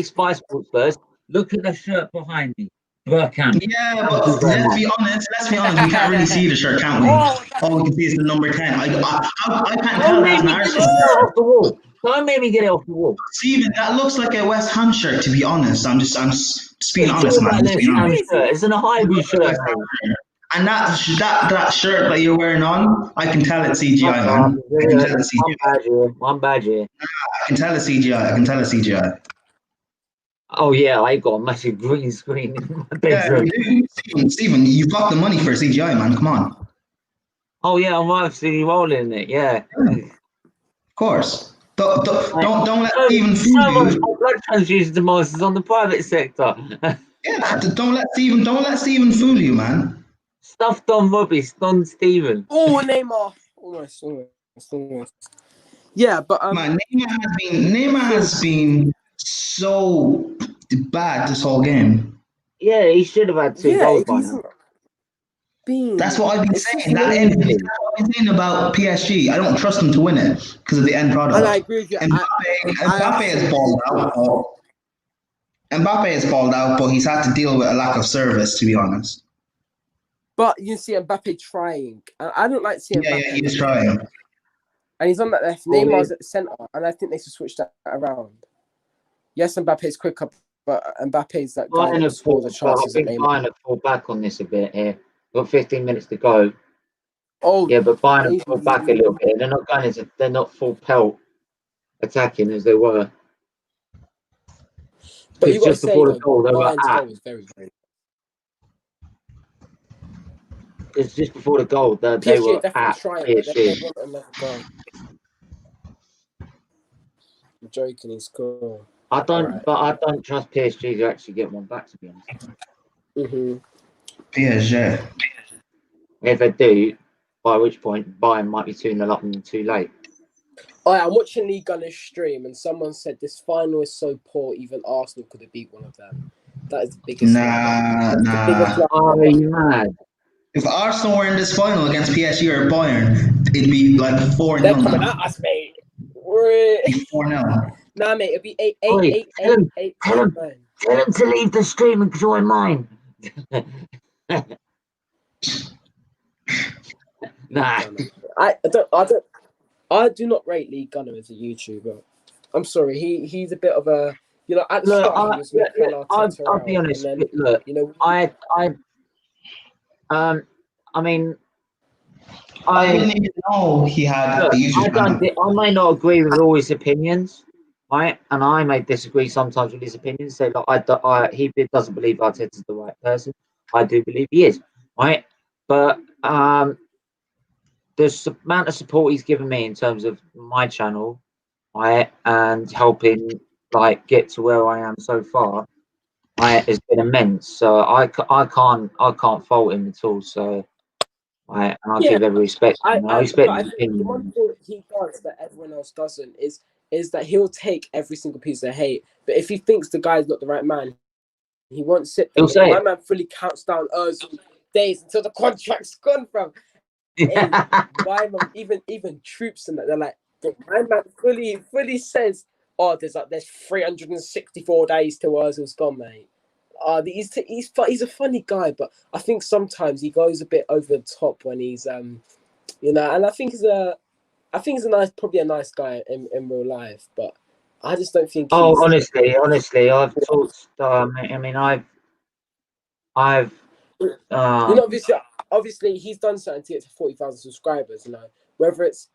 Spice Sports first, look at the shirt behind me. Yeah, but let's be honest. We can't really see the shirt, can't we? All we can see is the number 10. I can't tell that's an Arsenal. Don't make me get it off the wall. Steven, that looks like a West Ham shirt, to be honest. I'm just being honest, man. It's an Highbury shirt. And that shirt that you're wearing on, I can tell it's CGI, man. I can tell it's CGI. One badge here. I can tell it's CGI. Oh yeah, I got a massive green screen in my bedroom. Yeah, Steven, you've got the money for CGI, man. Come on. Oh yeah, I'm obviously rolling it. Yeah. Of course. Don't let Steven fool you. Blood transfusion demands is on the private sector. Yeah, don't let Steven fool you, man. Stuffed on Robbie, stunned Steven. Oh, Neymar. Almost. Yeah, but man, Neymar has been so bad this whole game. Yeah, he should have had 2 goals by now. That's what I've been saying. That's what I've been saying about PSG. I don't trust them to win it because of the end product. And I agree with you. Mbappe has balled out. Mbappe has balled out, but he's had to deal with a lack of service, to be honest. But you see Mbappe trying. And I don't like seeing Mbappe. Yeah, he's trying. And he's on that left. Neymar's at the centre, and I think they should switch that around. Yes, Mbappe's quicker, but Mbappe's that guy that scores the chances. I think Bayern have pulled back on this a bit here. Got 15 minutes to go. Oh, yeah, but Bayern have pulled back a little bit. They're not full pelt attacking as they were. But you got to say, the goal, Bayern's goal was very, very. It's just before the goal that they were at PSG. I'm joking, he's cool. I don't trust PSG to actually get one back, to be honest. PSG. If they do, by which point Bayern might be 2-0 up and too late. Oh, yeah, I'm watching League Gunner's stream, and someone said this final is so poor, even Arsenal could have beat one of them. That is the biggest. Nah. Are you mad? If Arsenal were in this final against PSG or Bayern, it'd be like 4-0. They're coming at us, mate. It'd be 4-0. Nah, mate, it'd be Oi, 8, tell him. 9. Tell him to leave the stream and join mine. Nah. I do not rate Lee Gunner as a YouTuber. I'm sorry, he's a bit of a, at the Look, start he was Mikel Arteta I'll be honest. and then, Look, I mean, I didn't even know he had a YouTube channel. I may not agree with all his opinions, right? And I may disagree sometimes with his opinions. Say, like, he doesn't believe Arteta's the right person. I do believe he is, right? But the amount of support he's given me in terms of my channel, right, and helping like get to where I am so far, right, has been immense. So I can't fault him at all. So I give every respect. I respect his opinion. The one thing that he does that everyone else doesn't is that he'll take every single piece of hate. But if he thinks the guy's not the right man, he won't sit there. My man fully counts down days until the contract's gone from. Hey, my man, even troops and that, they're like, my man fully says, oh, there's 364 days till Ozil's gone, mate. He's a funny guy, but I think sometimes he goes a bit over the top when he's and I think he's probably a nice guy in real life, but I just don't think. Honestly, I've talked. Obviously, he's done something to get to 40,000 subscribers. Whether it's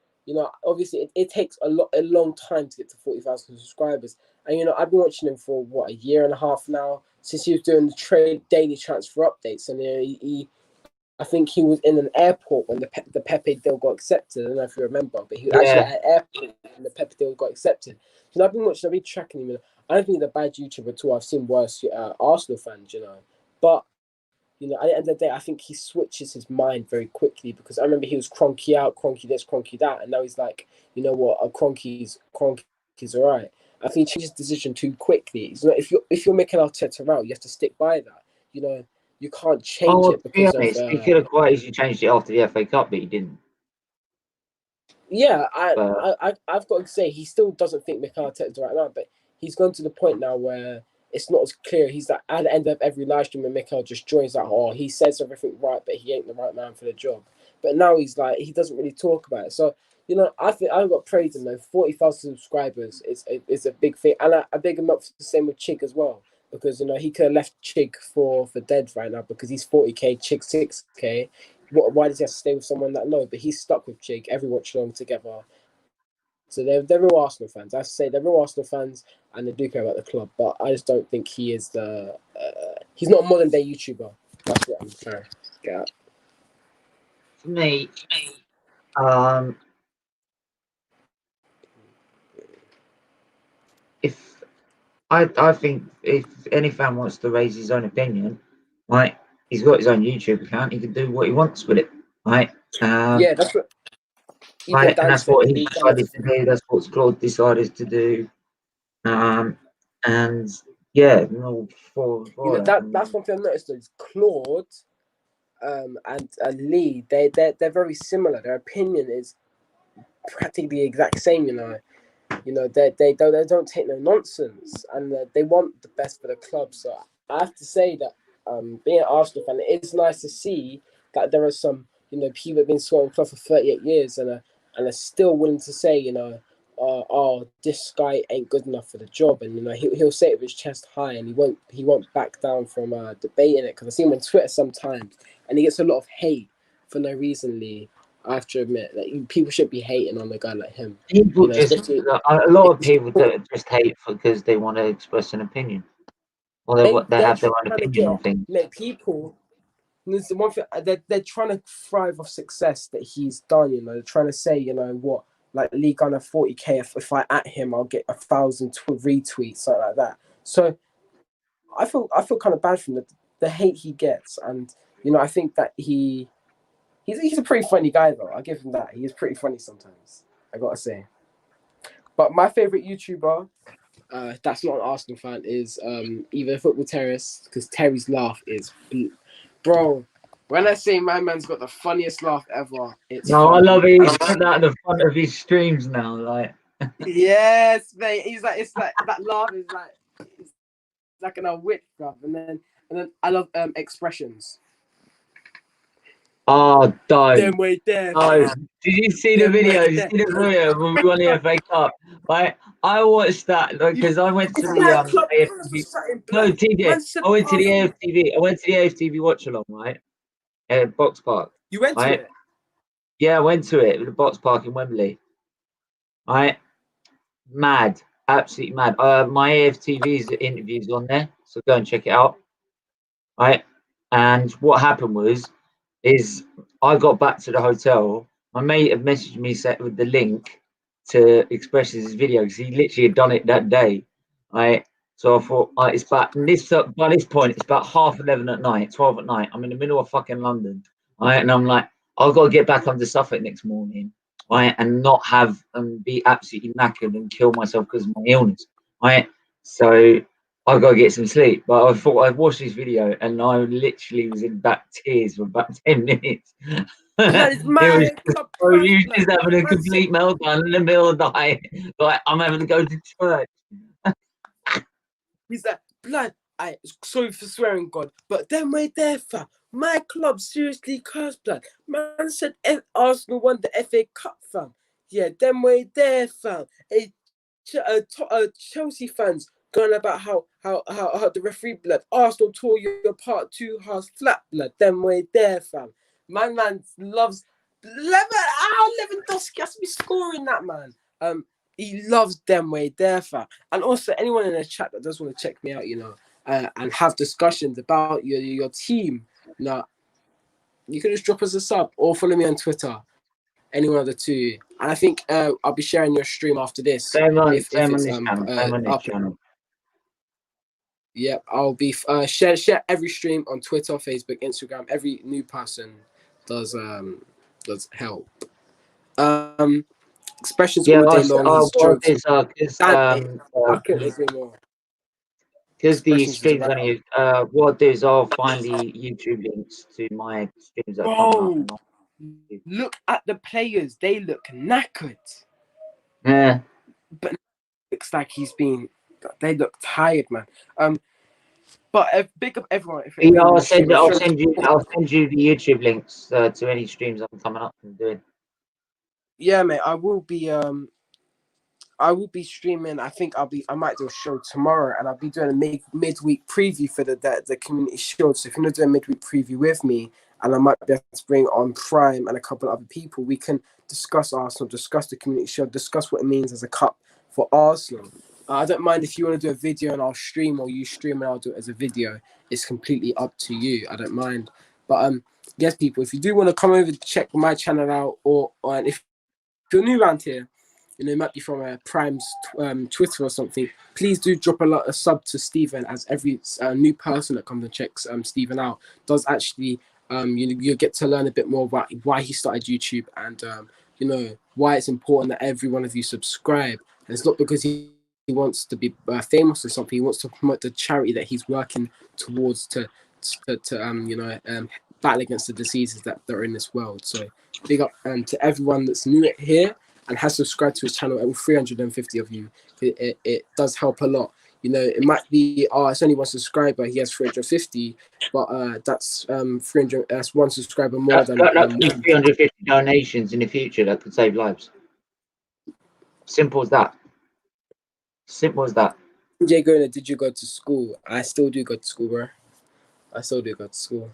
obviously it takes a long time to get to 40,000 subscribers, and I've been watching him for a year and a half now since he was doing the daily transfer updates, and I think he was in an airport when the Pepe deal got accepted. I don't know if you remember, but he was actually at an airport when the Pepe deal got accepted. So I've been tracking him. I don't think he's a bad YouTuber at all. I've seen worse Arsenal fans, but at the end of the day, I think he switches his mind very quickly, because I remember he was Cronky out, Cronky this, Cronky that, and now he's like, you know what, a Cronky's all right. I think he changes his decision too quickly. If you're making Arteta out, you have to stick by that. You can't change it because he could have quite easily changed it after the FA Cup, but he didn't. Yeah, I've got to say, he still doesn't think Mikel Arteta is the right man, but he's gone to the point now where it's not as clear. He's like, at the end of every live stream, and Mikel just joins that, he says everything right, but he ain't the right man for the job. But now he's like, he doesn't really talk about it. So, I think I've got praise him though. 40,000 subscribers is a big thing. And I big him up the same with Chig as well. Because, he could have left Chig for dead right now, because he's 40k, Chig 6k. Why does he have to stay with someone that low? But he's stuck with Chig, every watch along together. So they're real Arsenal fans. I say they're real Arsenal fans, and they do care about the club. But I just don't think he is he's not a modern day YouTuber. That's what I'm trying to get at. For me, I think if any fan wants to raise his own opinion, right, he's got his own YouTube account. He can do what he wants with it, right? That's what. Right, and that's what he decided to do. That's what Claude decided to do. And yeah, that's one thing I've noticed is Claude, and Lee. They're very similar. Their opinion is practically the exact same. They don't take no nonsense, and they want the best for the club. So I have to say that being an Arsenal fan, it is nice to see that there are some people have been swearing club for 38 years and are still willing to say this guy ain't good enough for the job, and he'll say it with his chest high, and he won't back down from debating it, because I see him on Twitter sometimes, and he gets a lot of hate for no reason. Lee, I have to admit that people should be hating on a guy like him. A lot of people just hate because they want to express an opinion, or they have their own opinion on things. People. There's the one thing they're trying to thrive off success that he's done. They're trying to say, what, like Lee Gunner 40k. If I at him, I'll get 1,000 retweets, something like that. So I feel kind of bad from the hate he gets, and I think that he's a pretty funny guy though. I'll give him that. He is pretty funny sometimes, I gotta say. But my favorite YouTuber, that's not an Arsenal fan, is either Football Terrace, because Terry's laugh is, bro. When I say my man's got the funniest laugh ever, it's No, I funny. love it. He's put that at the front of his streams now. Like, Yes, mate. He's like, it's like that laugh is like, it's like an wit, bruv. And then I love expressions. oh, Them don't. way there. Oh, did you see the Them video? way Did you there. see the video when we won the FA Cup? Right, I watched that because I went to It's the my club. AFTV. No, TJ. I went to the AFTV. I went to the AFTV Watchalong, right? At Box Park. You went to Right? it? Yeah, I went to it. The Box Park in Wembley. Right? Mad. Absolutely mad. My AFTV's interview's on there, so go and check it out. Right? And what happened is I got back to the hotel. My mate had messaged me with the link to Express's video because he literally had done it that day. Right? So I thought, it's about by this point, it's about 11:30 at night, 12 at night. I'm in the middle of fucking London. Right? And I'm like, I've got to get back onto Suffolk next morning. Right, and not have be absolutely knackered and kill myself because of my illness. Right, so I've got to get some sleep. But I thought I'd watched this video and I literally was in back tears for about 10 minutes. That is my He club. was just having a complete meltdown in the middle of the night. Like, I'm having to go to church. He's like, blood. Sorry for swearing, God, but them way there, fam. My club seriously cursed, blood. Man said Arsenal won the FA Cup, fam. Yeah, them way there, fam. Chelsea fans going about how the referee, blood. Arsenal tore your part 2 halves flat, blood. Them way there, fam. My man loves Lewandowski has to be scoring that, man. He loves them way there, fam. And also anyone in the chat that does want to check me out, and have discussions about your team. Now, you can just drop us a sub or follow me on Twitter, any one of the two. And I think I'll be sharing your stream after this. Same on if this it's channel. Same on this channel. Yep, I'll be share every stream on Twitter, Facebook, Instagram. Every new person does help. Expressions all day long. I couldn't agree more. Because the streams only, what I'll do is I'll find the YouTube links to my streams that come up. Look at the players; they look knackered. Yeah, but it looks like they look tired, man. But big up everyone. I'll send you the YouTube links to any streams I'm coming up and doing. Yeah, mate. I will be streaming. I think I might do a show tomorrow, and I'll be doing a midweek preview for the community shield. So if you're not doing a midweek preview with me, and I might be able to bring on Prime and a couple of other people, we can discuss Arsenal, discuss the community shield, discuss what it means as a cup for Arsenal. I don't mind if you want to do a video and I'll stream, or you stream and I'll do it as a video. It's completely up to you. I don't mind. But yes, people, if you do want to come over to check my channel out, or if you're new around here, it might be from Prime's Twitter or something, please do drop a sub to Stephen, as every new person that comes and checks Stephen out does actually, you get to learn a bit more about why he started YouTube, and, why it's important that every one of you subscribe. And it's not because he wants to be famous or something. He wants to promote the charity that he's working towards to battle against the diseases that are in this world. So big up to everyone that's new here and has subscribed to his channel, all 350 of you. It does help a lot. It might be, it's only one subscriber, he has 350, but that's 300. That's one subscriber more than 350 donations in the future that could save lives. Simple as that. Simple as that. Jay Gona, did you go to school? I still do go to school, bro. I still do go to school.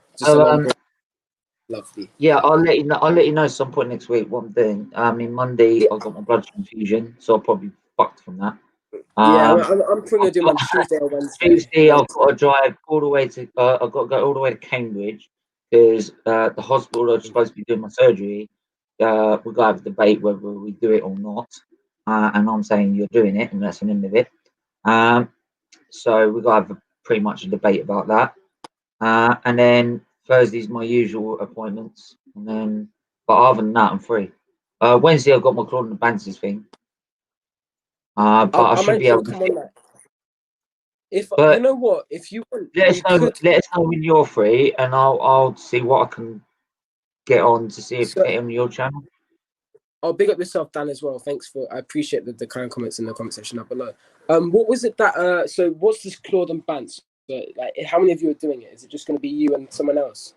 Lovely. Yeah, I'll let you know some point next week what I'm doing. Monday I've got my blood transfusion, so I'll probably be fucked from that. I'm probably gonna do my Tuesday or Wednesday. Tuesday I've got to drive all the way to. I've got to go all the way to Cambridge because the hospital I'm supposed to be doing my surgery. We're gonna have a debate whether we do it or not. And I'm saying you're doing it, and that's the end of it. So we're gonna have pretty much a debate about that. And then Thursday's my usual appointments, and then, but other than that, I'm free. Wednesday I've got my Claude and the Banters thing. But I should be able to. Come on that. If But you know what, if you want, let us know. could. Let us know when you're free, and I'll see what I can get on to see if So, get on your channel. I'll big up yourself, Dan, as well. Thanks I appreciate the kind comments in the comment section up below. What was it that so what's this Claude and Bants? So, like, how many of you are doing it? Is it just going to be you and someone else?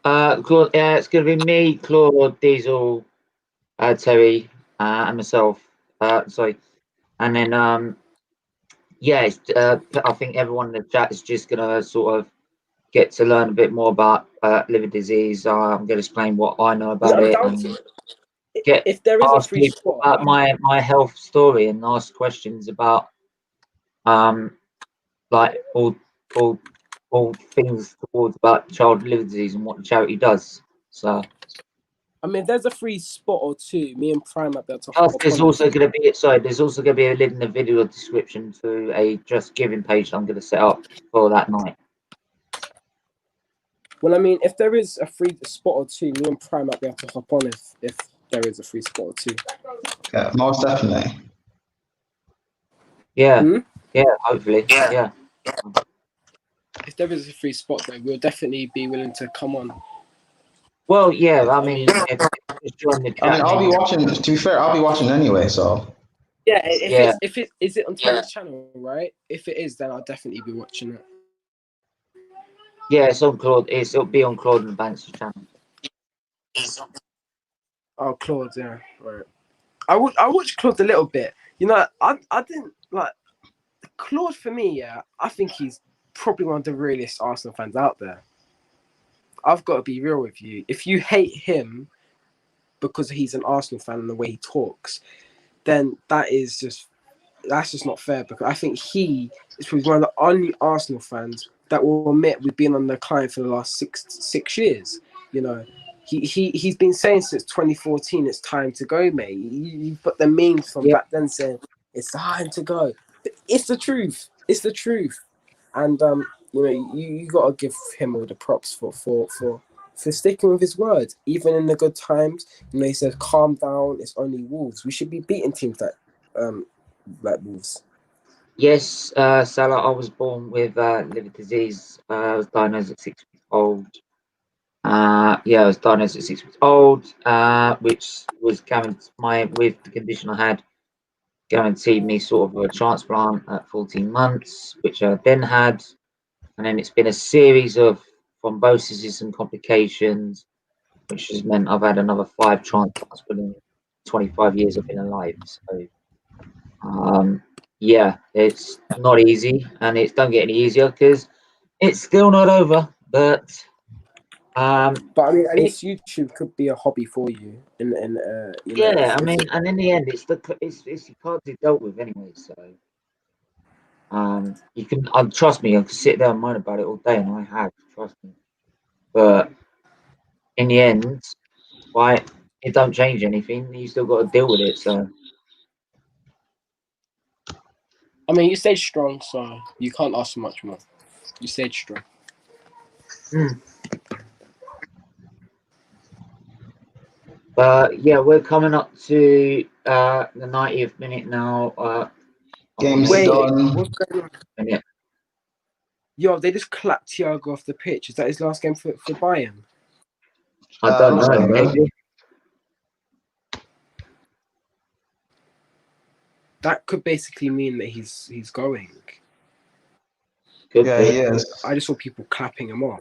Claude, it's going to be me, Claude, Diesel, Terry, and myself. Sorry, and then yeah, I think everyone in the chat is just going to sort of get to learn a bit more about liver disease. I'm going to explain what I know about it, and if there is a free spot about my health story, and ask questions about like all things towards about child liver disease and what the charity does. So I mean, there's a free spot or two. Me and Prime up there. there's also going to be there's also going to be a link in the video description to a Just Giving page that I'm going to set up for that night. Well, I mean, if there is a free spot or two, me and Prime might be able to hop on if there is a free spot or two. Yeah, most definitely. Yeah, yeah, hopefully, yeah. If there is a free spot, though, we'll definitely be willing to come on. Well, yeah, I mean, just join the chat. I mean, I'll be watching. To be fair, I'll be watching anyway. So yeah, if it is it on Terry's channel, right? If it is, then I'll definitely be watching it. Yeah, it's on Claude. It'll be on Claude and the Banks channel. Oh, Claude, yeah, right. I watched Claude a little bit. You know, I didn't like Claude for me. Yeah, I think he's probably one of the realest Arsenal fans out there. I've got to be real with you. If you hate him because he's an Arsenal fan and the way he talks, then that's just not fair. Because I think he is probably one of the only Arsenal fans that will admit we've been on the climb for the last six years. You know, he's been saying since 2014 it's time to go, mate. You put the memes from back then saying it's time to go. It's the truth. It's the truth. And you know, you gotta give him all the props for sticking with his word, even in the good times. You know, he says, "Calm down. It's only Wolves. We should be beating teams like Wolves." Yes, Salah. I was born with liver disease. I was diagnosed at 6 weeks old. I was diagnosed at 6 weeks old, which was with the condition I had, guaranteed me sort of a transplant at 14 months, which I then had. And then it's been a series of thrombosis and complications, which has meant I've had another 5 transplants within 25 years I've been alive. So, yeah, it's not easy, and it don't get any easier because it's still not over. But I mean, at least YouTube could be a hobby for you. Yeah, I mean, and in the end, it's partly dealt with anyway. So. You can trust me. I can sit there and moan about it all day, and I have, trust me. But in the end, right, it don't change anything. You still got to deal with it. So, I mean, you stayed strong, so you can't ask for much more. You stayed strong. But yeah, we're coming up to the 90th minute now. Game's done. What's going on? Yeah. Yo, they just clapped Thiago off the pitch. Is that his last game for Bayern? I don't know. Maybe. That could basically mean that he's going. He is. I just saw people clapping him off.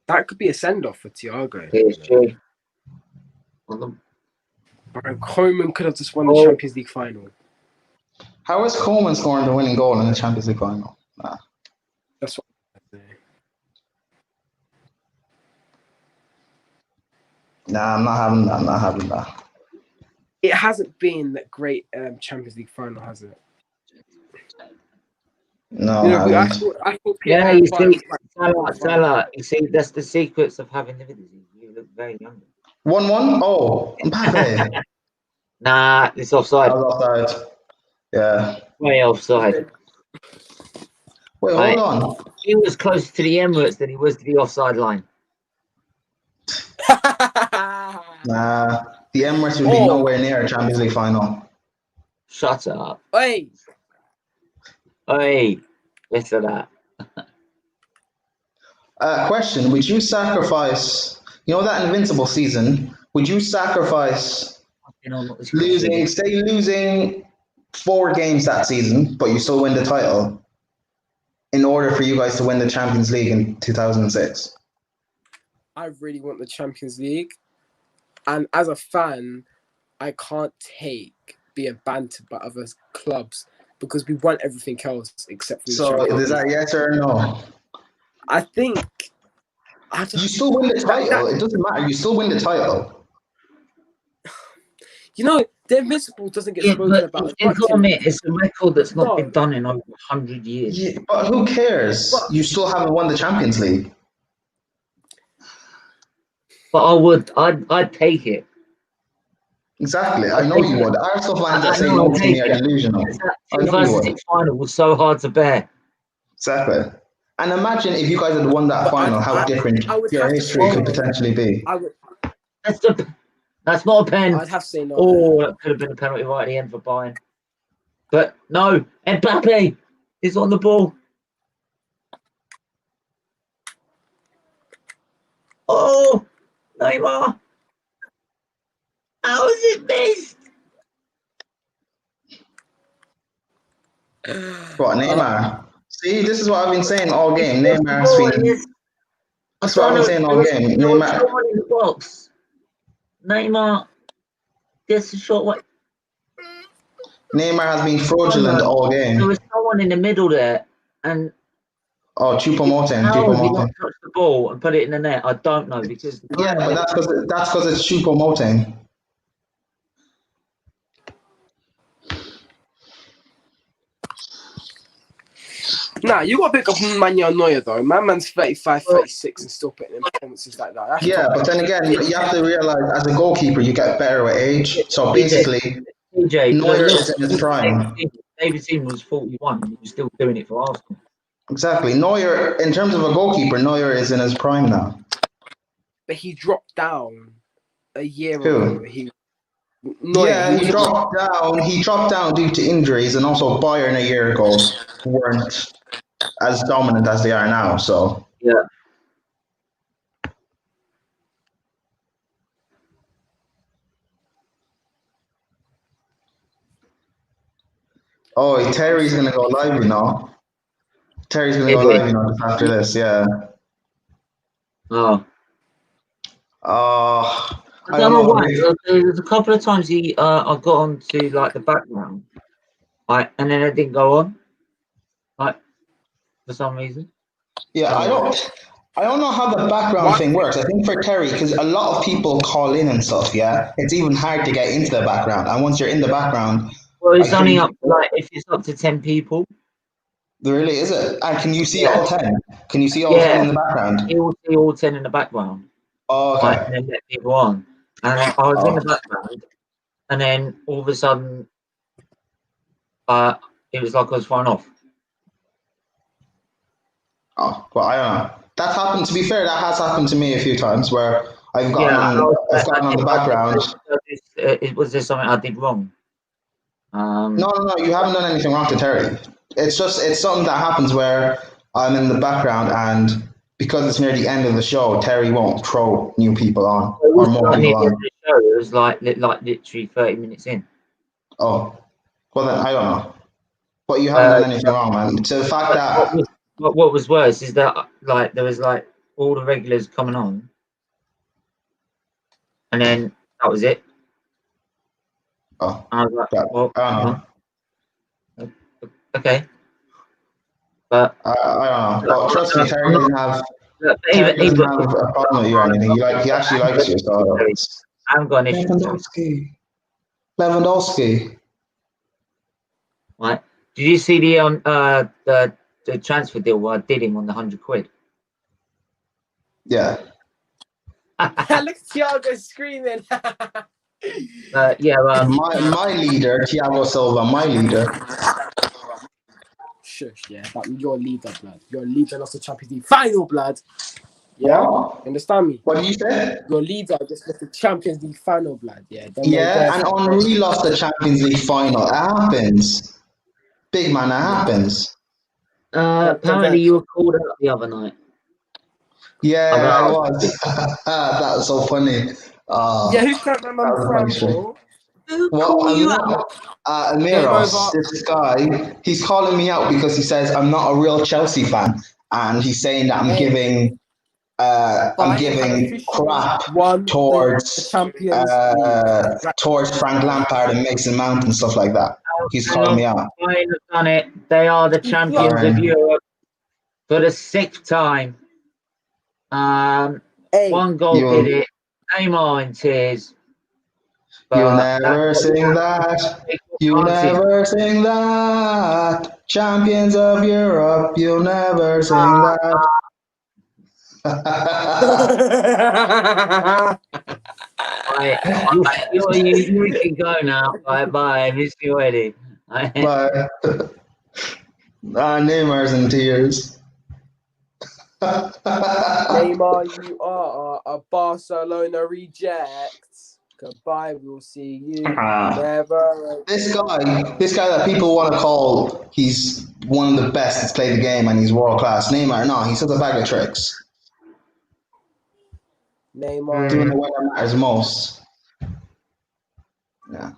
That could be a send-off for Thiago. PSG. Coleman could have just won the Champions League final. How is Coleman scoring the winning goal in the Champions League final? Nah. That's what Nah, I'm not having that. It hasn't been that great Champions League final, has it? No, you know, I thought yeah, you see, Salah, you see, that's the secrets of having liver disease. You look very young. 1-1? Oh, Mbappe. Nah, it's offside. I was offside. Yeah. Way offside. Wait, Right. hold on. He was closer to the Emirates than he was to the offside line. Nah, the Emirates would be nowhere near a Champions League final. Shut up. Hey, Hey, listen to that. Question: would you sacrifice, that Invincible season? Would you sacrifice losing 4 games that season, but you still win the title, in order for you guys to win the Champions League in 2006? I really want the Champions League, and as a fan, I can't take being bantered by other clubs because we want everything else except for the Champions League. Is that yes or no? I think you still win the title. It doesn't matter. You still win the title. The Invincible doesn't get spoken about. It's a record that's not been done in over 100 years. Yeah, but who cares? You still haven't won the Champions League. But I'd take it. Exactly. I know you would. Arsenal fans that say no to me are delusional. The 2006 final was so hard to bear. Exactly. And imagine if you guys had won that final, how different your history could potentially be. That's not a pen. I'd have to say no. Oh, that could have been a penalty right at the end for Bayern. But no, Mbappe is on the ball. Oh, Neymar. How is it missed? What, Neymar? See, this is what I've been saying all game. Neymar's been... That's what I've been saying all game. Neymar... in the box. Neymar gets a shot. What? Neymar has been fraudulent all game. There was someone in the middle there, and oh, Choupo-Moting. How did he not touch the ball and put it in the net? I don't know because but that's because it's Choupo-Moting. Nah, you got to pick up Manuel Neuer though. My man's 35, 36 and still putting in performances like that. But then again, you have to realize as a goalkeeper, you get better with age. So basically, Neuer is in his prime. David Seaman was 41. He was still doing it for Arsenal. Exactly. Neuer, in terms of a goalkeeper, Neuer is in his prime now. But he dropped down a year ago. Neuer, he dropped down. He dropped down due to injuries, and also Bayern a year ago weren't as dominant as they are now. So yeah. Oh, Terry's gonna go live, Terry's gonna go live, just after this, yeah. Oh. I don't know why. There's a couple of times I got onto like the background, and then it didn't go on, for some reason. Yeah, I don't know how the background thing works. I think for Terry, because a lot of people call in and stuff, it's even hard to get into the background. And once you're in the background, well, it's only up to if it's up to 10 people. Really, is it? And can you see all 10? Can you see all 10 in the background? You will see all 10 in the background. Oh, okay. And then let people on. And I was in the background, and then all of a sudden, it was like I was thrown off. Oh, well, I don't know. That's happened. To be fair, that has happened to me a few times where I've gotten on the background. Was there something I did wrong? No, you haven't done anything wrong to Terry. It's something that happens where I'm in the background, and because it's near the end of the show, Terry won't throw new people on or more people on. It was like literally 30 minutes in. Oh, well then I don't know. But you haven't done anything wrong, man. So the fact that what was worse is that there was all the regulars coming on, and then that was it. Oh, and I was like, well, okay, but I don't know. But trust me, Terry doesn't have a problem with you or anything. He actually likes you. So I haven't got an issue. Lewandowski. Right? Did you see the transfer deal where I did him on the £100? Yeah. Look at Thiago screaming. My leader, Thiago Silva, my leader. shush, yeah, but you're a leader, blood. You're a leader and also Champions League final, blood. Yeah, understand me? What did you say? Your leader just lost the Champions League final, blood. Yeah, Yeah, and Henry lost the Champions League final. It happens. Big man, it happens. Apparently, you were called out the other night. Yeah, I was. That was so funny. Yeah, who's trying to remember Fran, bro? Well, Amiros, this guy, he's calling me out because he says I'm not a real Chelsea fan, and he's saying that I'm giving crap towards Frank Lampard and Mason Mount and stuff like that. He's calling me out. Bayern have done it. They are the champions of Europe for the 6th time. One goal did it. Neymar in tears. You never sing that. You never sing that. Champions of Europe. You'll never sing that. You can go now. Bye. I miss you already. Bye. Neymar's in tears. Neymar, you are a Barcelona reject. Goodbye, we'll see you never. This guy that people want to call, he's one of the best that's played the game and he's world class. Neymar, no, he's just a bag of tricks. Neymar doing the way that matters most. Yeah.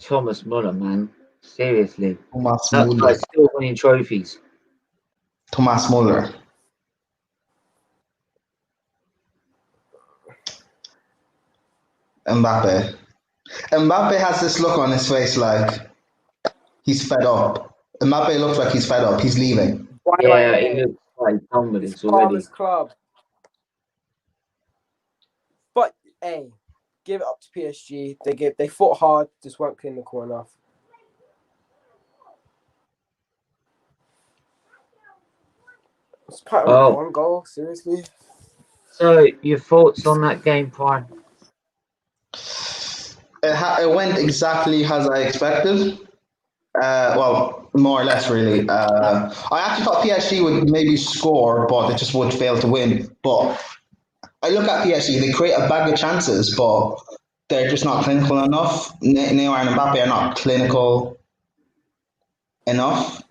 Thomas Muller, man. Seriously. Thomas That Muller. guy's still winning trophies. Thomas Muller. Mbappe has this look on his face like he's fed up. Mbappe looks like he's fed up. He's leaving. Yeah, he looks quite done with it already. Club. But hey, give it up to PSG. They fought hard, just weren't clinical enough. It's part of one goal, seriously. So, your thoughts on that game, Prime? It went exactly as I expected. Well, more or less, really. I actually thought PSG would maybe score, but they just would fail to win. But I look at PSG, they create a bag of chances, but they're just not clinical enough. Neymar and Mbappe are not clinical enough.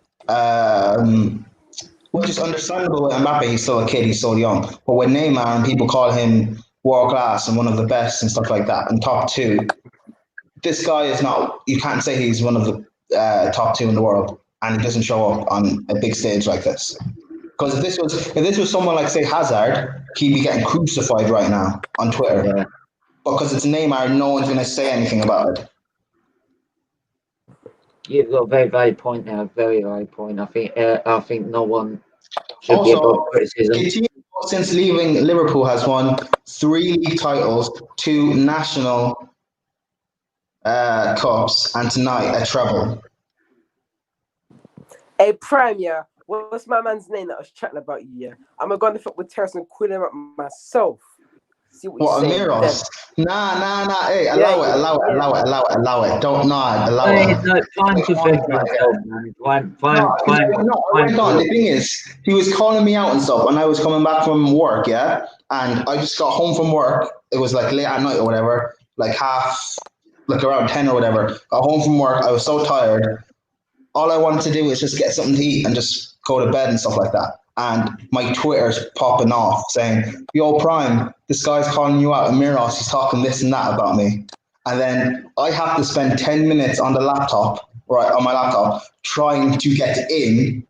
Which is understandable with Mbappe, he's still a kid, he's so young. But with Neymar, and people call him world class and one of the best and stuff like that, and top two, this guy is not, you can't say he's one of the top two in the world, and he doesn't show up on a big stage like this. Because if this was someone like, say, Hazard, he'd be getting crucified right now on Twitter. Yeah. Because it's Neymar, no one's going to say anything about it. You've got a very valid point now. Very valid point. I think no one should be above criticism. Coutinho, since leaving Liverpool, has won 3 league titles, 2 national cups, and tonight a treble. Hey, Premier, what's my man's name that I was chatting about you? Yeah, I'm gonna go on the foot with Terrace and quill him up myself. See what you say. Amiros? Nah. Hey, allow it. Don't nod. Allow it. No, time to fix myself, man. Fine. The thing is, he was calling me out and stuff, and I was coming back from work, yeah? And I just got home from work. It was like late at night or whatever, like around 10 or whatever. Got home from work. I was so tired. All I wanted to do was just get something to eat and just go to bed and stuff like that. And my Twitter's popping off saying, yo, Prime, this guy's calling you out. Amiros, he's talking this and that about me. And then I have to spend 10 minutes on my laptop, trying to get in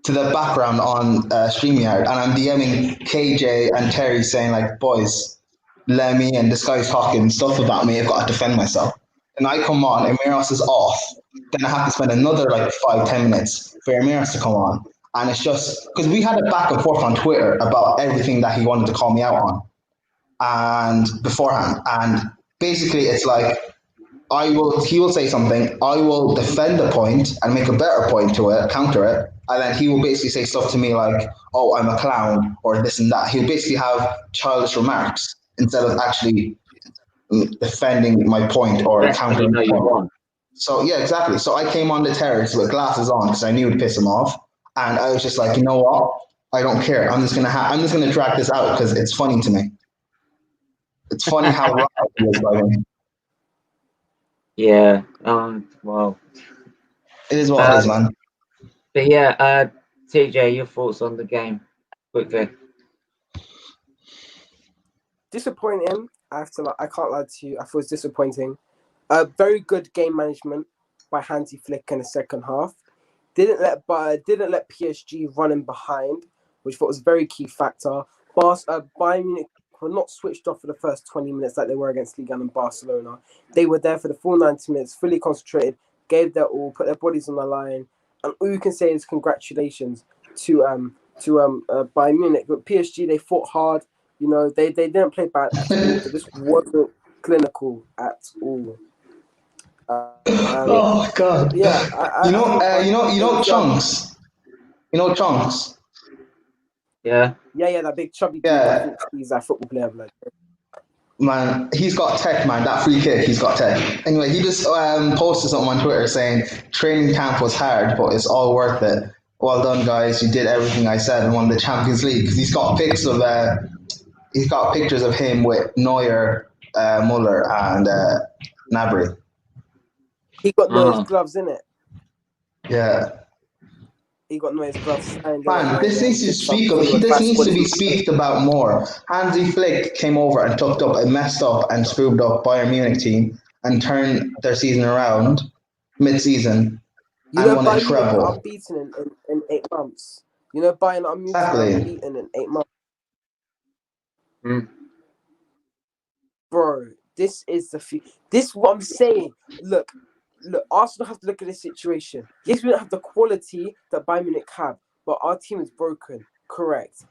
to the background on StreamYard. And I'm DMing KJ and Terry saying, like, boys, let me in. This guy's talking stuff about me. I've got to defend myself. And I come on, Amiros is off. Then I have to spend another 5-10 minutes for Amiros to come on. And it's just because we had a back and forth on Twitter about everything that he wanted to call me out on and beforehand. And basically it's like he will say something, I will defend the point and make a better point to it, counter it, and then he will basically say stuff to me like, oh, I'm a clown or this and that. He'll basically have childish remarks instead of actually defending my point or countering my point. So yeah, exactly. So I came on the terrace with glasses on because I knew it'd piss him off, and I was just like, you know what? I don't care. I'm just gonna drag this out because it's funny to me. It's funny how right he is by him. Yeah. Well. It is what it is, man. But yeah, TJ, your thoughts on the game, quickly. Disappointing. I can't lie to you. I thought it was disappointing. Very good game management by Hansi Flick in the second half. Didn't let PSG run in behind, which I thought was a very key factor. Bayern Munich were not switched off for the first 20 minutes like they were against Liga and Barcelona. They were there for the full 90 minutes, fully concentrated, gave their all, put their bodies on the line, and all you can say is congratulations to Bayern Munich. But PSG, they fought hard. You know, they didn't play bad at all. But this wasn't clinical at all. Oh God! Yeah, Chunks. You know Chunks. Yeah. Yeah, that big chubby dude. Yeah. I think he's a football player. Like. Man, he's got tech, man. That free kick, he's got tech. Anyway, he just posted something on Twitter saying training camp was hard, but it's all worth it. Well done, guys. You did everything I said and won the Champions League. Because he's got pictures of him with Neuer, Muller, and Gnabry. He got Neuer's gloves in it. Yeah. He got Neuer's gloves. Man, this needs to be speaked about more. Hansi Flick came over and took up a messed up and screwed up Bayern Munich team and turned their season around mid-season and won a treble. Unbeaten in 8 months. You know, Bayern are unbeaten in 8 months. Mm. Bro, this is what I'm saying. Look, Arsenal have to look at this situation. Yes, we don't have the quality that Bayern Munich have, but our team is broken. Correct.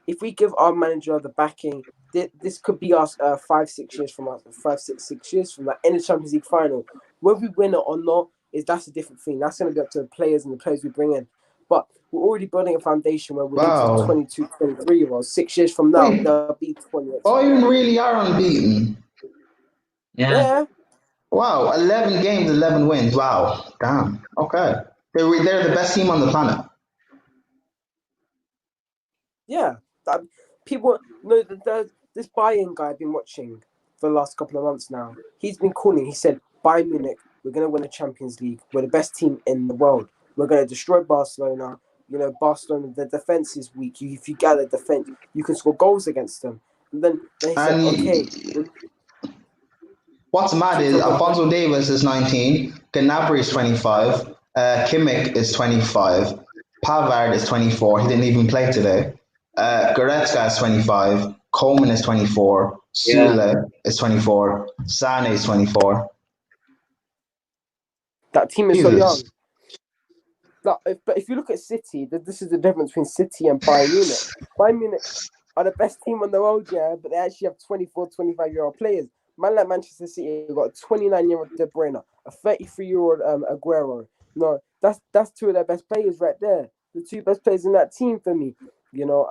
If we give our manager the backing, this could be us 6 years from that in the Champions League final. Whether we win it or not, that's a different thing. That's going to be up to the players and the players we bring in. But we're already building a foundation where we're into 22, 23-year-olds. 6 years from now, they'll be 20. Bayern really are unbeaten. Yeah. Wow, 11 games, 11 wins. Wow, damn. Okay, they're the best team on the planet. Yeah, people know that this Bayern guy I've been watching for the last couple of months now. He's been calling. He said, Bayern Munich, we're going to win the Champions League. We're the best team in the world. We're going to destroy Barcelona. You know, Barcelona, the defense is weak. If you gather defense, you can score goals against them. And then he said, okay. What's mad is Alphonso Davies is 19, Gnabry is 25, Kimmich is 25, Pavard is 24. He didn't even play today. Goretzka is 25, Coleman is 24, Sule is 24, Sane is 24. That team is so young. But if you look at City, this is the difference between City and Bayern Munich. Bayern Munich are the best team in the world, yeah, but they actually have 24, 25-year-old players. Man like Manchester City, you've got a 29-year-old De Bruyne, a 33-year-old Aguero. No, that's two of their best players right there. The two best players in that team for me. You know,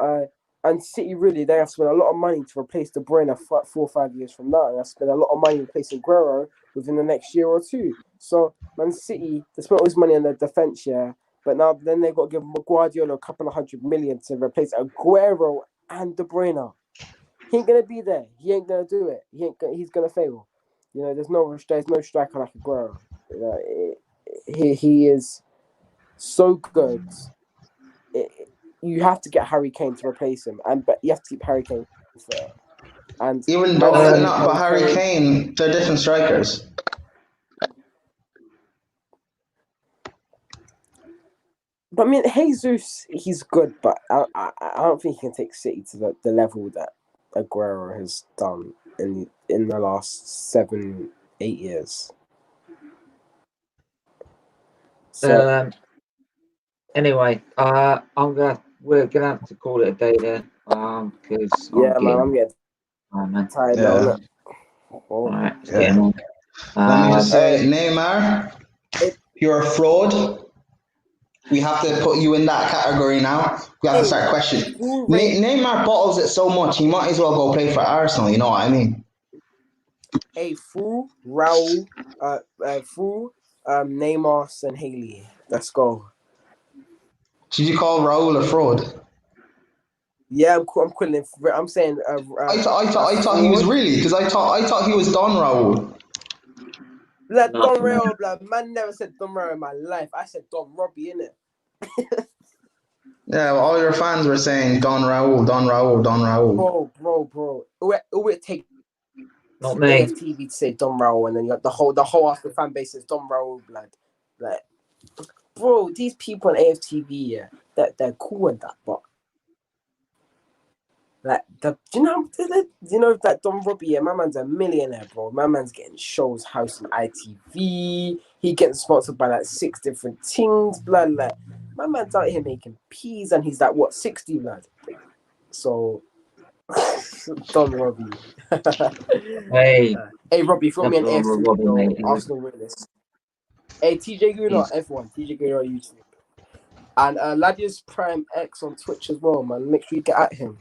and City really, they have spent a lot of money to replace De Bruyne 4 or 5 years from now. And have spent a lot of money replacing Aguero within the next year or two. So, Man City, they spent all this money on their defence, yeah. But now then they've got to give Guardiola a couple of $100 million to replace Aguero and De Bruyne. He ain't gonna be there. He ain't gonna do it. He's gonna fail. You know, there's no striker like Aguero. You know, he is so good. You have to get Harry Kane to replace him, but you have to keep Harry Kane fair. And even though they're not, but Harry Kane, they're different strikers. But I mean, Jesus, he's good, but I don't think he can take City to the level that Aguero has done in the last 7-8 years. So, anyway, we're gonna have to call it a day there. Because I'm getting tired now. All right, Let me just say, Neymar, you're a fraud. We have to put you in that category now. We have to start questioning. Neymar bottles it so much, he might as well go play for Arsenal. You know what I mean? through Raul, through Neymar and Haley. Let's go. Did you call Raul a fraud? Yeah, I'm calling him. I'm saying. I thought he was really, because I thought he was Don Raul. Like Don Raul, blood. Man never said Don Raul in my life. I said Don Robbie, innit? Yeah, well, all your fans were saying Don Raul, Don Raul, Don Raul. Bro. It would take Not me. AFTV to say Don Raul, and then you got the whole African fan base says Don Raul, blood. Like, bro, these people on AFTV, yeah, they're cool with that, but like you know that Don Robbie, yeah, my man's a millionaire, bro. My man's getting shows, house on ITV. He getting sponsored by like 6 different things, blood. Like, my man's out here making peas, and he's like, what, 60, blood? So, Don Robbie. Hey, Robbie, throw me an nothing wrong with Robbie, mate. AFC, Arsenal winners. Hey, TJ Guna, everyone. TJ Guna on YouTube. And Ladius Prime X on Twitch as well, man. Make sure you get at him.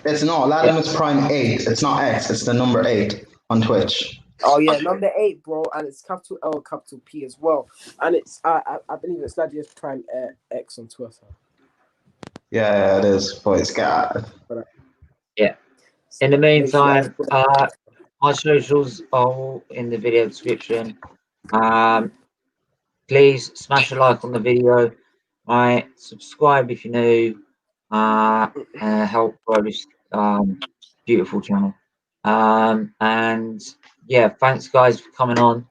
It's not. Ladimus Prime 8. It's not X. It's the number 8 on Twitch. Oh yeah, number 8, bro, and it's capital L, capital P as well, and it's I believe it's Ladius Prime X on Twitter. Yeah, it is. Boys, get at it. Yeah. In the meantime, my socials are all in the video description. Please smash a like on the video. Subscribe if you're new. Help grow this beautiful channel. And yeah, thanks guys for coming on.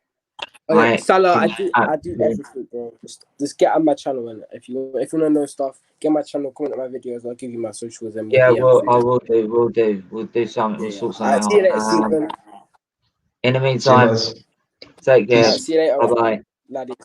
Okay, Salah, I do everything, bro. Just get on my channel, and if you want to know stuff, get my channel, comment on my videos, I'll give you my socials. And yeah, we'll do something. We'll sort something out. See you later, Stephen. In the meantime, take care. See you later. Bye bye. Laddie.